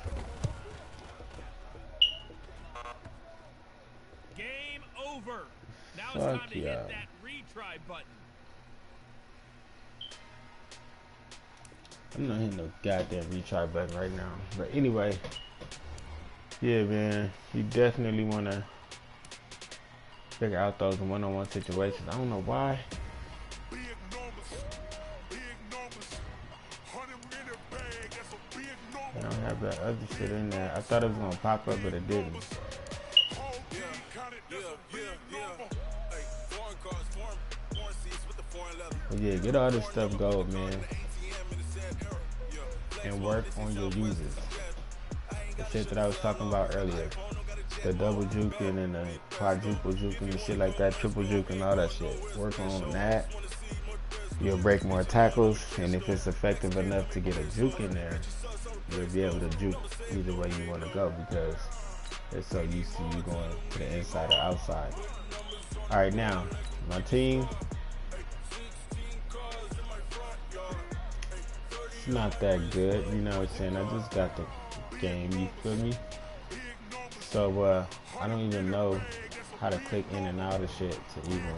Game over. Now it's Fuck time to yeah. hit that retry button. I'm not hitting no goddamn retry button right now. But anyway, yeah, man. You definitely want to figure out those one-on-one situations. I don't know why. They don't have that other shit in there. I thought it was gonna pop up, but it didn't. But yeah, get all this stuff gold, man, and work on your uses. The shit that I was talking about earlier. The double juking and the quadruple juking and shit like that, triple juking, all that shit. Work on that. You'll break more tackles, and if it's effective enough to get a juke in there, you'll be able to juke either way you want to go because it's so used to you going to the inside or outside. All right, now my team. It's not that good, you know what I'm saying? I just got the game, you feel me? So I don't even know how to click in and out of shit to even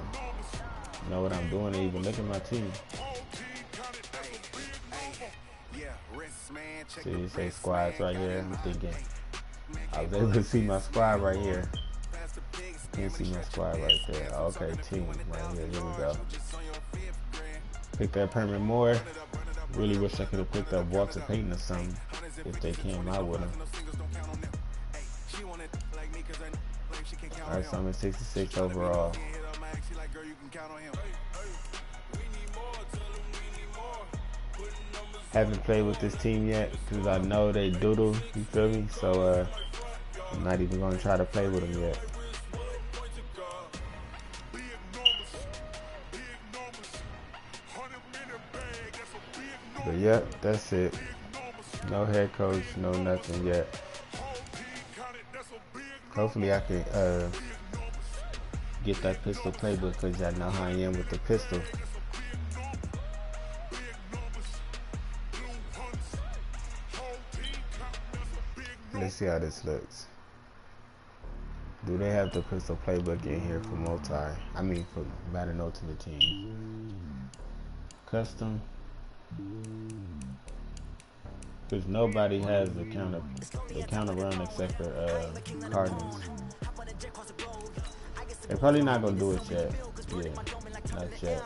know what I'm doing to even look at my team. See, it says squads right here. I'm thinking I was able to see my squad right here. You can see my squad right there. Okay, team right here. Here we go. Picked up Herman Moore. Really wish I could have picked up Walter Payton or something if they came out with him. Alright, so I'm at 66 overall. Haven't played with this team yet because I know they doodle, you feel me? So I'm not even going to try to play with them yet. But yep, that's it. No head coach, no nothing yet. Hopefully I can get that pistol playbook because y'all know how I am with the pistol. Let's see how this looks. Do they have the pistol playbook in here for for Madden Ultimate Team? Custom. Because nobody has the counter run except for Cardinals. They're probably not gonna do it yet. Yeah, not yet.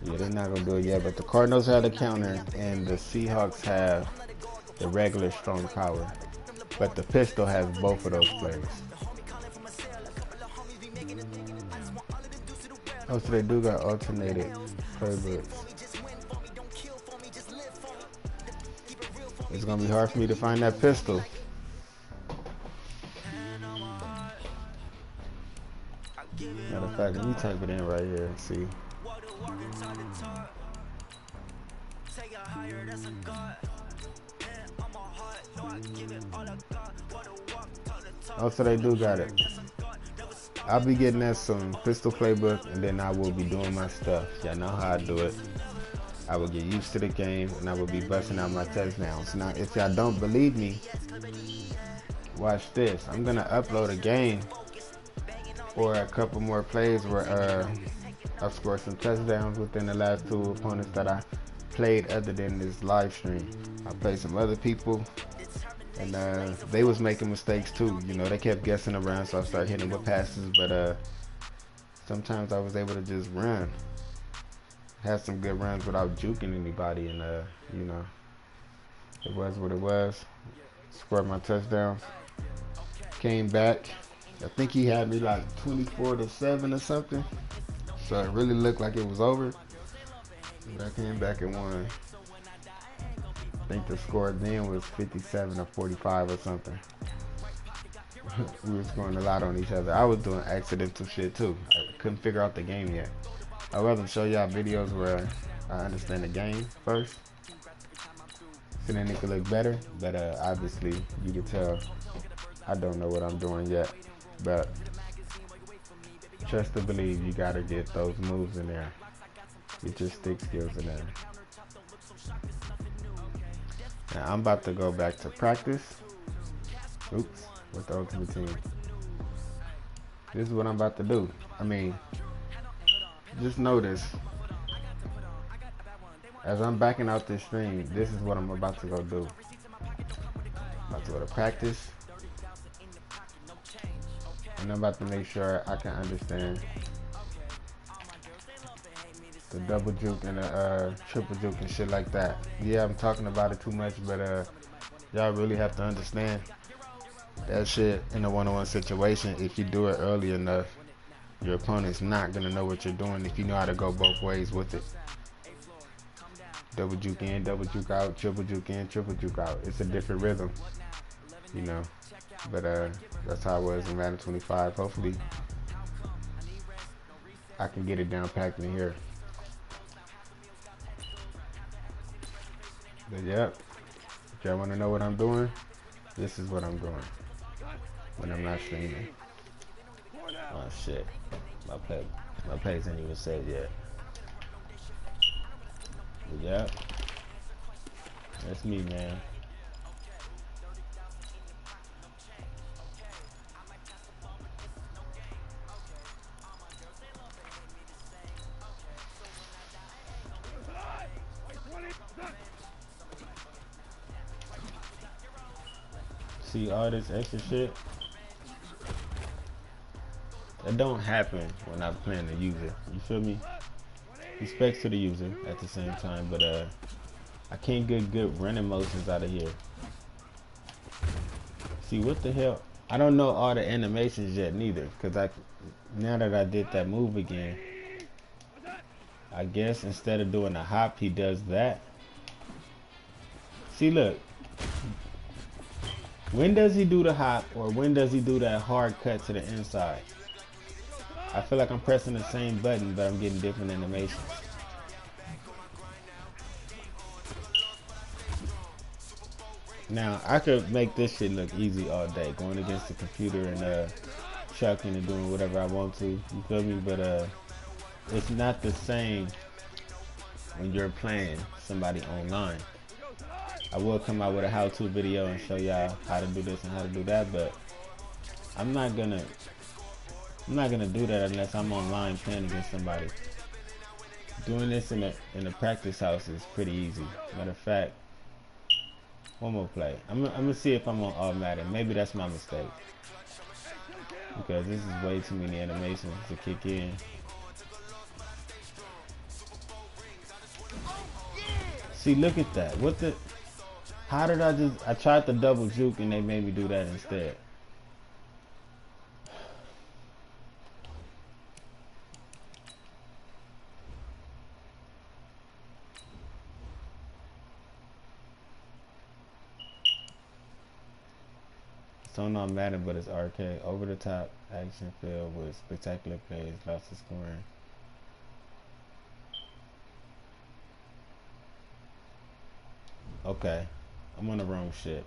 Yeah, they're not gonna do it yet. But the Cardinals have the counter, and the Seahawks have the regular strong power. But the pistol has both of those players. Oh, so they do got alternated playbooks. It's gonna be hard for me to find that pistol. Matter of fact, let me type it in right here and see. Oh, so they do got it. I'll be getting that soon. Pistol playbook, and then I will be doing my stuff. Y'all know how I do it. I will get used to the game, and I will be busting out my touchdowns. Now, if y'all don't believe me, watch this. I'm gonna upload a game or a couple more plays where I've scored some touchdowns within the last two opponents that I played other than this live stream. I played some other people, and they was making mistakes too. You know, they kept guessing around, so I started hitting with passes, but sometimes I was able to just run. Had some good runs without juking anybody, and you know, it was what it was. Scored my touchdown. Came back. I think he had me like 24-7 or something. So it really looked like it was over. But I came back and won. I think the score then was 57-45 or something. We were scoring a lot on each other. I was doing accidental shit too. I couldn't figure out the game yet. I'd rather show y'all videos where I understand the game first, so then it could look better. But obviously, you can tell I don't know what I'm doing yet. But trust to believe, you gotta get those moves in there. Get your stick skills in there. Now I'm about to go back to practice. Oops, with the Ultimate Team. This is what I'm about to do. I mean, just notice, as I'm backing out this stream, this is what I'm about to go do. I'm about to go to practice, and I'm about to make sure I can understand The double juke and the triple juke and shit like that. Yeah, I'm talking about it too much, but y'all really have to understand that shit in a one-on-one situation. If you do it early enough, your opponent's not gonna know what you're doing if you know how to go both ways with it. Double juke in, double juke out, triple juke in, triple juke out. It's a different rhythm, you know. But that's how it was in Madden 25. Hopefully, I can get it down packed in here. But yep, if y'all want to know what I'm doing, this is what I'm doing when I'm not streaming. Oh shit, my page ain't even saved yet. But yep, that's me, man. See all this extra shit? That don't happen when I'm playing the user. You feel me? Respects to the user at the same time, but I can't get good running motions out of here. See what the hell? I don't know all the animations yet neither, cause now that I did that move again, I guess instead of doing a hop, he does that. See, look. When does he do the hop, or when does he do that hard cut to the inside? I feel like I'm pressing the same button, but I'm getting different animations. Now, I could make this shit look easy all day, going against the computer and chucking and doing whatever I want to. You feel me? But it's not the same when you're playing somebody online. I will come out with a how-to video and show y'all how to do this and how to do that, but I'm not gonna do that unless I'm online playing against somebody. Doing this in the practice house is pretty easy. Matter of fact, one more play. I'm gonna see if I'm on automatic. Maybe that's my mistake, because this is way too many animations to kick in. See, look at that. What the? How did I tried the double juke and they made me do that instead. It's on Madden, but it's arcade. Over the top action filled with spectacular plays, lots of scoring. Okay, I'm on the wrong shit.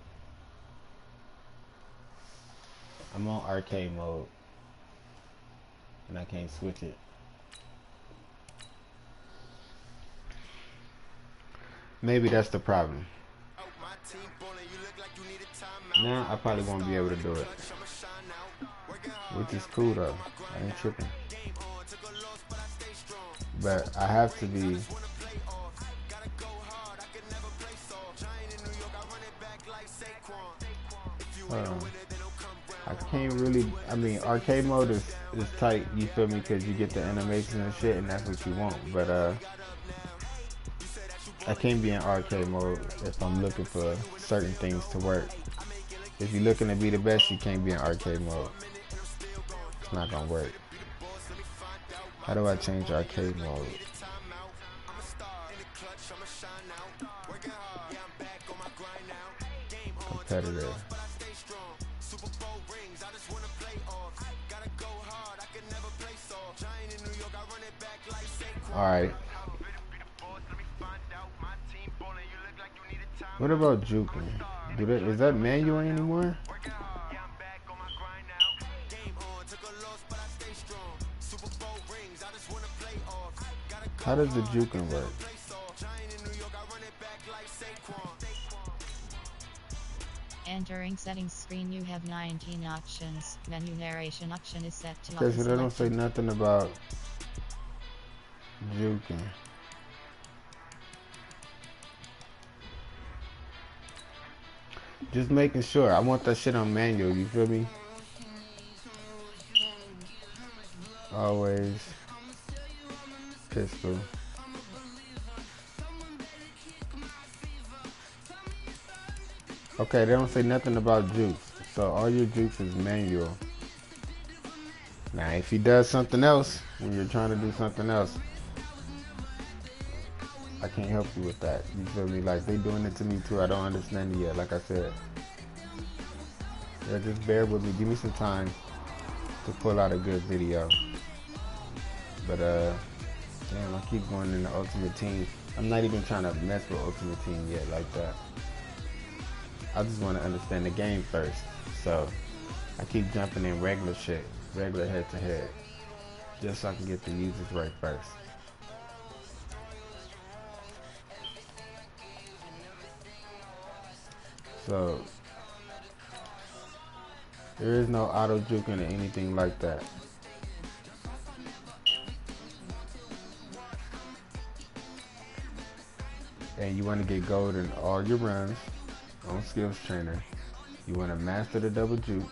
I'm on arcade mode and I can't switch it. Maybe that's the problem. Now I probably won't be able to do it, which is cool though. I ain't tripping, but I have to be. I can't really. I mean, arcade mode is tight. You feel me? Because you get the animation and shit, and that's what you want. But I can't be in arcade mode if I'm looking for certain things to work. If you're looking to be the best, you can't be in arcade mode. It's not gonna work. How do I change arcade mode? Competitor. Alright. What about juking? Is that manual anymore? How does the juking work? Entering settings screen, you have 19 options. Menu narration option is set to Okay, so they don't say nothing about juking. Just making sure. I want that shit on manual, you feel me? Always pistol. Okay, they don't say nothing about jukes. So all your jukes is manual. Now, if he does something else, when you're trying to do something else, I can't help you with that. You feel me? Like, they doing it to me too. I don't understand it yet, like I said. Yeah, just bear with me. Give me some time to pull out a good video. But, damn, I keep going in the Ultimate Team. I'm not even trying to mess with Ultimate Team yet like that. I just want to understand the game first. So, I keep jumping in regular shit, regular head-to-head, just so I can get the users right first. So, there is no auto juking or anything like that. And you want to get gold in all your runs on Skills Trainer. You want to master the double juke.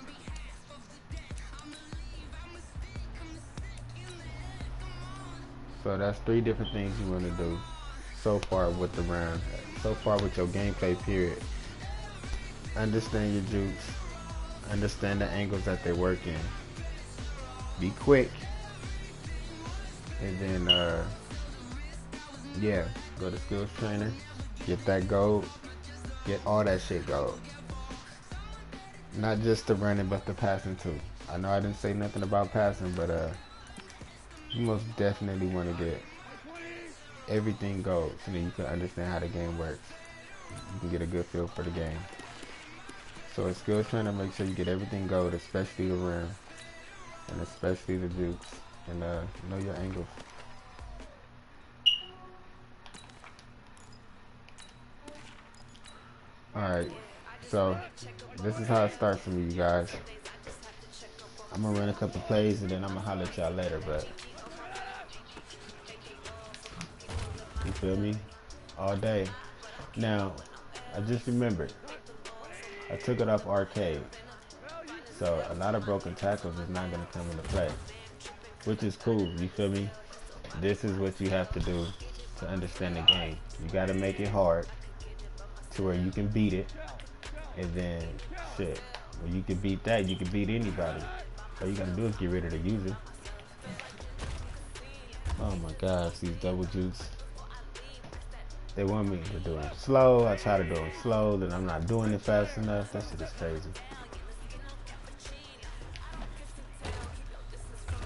So that's 3 different things you want to do so far with the run, so far with your gameplay period. Understand your jukes, understand the angles that they work in, be quick, and then yeah, go to Skills Trainer, get that gold, get all that shit gold. Not just the running, but the passing too. I know I didn't say nothing about passing, but you most definitely want to get everything gold so that you can understand how the game works. You can get a good feel for the game. So a Skills Trainer, make sure you get everything gold, especially the run, and especially the jukes, and know your angles. Alright, so this is how it starts for me, you guys. I'm gonna run a couple plays and then I'm gonna holler at y'all later, but you feel me? All day. Now, I just remembered, I took it off arcade. So a lot of broken tackles is not gonna come into play, which is cool, you feel me? This is what you have to do to understand the game. You gotta make it hard to where you can beat it, and then shit, when you can beat that, you can beat anybody. All you gotta do is get rid of the user. Oh my gosh, these double jukes. They want me to do it slow. I try to do it slow, then I'm not doing it fast enough. That shit is crazy.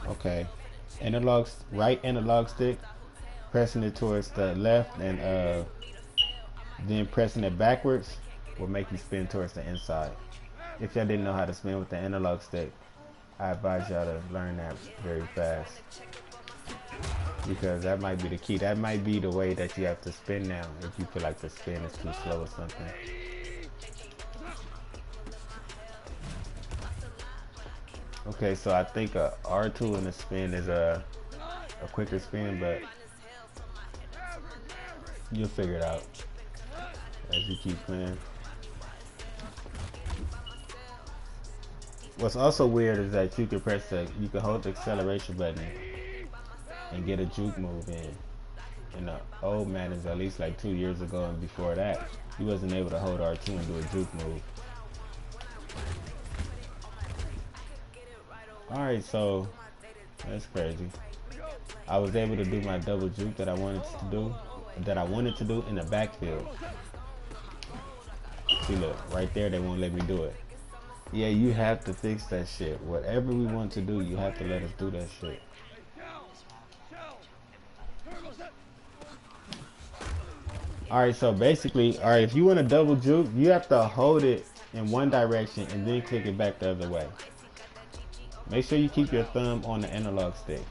Okay, right analog stick, pressing it towards the left, and then pressing it backwards will make you spin towards the inside. If y'all didn't know how to spin with the analog stick, I advise y'all to learn that very fast, because that might be the key. That might be the way that you have to spin now if you feel like the spin is too slow or something. Okay, so I think a R2 in the spin is a quicker spin, but you'll figure it out as you keep playing. What's also weird is that you can hold the acceleration button and get a juke move in. In the old Maddens, at least like 2 years ago and before that, you wasn't able to hold R2 and do a juke move. Alright, so that's crazy. I was able to do my double juke that I wanted to do in the backfield. See, look, right there, they won't let me do it. Yeah, you have to fix that shit. Whatever we want to do, you have to let us do that shit. Alright, so basically, alright, if you want to double juke, you have to hold it in one direction and then click it back the other way. Make sure you keep your thumb on the analog stick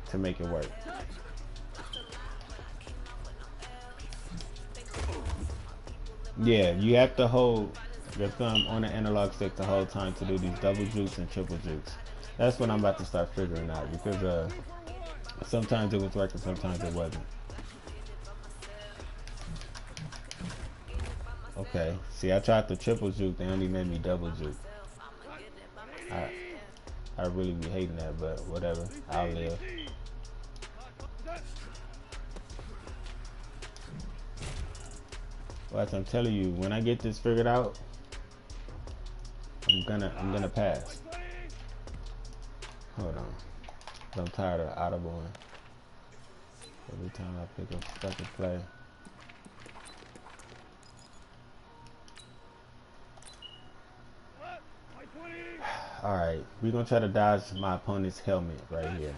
to make it work. Yeah, you have to hold your thumb on the analog stick the whole time to do these double jukes and triple jukes. That's what I'm about to start figuring out, because sometimes it was working, sometimes it wasn't. Okay, see, I tried the triple juke, they only made me double juke. I really be hating that, but whatever, I'll live. But I'm telling you, when I get this figured out, I'm gonna pass. Hold on. I'm tired of audibling. Every time I pick up fucking play. Alright, we're gonna try to dodge my opponent's helmet right here.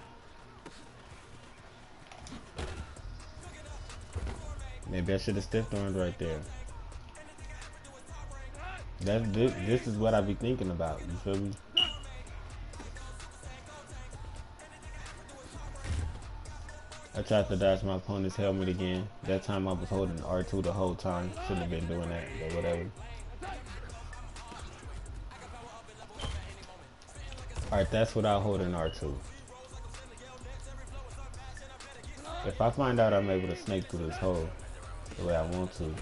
Maybe I should have stiff armed right there. This is what I be thinking about. You feel me? I tried to dodge my opponent's helmet again. That time I was holding R2 the whole time. Shouldn't have been doing that, but whatever. Alright, that's without holding R2. If I find out I'm able to snake through this hole the way I want to,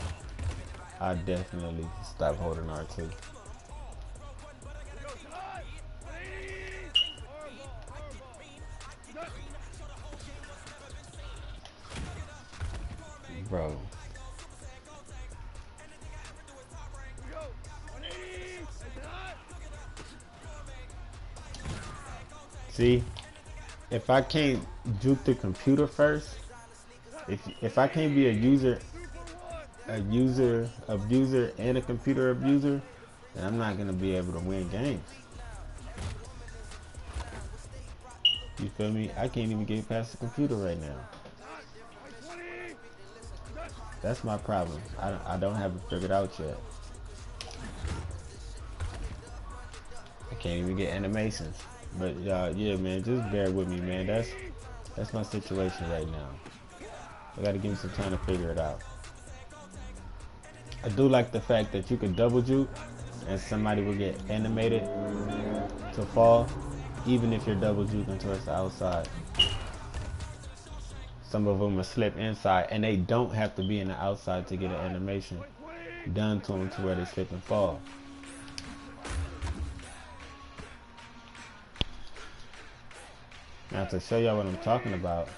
I definitely stop holding R2. Bro. See, if I can't juke the computer first, if I can't be a user abuser and a computer abuser, then I'm not gonna be able to win games. You feel me? I can't even get past the computer right now. That's my problem. I don't have it figured out yet. I can't even get animations. But yeah, man, just bear with me, man. That's my situation right now. I gotta give me some time to figure it out. I do like the fact that you can double juke and somebody will get animated to fall, even if you're double juking towards the outside. Some of them will slip inside, and they don't have to be in the outside to get an animation done to them to where they slip and fall. Now to show y'all what I'm talking about,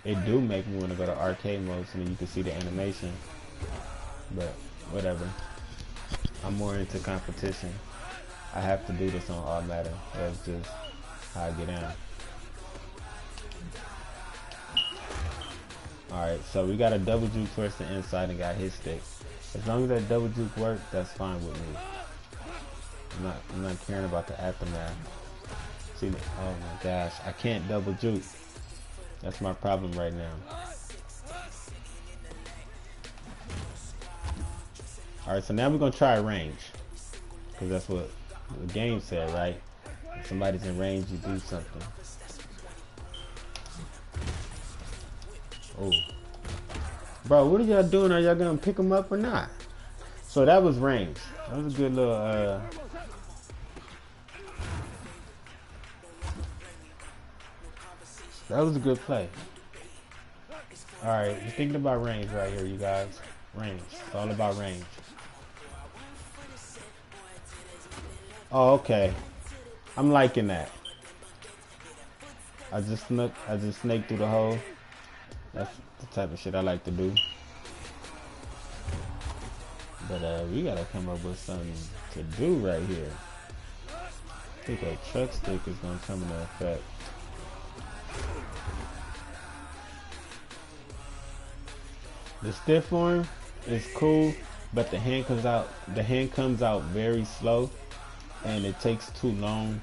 it do make me want to go to arcade mode so then you can see the animation. But whatever. I'm more into competition. I have to do this on all Madden. That's just how I get down. Alright, so we got a double juke towards the inside and got his stick. As long as that double juke works, that's fine with me. I'm not caring about the aftermath. See, oh my gosh, I can't double juke. That's my problem right now. Alright, so now we're gonna try range. Because that's what the game said, right? If somebody's in range, you do something. Oh. Bro, what are y'all doing? Are y'all gonna pick them up or not? So that was range. That was a good little, that was a good play. Alright, we're thinking about range right here, you guys. Range. It's all about range. Oh, okay. I'm liking that. I just snaked through the hole. That's the type of shit I like to do. But we gotta come up with something to do right here. I think a truck stick is gonna come into effect. The stiff arm is cool, but the hand comes out very slow, and it takes too long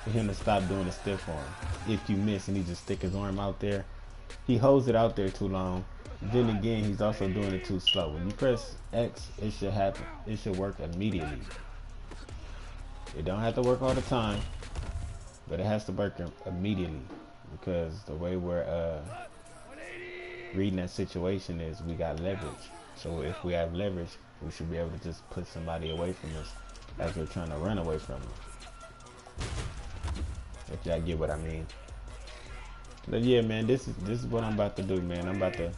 for him to stop doing the stiff arm. If you miss and he just stick his arm out there, he holds it out there too long. Then again, he's also doing it too slow. When you press X, it should happen. It should work immediately. It don't have to work all the time, but it has to work immediately, because the way we're reading that situation is we got leverage. So if we have leverage, we should be able to just put somebody away from us as we're trying to run away from them. If y'all get what I mean. But yeah, man, this is what I'm about to do, man. I'm about to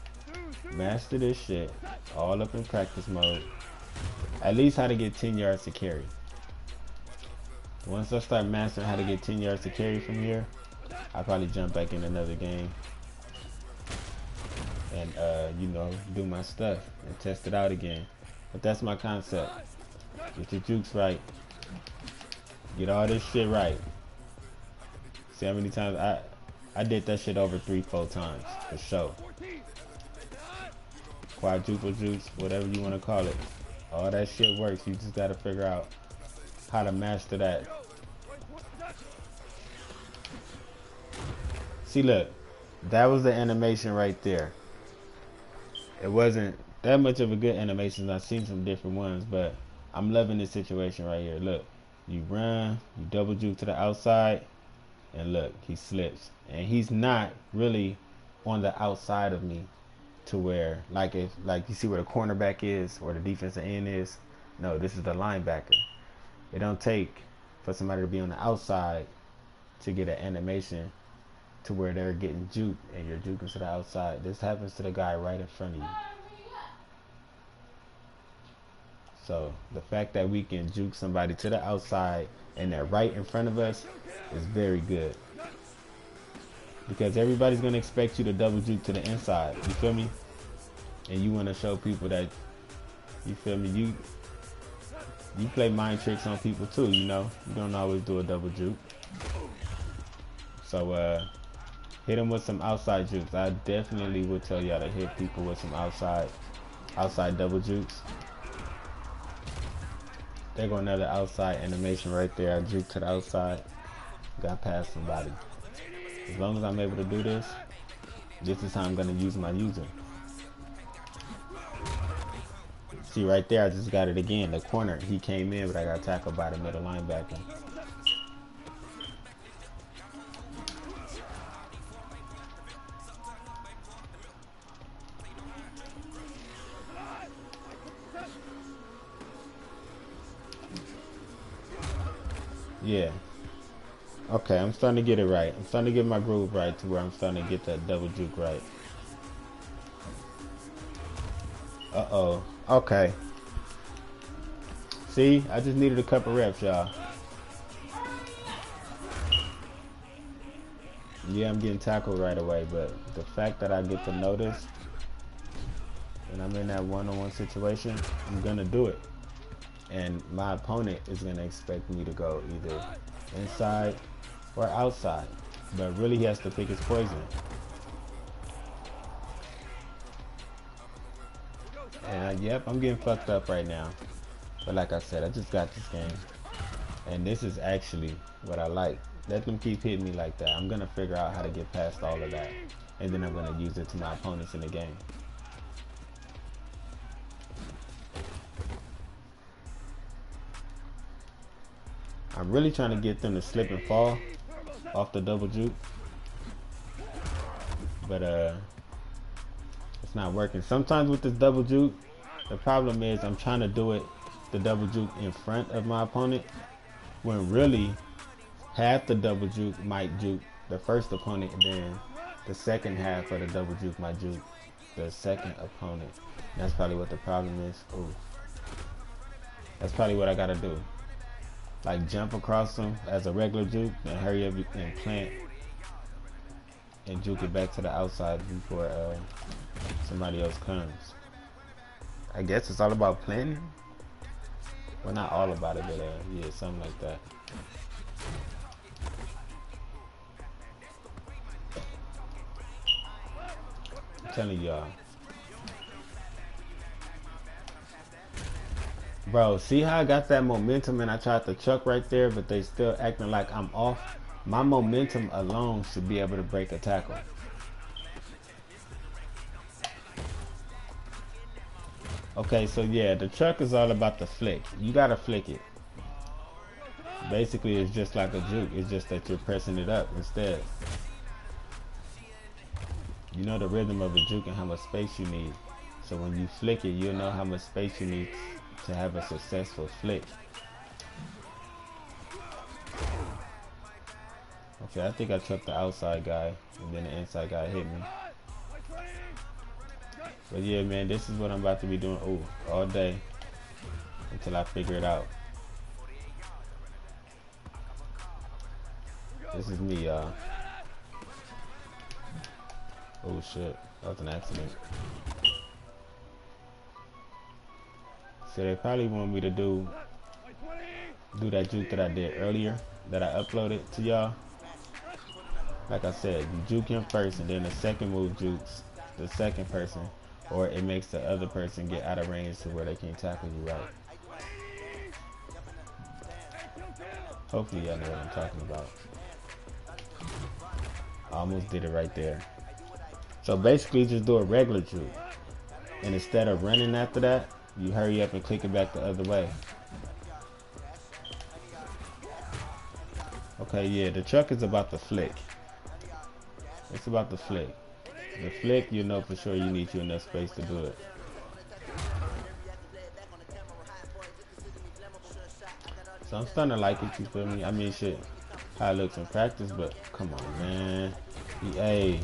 master this shit all up in practice mode. At least how to get 10 yards to carry. Once I start mastering how to get 10 yards to carry from here, I'll probably jump back in another game and you know, do my stuff and test it out again. But that's my concept. Get your jukes right, Get all this shit right. See how many times I did that shit over 3-4 times for sure. Quadruple juice, whatever you want to call it. All that shit works. You just gotta figure out how to master that. See, look, that was the animation right there. It wasn't that much of a good animation. I've seen some different ones, but I'm loving this situation right here. Look, you run, you double juke to the outside, and look, he slips. And he's not really on the outside of me to where, like you see where the cornerback is or the defensive end is. No, this is the linebacker. It don't take for somebody to be on the outside to get an animation to where they're getting juked and you're juking to the outside. This happens to the guy right in front of you. So the fact that we can juke somebody to the outside and they're right in front of us is very good. Because everybody's going to expect you to double juke to the inside. You feel me? And you want to show people that, you feel me, you play mind tricks on people too, you know. You don't always do a double juke. So hit them with some outside jukes. I definitely would tell y'all to hit people with some outside double jukes. There go another outside animation right there. I juke to the outside. Got past somebody. As long as I'm able to do this, this is how I'm going to use my user. See right there, I just got it again. The corner, he came in, but I got tackled by the middle linebacker. Yeah. Okay, I'm starting to get it right. I'm starting to get my groove right to where I'm starting to get that double juke right. Uh-oh. Okay. See, I just needed a couple reps, y'all. Yeah, I'm getting tackled right away, but the fact that I get to notice when I'm in that one-on-one situation, I'm gonna do it. And my opponent is gonna expect me to go either inside or outside. But really he has to pick his poison. And yep, I'm getting fucked up right now. But like I said, I just got this game. And this is actually what I like. Let them keep hitting me like that. I'm going to figure out how to get past all of that. And then I'm going to use it to my opponents in the game. I'm really trying to get them to slip and fall off the double juke. But it's not working. Sometimes with this double juke, the problem is I'm trying to do it, the double juke in front of my opponent, when really half the double juke might juke the first opponent, and then the second half of the double juke might juke the second opponent. And that's probably what the problem is. Ooh. That's probably what I gotta do. Like jump across them as a regular juke, and hurry up and plant and juke it back to the outside before somebody else comes. I guess it's all about planning. Well, not all about it, but yeah, something like that. I'm telling y'all. Bro, see how I got that momentum and I tried to chuck right there, but they still acting like I'm off? My momentum alone should be able to break a tackle. Okay, so yeah, the chuck is all about the flick. You gotta flick it. Basically, it's just like a juke. It's just that you're pressing it up instead. You know the rhythm of a juke and how much space you need. So when you flick it, you'll know how much space you need to have a successful flick. Okay, I think I chucked the outside guy, and then the inside guy hit me. But yeah, man, this is what I'm about to be doing all day until I figure it out. This is me, y'all. Oh shit, that was an accident. So they probably want me to do do that juke that I did earlier, that I uploaded to y'all. Like I said, you juke him first, and then the second move jukes the second person, or it makes the other person get out of range to where they can't tackle you right. Hopefully y'all know what I'm talking about. I almost did it right there. So basically just do a regular juke. And instead of running after that, you hurry up and click it back the other way. Okay, yeah, the truck is about to flick. It's about to flick. The flick, you know for sure you need you enough space to do it. So I'm starting to like it, you feel me? I mean, shit, how it looks in practice, but come on, man. Hey,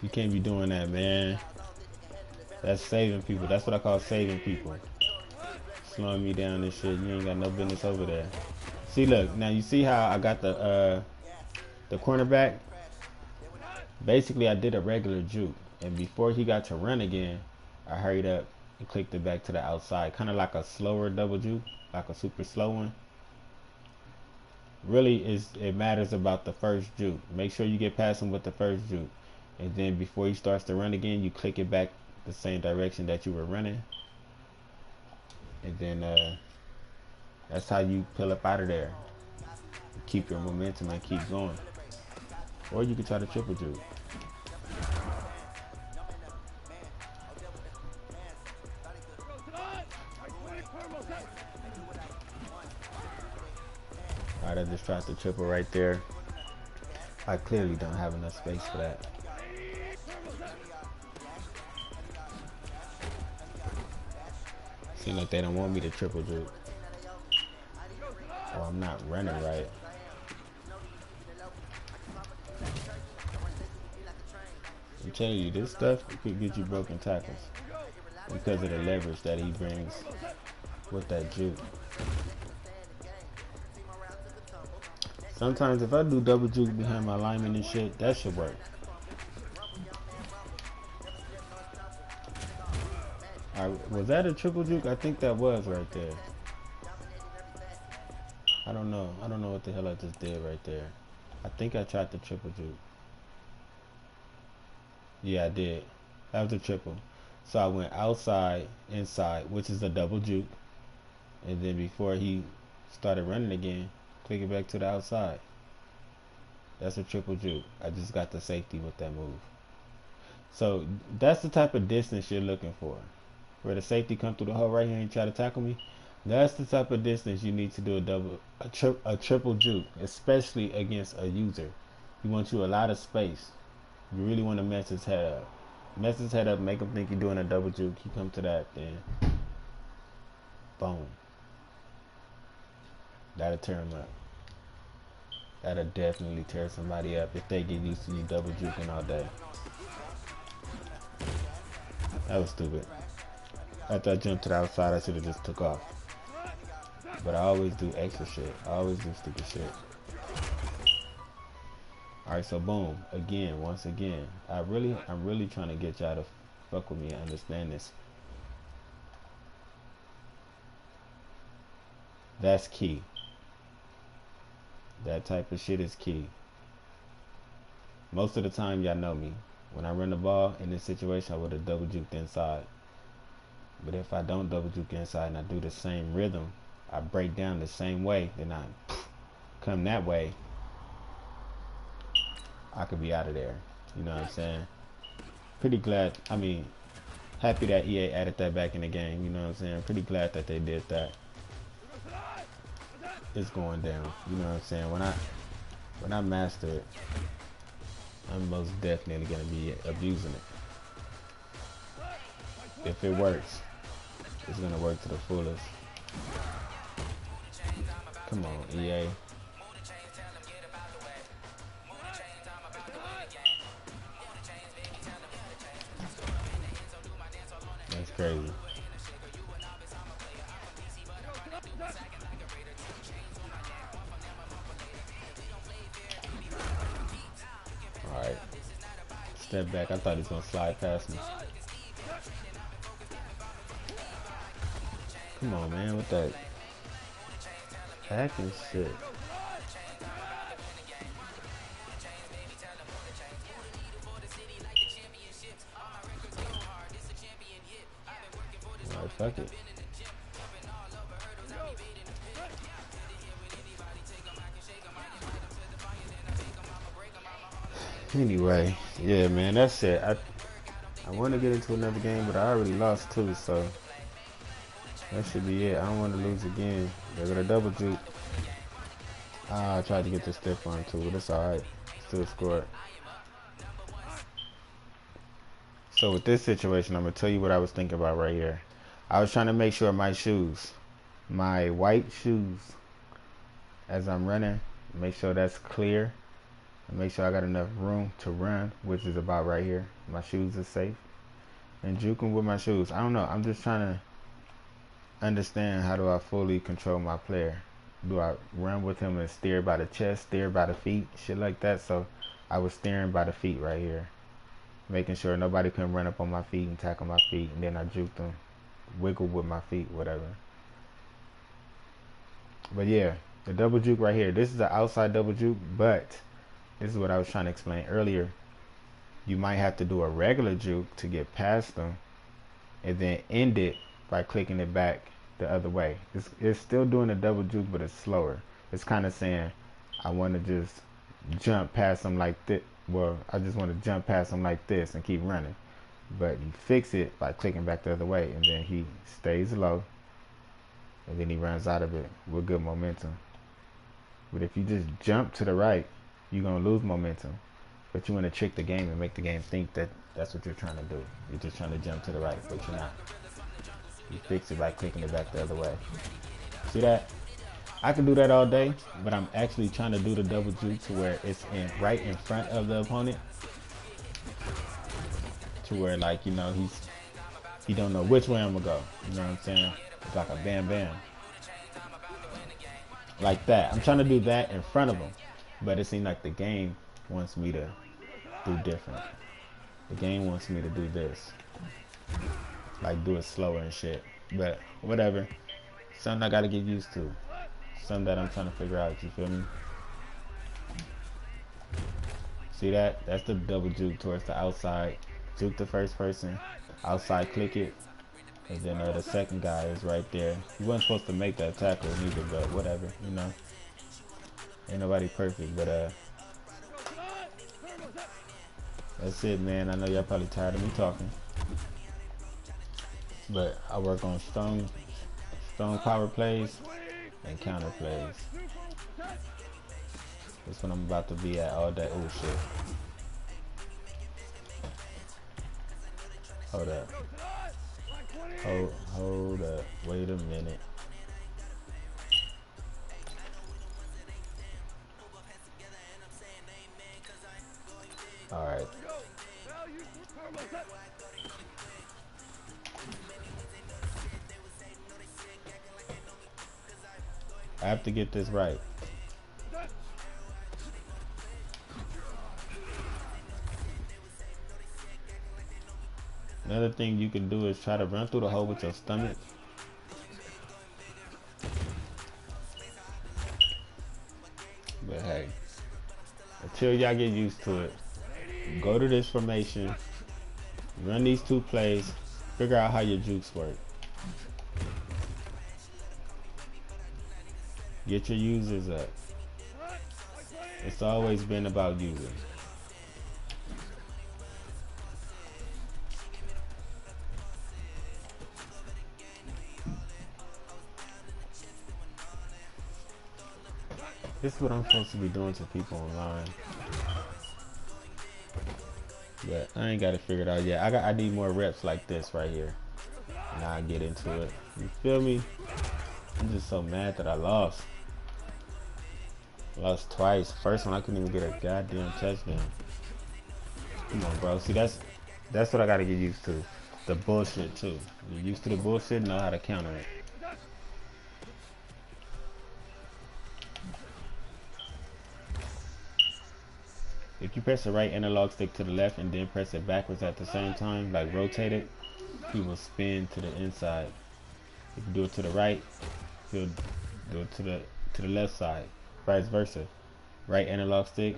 you can't be doing that, man. That's saving people. That's what I call saving people. Slowing me down and shit. You ain't got no business over there. See, look, now you see how I got the cornerback? Basically, I did a regular juke, and before he got to run again, I hurried up and clicked it back to the outside, kind of like a slower double juke, like a super slow one. Really, it matters about the first juke. Make sure you get past him with the first juke, and then before he starts to run again, you click it back the same direction that you were running, and then that's how you pull up out of there. Keep your momentum and keep going. Or you can try to triple juke. Alright, I just tried to triple right there. I clearly don't have enough space for that. Seems like they don't want me to triple juke. Or I'm not running right. I'm telling you, this stuff could get you broken tackles because of the leverage that he brings with that juke. Sometimes if I do double juke behind my lineman and shit, that should work. Alright, was that a triple juke? I think that was right there. I don't know. I don't know what the hell I just did right there. I think I tried the triple juke. Yeah, I did. That was a triple. So I went outside, inside, which is a double juke. And then before he started running again, click it back to the outside. That's a triple juke. I just got the safety with that move. So that's the type of distance you're looking for. Where the safety come through the hole right here and try to tackle me. That's the type of distance you need to do a triple juke, especially against a user. He wants you a lot of space. You really want to mess his head up. Mess his head up, make him think you're doing a double juke. He come to that, then boom. That'll tear him up. That'll definitely tear somebody up if they get used to you double juking all day. That was stupid. After I jumped to the outside, I should have just took off. But I always do extra shit. I always do stupid shit. Alright, so boom. Again, once again. I'm really trying to get y'all to fuck with me and understand this. That's key. That type of shit is key. Most of the time, y'all know me. When I run the ball in this situation, I would have double juked inside. But if I don't double juke inside and I do the same rhythm, I break down the same way, then I come that way, I could be out of there. You know what I'm saying? Pretty glad, happy that EA added that back in the game. You know what I'm saying? Pretty glad that they did that. It's going down. You know what I'm saying? When I master it, I'm most definitely going to be abusing it. If it works, it's going to work to the fullest. Come on, EA. That's crazy. Alright. Step back. I thought he was going to slide past me. Come on, man. What that? Hacking shit. Alright, fuck it. Anyway, yeah, man, that's it. I want to get into another game, but I already lost two, so that should be it. I don't want to lose again. They're gonna double juke. I tried to get the stiff arm too, but it's alright. Still scored. So with this situation, I'm gonna tell you what I was thinking about right here. I was trying to make sure my shoes, my white shoes, as I'm running, make sure that's clear. And make sure I got enough room to run, which is about right here. My shoes are safe. And juking with my shoes. I don't know. I'm just trying to understand, how do I fully control my player? Do I run with him and steer by the chest, steer by the feet, shit like that? So I was steering by the feet right here, making sure nobody couldn't run up on my feet and tackle my feet, and then I juked them, wiggle with my feet, whatever. But yeah, the double juke right here. This is the outside double juke, but this is what I was trying to explain earlier. You might have to do a regular juke to get past them, and then end it by clicking it back the other way. It's still doing a double juke, but it's slower. It's kind of saying, I want to just jump past them like this. Well, I just want to jump past them like this and keep running. But you fix it by clicking back the other way, and then he stays low, and then he runs out of it with good momentum. But if you just jump to the right, you're going to lose momentum. But you want to trick the game and make the game think that that's what you're trying to do. You're just trying to jump to the right, but you're not. You fix it by clicking it back the other way. See that? I can do that all day, but I'm actually trying to do the double juke to where it's right in front of the opponent. To where, like, you know, he don't know which way I'm gonna go. You know what I'm saying? It's like a bam bam. Like that. I'm trying to do that in front of him. But it seems like the game wants me to do different. The game wants me to do this. Like, do it slower and shit. But whatever. Something I gotta get used to. Something that I'm trying to figure out. You feel me? See that? That's the double juke towards the outside. Juke the first person. Outside click it. And then the second guy is right there. You wasn't supposed to make that tackle either, but whatever, you know. Ain't nobody perfect, but that's it, man. I know y'all probably tired of me talking. But I work on strong power plays and counter plays. That's what I'm about to be at all day. Oh shit. Hold up. Hold up. Wait a minute. Alright. I have to get this right. Another thing you can do is try to run through the hole with your stomach. But hey, until y'all get used to it, go to this formation, run these two plays, figure out how your jukes work. Get your users up. It's always been about users. This is what I'm supposed to be doing to people online. But I ain't got it figured out yet. I need more reps like this right here. And I'll get into it. You feel me? I'm just so mad that I lost. Lost twice. First one I couldn't even get a goddamn touchdown. Come on, bro. See, that's what I gotta get used to. The bullshit too. You're used to the bullshit, know how to counter it. If you press the right analog stick to the left and then press it backwards at the same time, like rotate it, he will spin to the inside. If you do it to the right, he'll do it to the left side, vice versa. Right analog stick.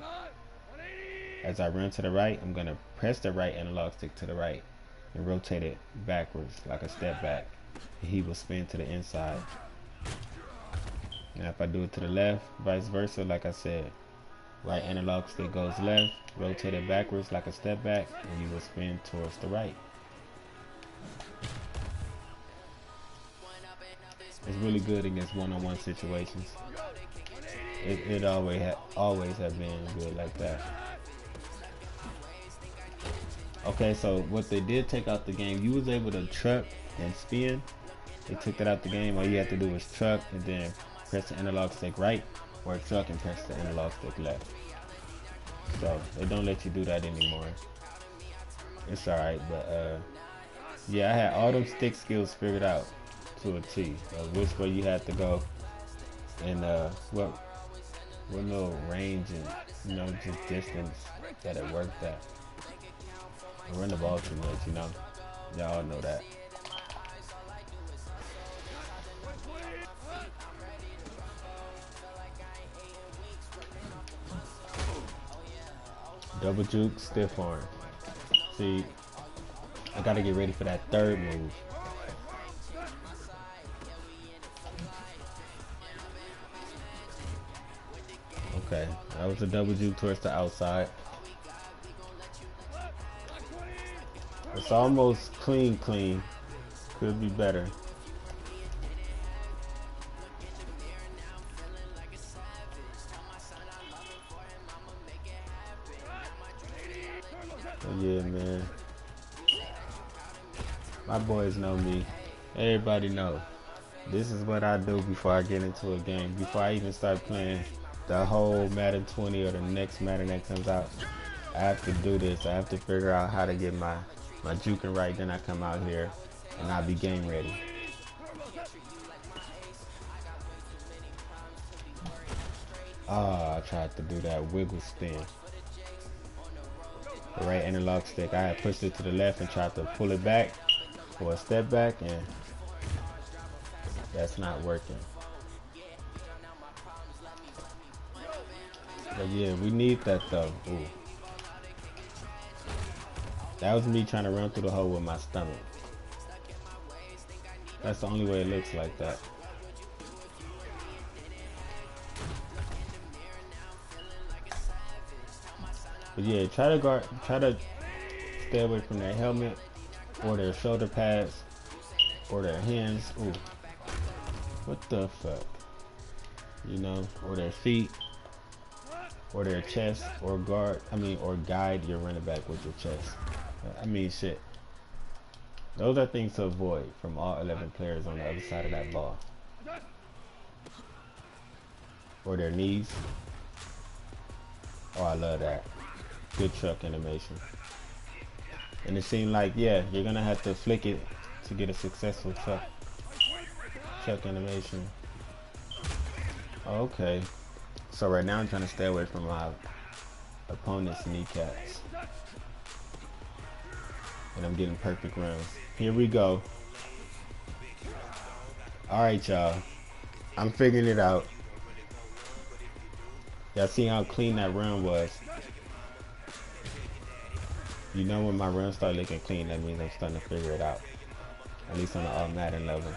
As I run to the right, I'm gonna press the right analog stick to the right and rotate it backwards like a step back. He will spin to the inside. Now if I do it to the left, vice versa, like I said, right analog stick goes left, rotate it backwards like a step back, and you will spin towards the right. It's really good against one-on-one situations. It always have been good like that. Okay, so what they did take out the game, you was able to truck and spin. They took that out the game. All you have to do is truck and then press the analog stick right, or truck and press the analog stick left. So they don't let you do that anymore. It's alright, but yeah, I had all them stick skills figured out to a T. Which way you had to go, and what little range and just distance that it worked at. I run the ball too much, y'all know that. Double juke, stiff arm. See, I gotta get ready for that third move. Okay, that was a double juke towards the outside. It's almost clean. Could be better. But yeah, man. My boys know me. Everybody know. This is what I do before I get into a game. Before I even start playing the whole Madden 20 or the next Madden that comes out. I have to do this. I have to figure out how to get my juking right. Then I come out here and I'll be game ready. I tried to do that wiggle spin. The right analog stick, I had pushed it to the left and tried to pull it back for a step back, and that's not working. But yeah, we need that though. Ooh. That was me trying to run through the hole with my stomach. That's the only way it looks like that. But yeah, try to stay away from their helmet or their shoulder pads or their hands. Ooh. What the fuck? Or their feet or their chest, or guide your running back with your chest. Shit. Those are things to avoid from all 11 players on the other side of that ball. Or their knees. Oh, I love that. Good truck animation. And it seemed like, yeah, you're gonna have to flick it to get a successful truck animation. Okay. So right now I'm trying to stay away from my opponent's kneecaps. And I'm getting perfect runs. Here we go. Alright, y'all. I'm figuring it out. Y'all see how clean that run was? When my runs start looking clean, that means I'm starting to figure it out. At least on the all Madden level.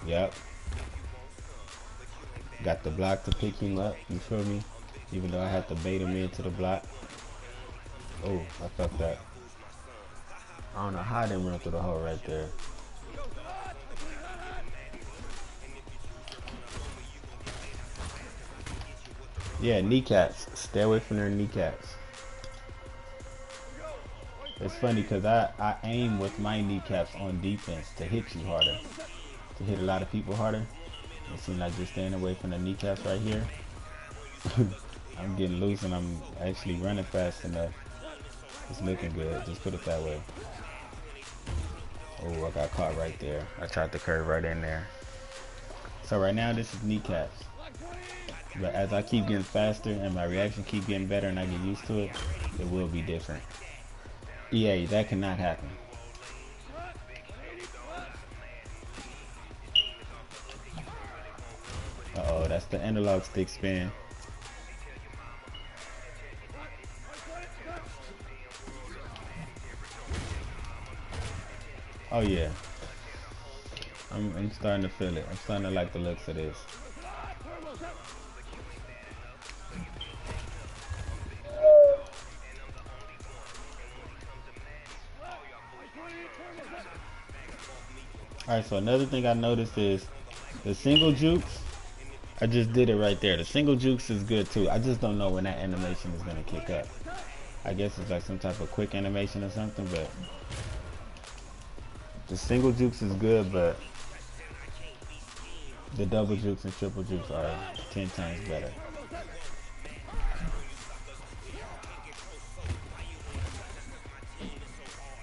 Yep. Got the block to pick him up, you feel me? Even though I had to bait him into the block. Oh, I fucked that. I don't know how I didn't run through the hole right there. Yeah, kneecaps. Stay away from their kneecaps. It's funny because I aim with my kneecaps on defense to hit you harder. To hit a lot of people harder. It seems like just staying away from the kneecaps right here. I'm getting loose and I'm actually running fast enough. It's looking good. Just put it that way. Oh, I got caught right there. I tried to curve right in there. So right now this is kneecaps. But as I keep getting faster and my reaction keep getting better and I get used to it, it will be different. EA, that cannot happen. Uh-oh, that's the analog stick spin. Oh yeah. I'm starting to feel it. I'm starting to like the looks of this. Alright, so another thing I noticed is the single jukes. I just did it right there. The single jukes is good too. I just don't know when that animation is gonna kick up. I guess it's like some type of quick animation or something, but the single jukes is good, but the double jukes and triple jukes are 10 times better.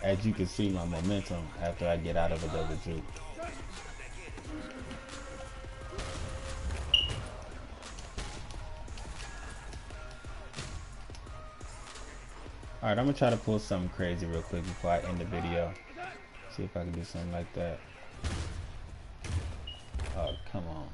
As you can see my momentum after I get out of a double juke. Alright, I'm gonna try to pull something crazy real quick before I end the video. See if I can do something like that. Oh, come on.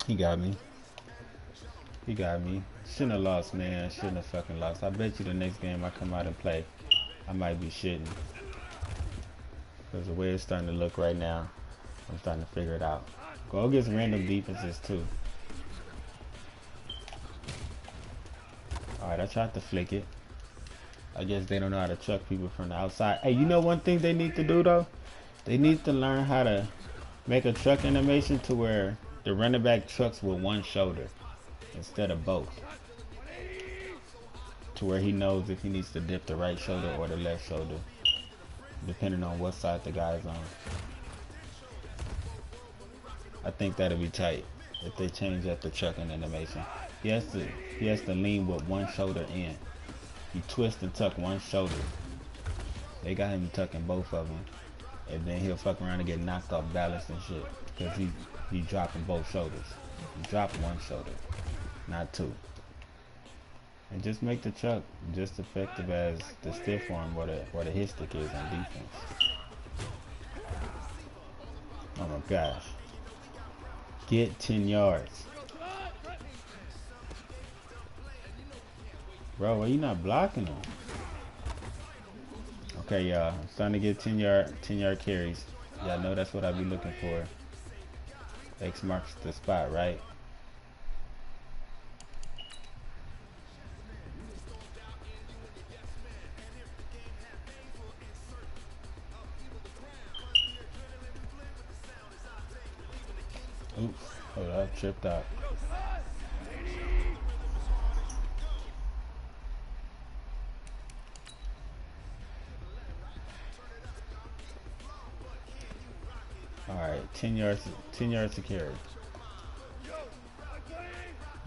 He got me. He got me. Shouldn't have lost, man. Shouldn't have fucking lost. I bet you the next game I come out and play, I might be shitting. Because the way it's starting to look right now, I'm starting to figure it out. Go against random defenses too. Alright, I tried to flick it. I guess they don't know how to chuck people from the outside. Hey, you know one thing they need to do though? They need to learn how to make a truck animation to where the running back trucks with one shoulder instead of both. To where he knows if he needs to dip the right shoulder or the left shoulder, depending on what side the guy's on. I think that'll be tight if they change up the trucking animation. He has to lean with one shoulder in. He twists and tuck one shoulder. They got him tucking both of them, and then he'll fuck around and get knocked off balance and shit because he dropping both shoulders. He dropped one shoulder, not two. And just make the chuck just effective as the stiff arm where the hit stick is on defense. Oh my gosh. Get 10 yards. Bro, why you not blocking them? Okay, y'all. I'm starting to get 10 yard carries. Y'all know that's what I be looking for. X marks the spot, right? Oops, hold up, tripped out. Alright, 10 yards to carry.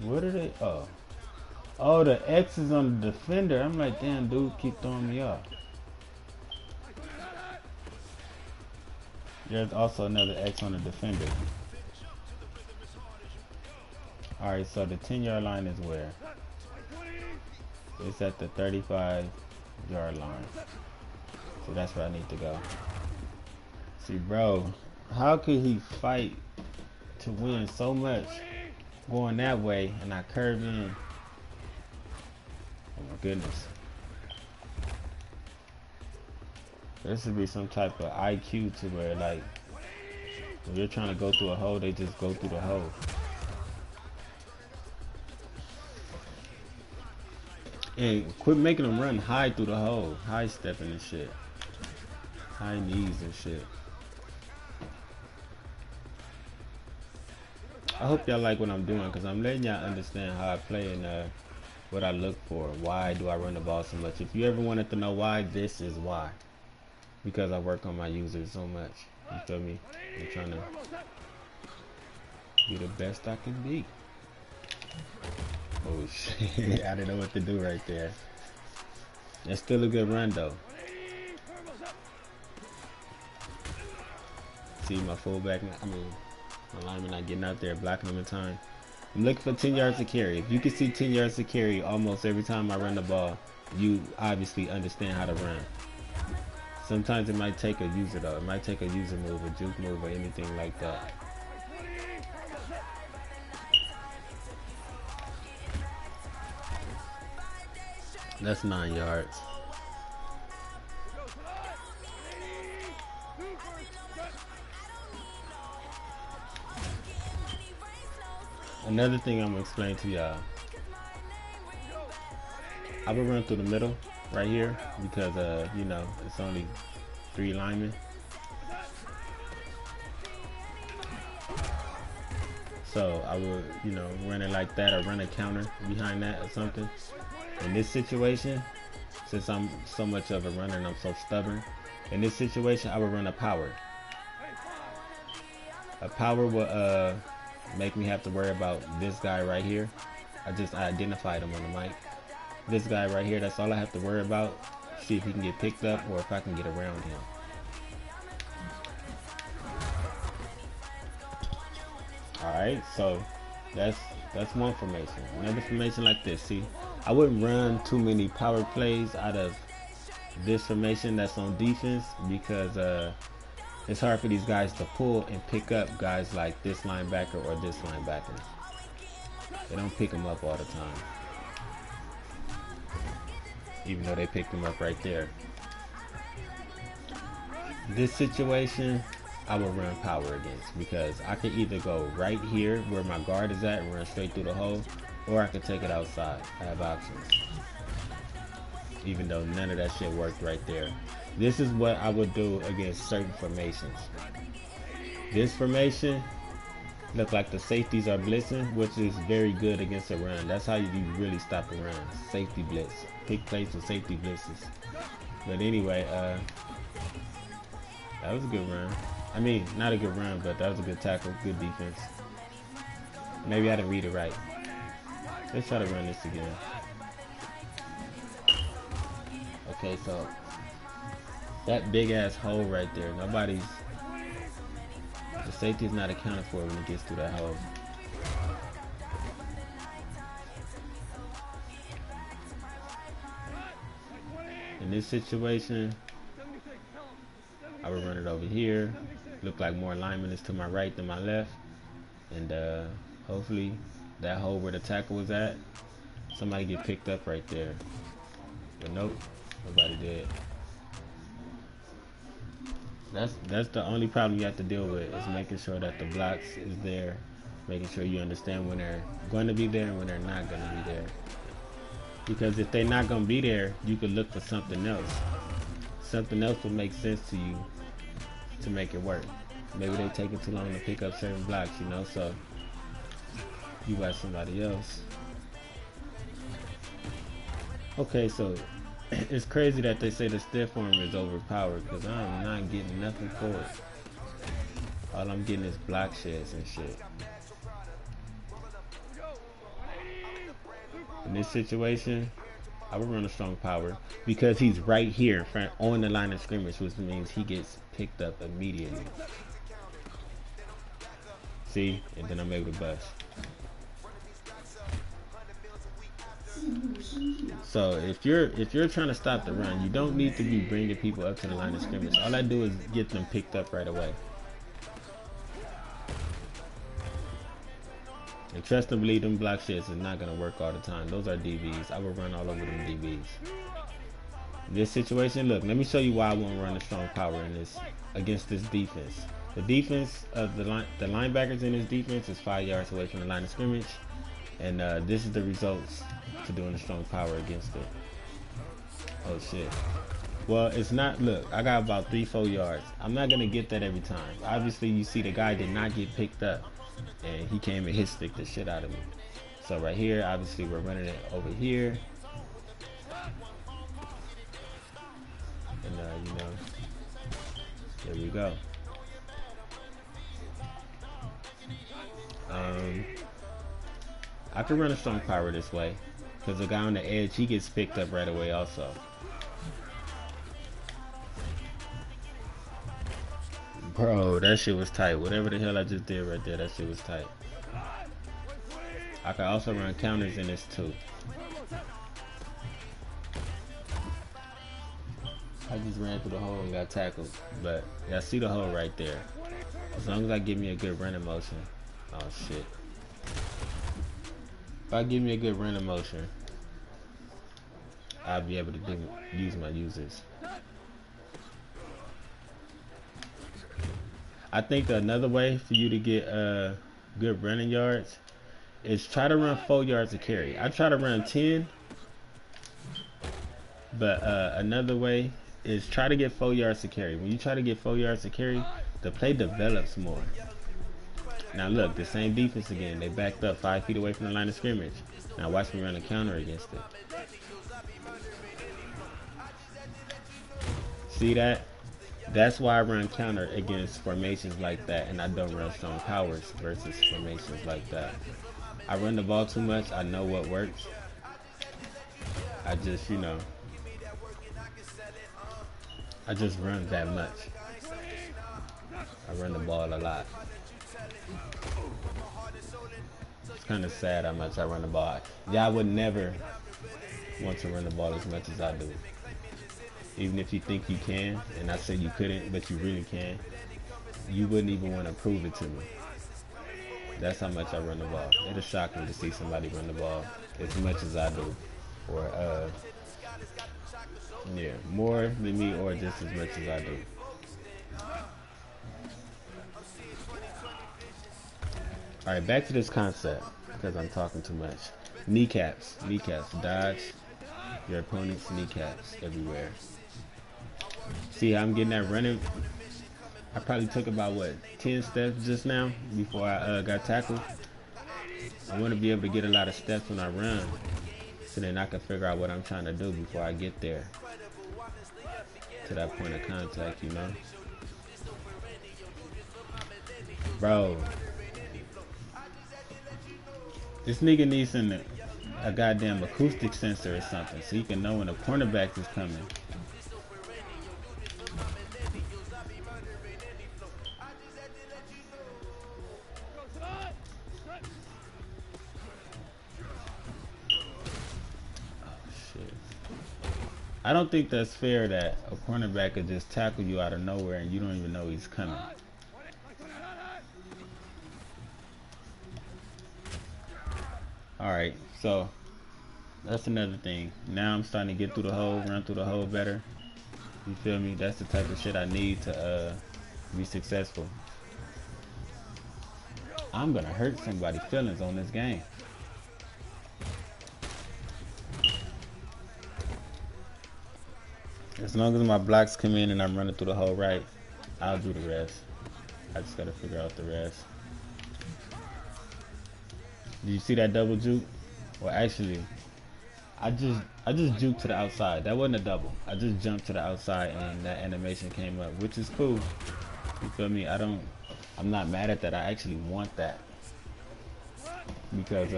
What are they? Oh, the X is on the defender. I'm like, damn, dude, keep throwing me off. There's also another X on the defender. Alright, so the 10-yard line is where? It's at the 35-yard line. So that's where I need to go. See, bro, how could he fight to win so much going that way and I curve in? Oh my goodness. There should be some type of IQ to where, like, when you're trying to go through a hole, they just go through the hole. And quit making them run high through the hole. High stepping and shit. High knees and shit. I hope y'all like what I'm doing, because I'm letting y'all understand how I play and what I look for. Why do I run the ball so much? If you ever wanted to know why, this is why. Because I work on my users so much. You feel me? I'm trying to be the best I can be. Oh shit, I didn't know what to do right there. That's still a good run though. See my fullback, my lineman not getting out there, blocking him in time. I'm looking for 10 yards of carry. If you can see 10 yards of carry almost every time I run the ball, you obviously understand how to run. Sometimes it might take a user though. It might take a user move, a juke move, or anything like that. That's 9 yards. Another thing I'm gonna explain to y'all. I would run through the middle right here because you know, it's only 3 linemen. So I would, you know, run it like that or run a counter behind that or something. In this situation, since I'm so much of a runner and I'm so stubborn, in this situation I would run a power. A power will make me have to worry about this guy right here. I identified him on the mic. This guy right here, that's all I have to worry about. See if he can get picked up or if I can get around him. Alright, so that's one formation. Another formation like this. See, I wouldn't run too many power plays out of this formation that's on defense because it's hard for these guys to pull and pick up guys like this linebacker or this linebacker. They don't pick them up all the time, even though they picked them up right there. This situation, I will run power against because I can either go right here where my guard is at and run straight through the hole, or I can take it outside. I have options, even though none of that shit worked right there. This is what I would do against certain formations. This formation look like the safeties are blitzing, which is very good against a run. That's how you really stop a run. Safety blitz. Pick plays with safety blitzes. But anyway, that was a good run. I mean, not a good run, but that was a good tackle, good defense. Maybe I didn't read it right. Let's try to run this again. Okay, so that big ass hole right there, the safety is not accounted for when it gets through that hole. In this situation, I would run it over here. Look like more linemen is to my right than my left. And hopefully that hole where the tackle was at, somebody get picked up right there. But nope, nobody did. That's the only problem you have to deal with, is making sure that the blocks is there, making sure you understand when they're going to be there and when they're not going to be there. Because if they're not going to be there, you could look for something else. Something else will make sense to you to make it work. Maybe they're taking too long to pick up certain blocks, you know, so you got somebody else. Okay, so it's crazy that they say the stiff arm is overpowered because I'm not getting nothing for it. All I'm getting is block sheds and shit. In this situation, I would run a strong power because he's right here in front on the line of scrimmage, which means he gets picked up immediately. See, and then I'm able to bust. So if you're trying to stop the run, you don't need to be bringing people up to the line of scrimmage. All I do is get them picked up right away. And trust and believe, them block sheds is not going to work all the time. Those are DBs. I will run all over them DBs. This situation, look, let me show you why I won't run a strong power in this against this defense. The defense of the linebackers in this defense is 5 yards away from the line of scrimmage, and this is the results to doing a strong power against it. Oh shit. Well, it's not. Look, I got about 3-4 yards. I'm not gonna get that every time. Obviously, you see the guy did not get picked up, and he came and hit stick the shit out of me. So right here, obviously, we're running it over here. And you know, there we go. I could run a strong power this way because the guy on the edge, he gets picked up right away also. Bro, that shit was tight. Whatever the hell I just did right there, that shit was tight. I can also run counters in this too. I just ran through the hole and got tackled, but yeah, I see the hole right there. As long as I give me a good running motion. Oh shit. If I give me a good running motion, I'll be able to use my users. I think another way for you to get good running yards is try to run 4 yards a carry. I try to run 10, but another way is try to get 4 yards a carry. When you try to get 4 yards a carry, the play develops more. Now look, the same defense again. They backed up 5 feet away from the line of scrimmage. Now watch me run a counter against it. See that? That's why I run counter against formations like that, and I don't run strong powers versus formations like that. I run the ball too much. I know what works. I just, you know, I just run that much. I run the ball a lot. It's kind of sad how much I run the ball. Y'all would never want to run the ball as much as I do. Even if you think you can, and I said you couldn't, but you really can, you wouldn't even want to prove it to me. That's how much I run the ball. It'll shock me to see somebody run the ball as much as I do. Or, yeah, more than me or just as much as I do. Alright, back to this concept, because I'm talking too much. Kneecaps. Dodge your opponent's kneecaps everywhere. See how I'm getting that running? I probably took about, what, 10 steps just now before I got tackled. I want to be able to get a lot of steps when I run, so then I can figure out what I'm trying to do before I get there to that point of contact, you know? Bro, this nigga needs a goddamn acoustic sensor or something so he can know when a cornerback is coming. I don't think that's fair that a cornerback could just tackle you out of nowhere and you don't even know he's coming. Alright, so that's another thing. Now I'm starting to get through the hole, run through the hole better. You feel me? That's the type of shit I need to be successful. I'm gonna hurt somebody's feelings on this game. As long as my blocks come in and I'm running through the hole right, I'll do the rest. I just gotta figure out the rest. Did you see that double juke? Well, actually, I just juked to the outside. That wasn't a double. I just jumped to the outside and that animation came up, which is cool. You feel me? I'm not mad at that. I actually want that. Because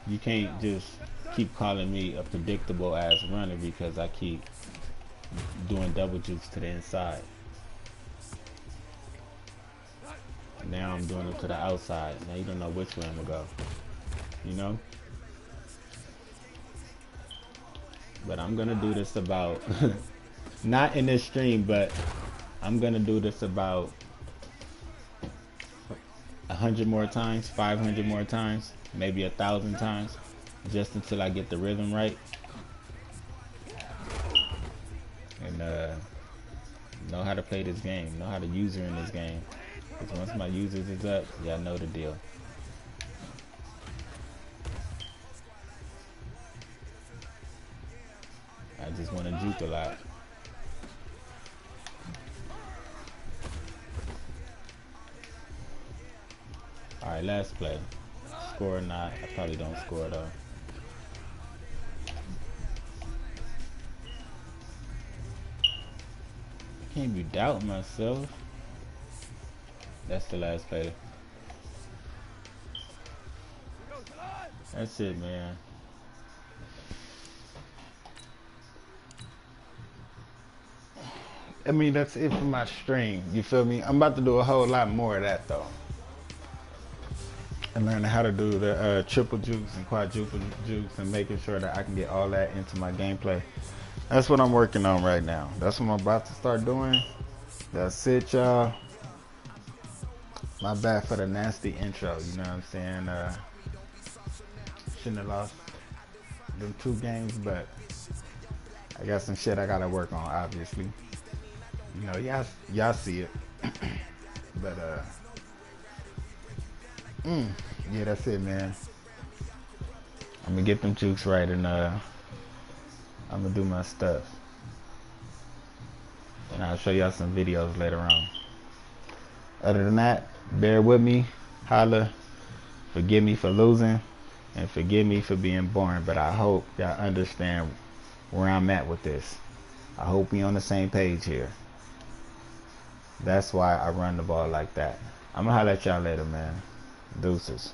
you can't just keep calling me a predictable ass runner because I keep doing double jukes to the inside. Now I'm doing them to the outside. Now you don't know which way I'm gonna go. You know? But I'm gonna do this about not in this stream, but I'm gonna do this about 100 more times, 500 more times, maybe 1,000 times, just until I get the rhythm right. And know how to play this game, know how to user in this game. Because once my users is up, y'all know the deal. I just want to juke a lot. Alright, last play. Score or not, I probably don't score though. I can't be doubting myself. That's the last play. That's it, man. I mean, that's it for my stream. You feel me? I'm about to do a whole lot more of that, though. and learning how to do the triple jukes and quadruple jukes and making sure that I can get all that into my gameplay. That's what I'm working on right now. That's what I'm about to start doing. That's it, y'all. My bad for the nasty intro, you know what I'm saying? Shouldn't have lost them 2 games, but I got some shit I gotta work on, obviously. You know, y'all see it. But yeah, that's it, man. I'm gonna get them jukes right, and I'm gonna do my stuff. And I'll show y'all some videos later on. Other than that, bear with me, holla, forgive me for losing, and forgive me for being boring, but I hope y'all understand where I'm at with this. I hope we on the same page here. That's why I run the ball like that. I'm gonna holla at y'all later, man. Deuces.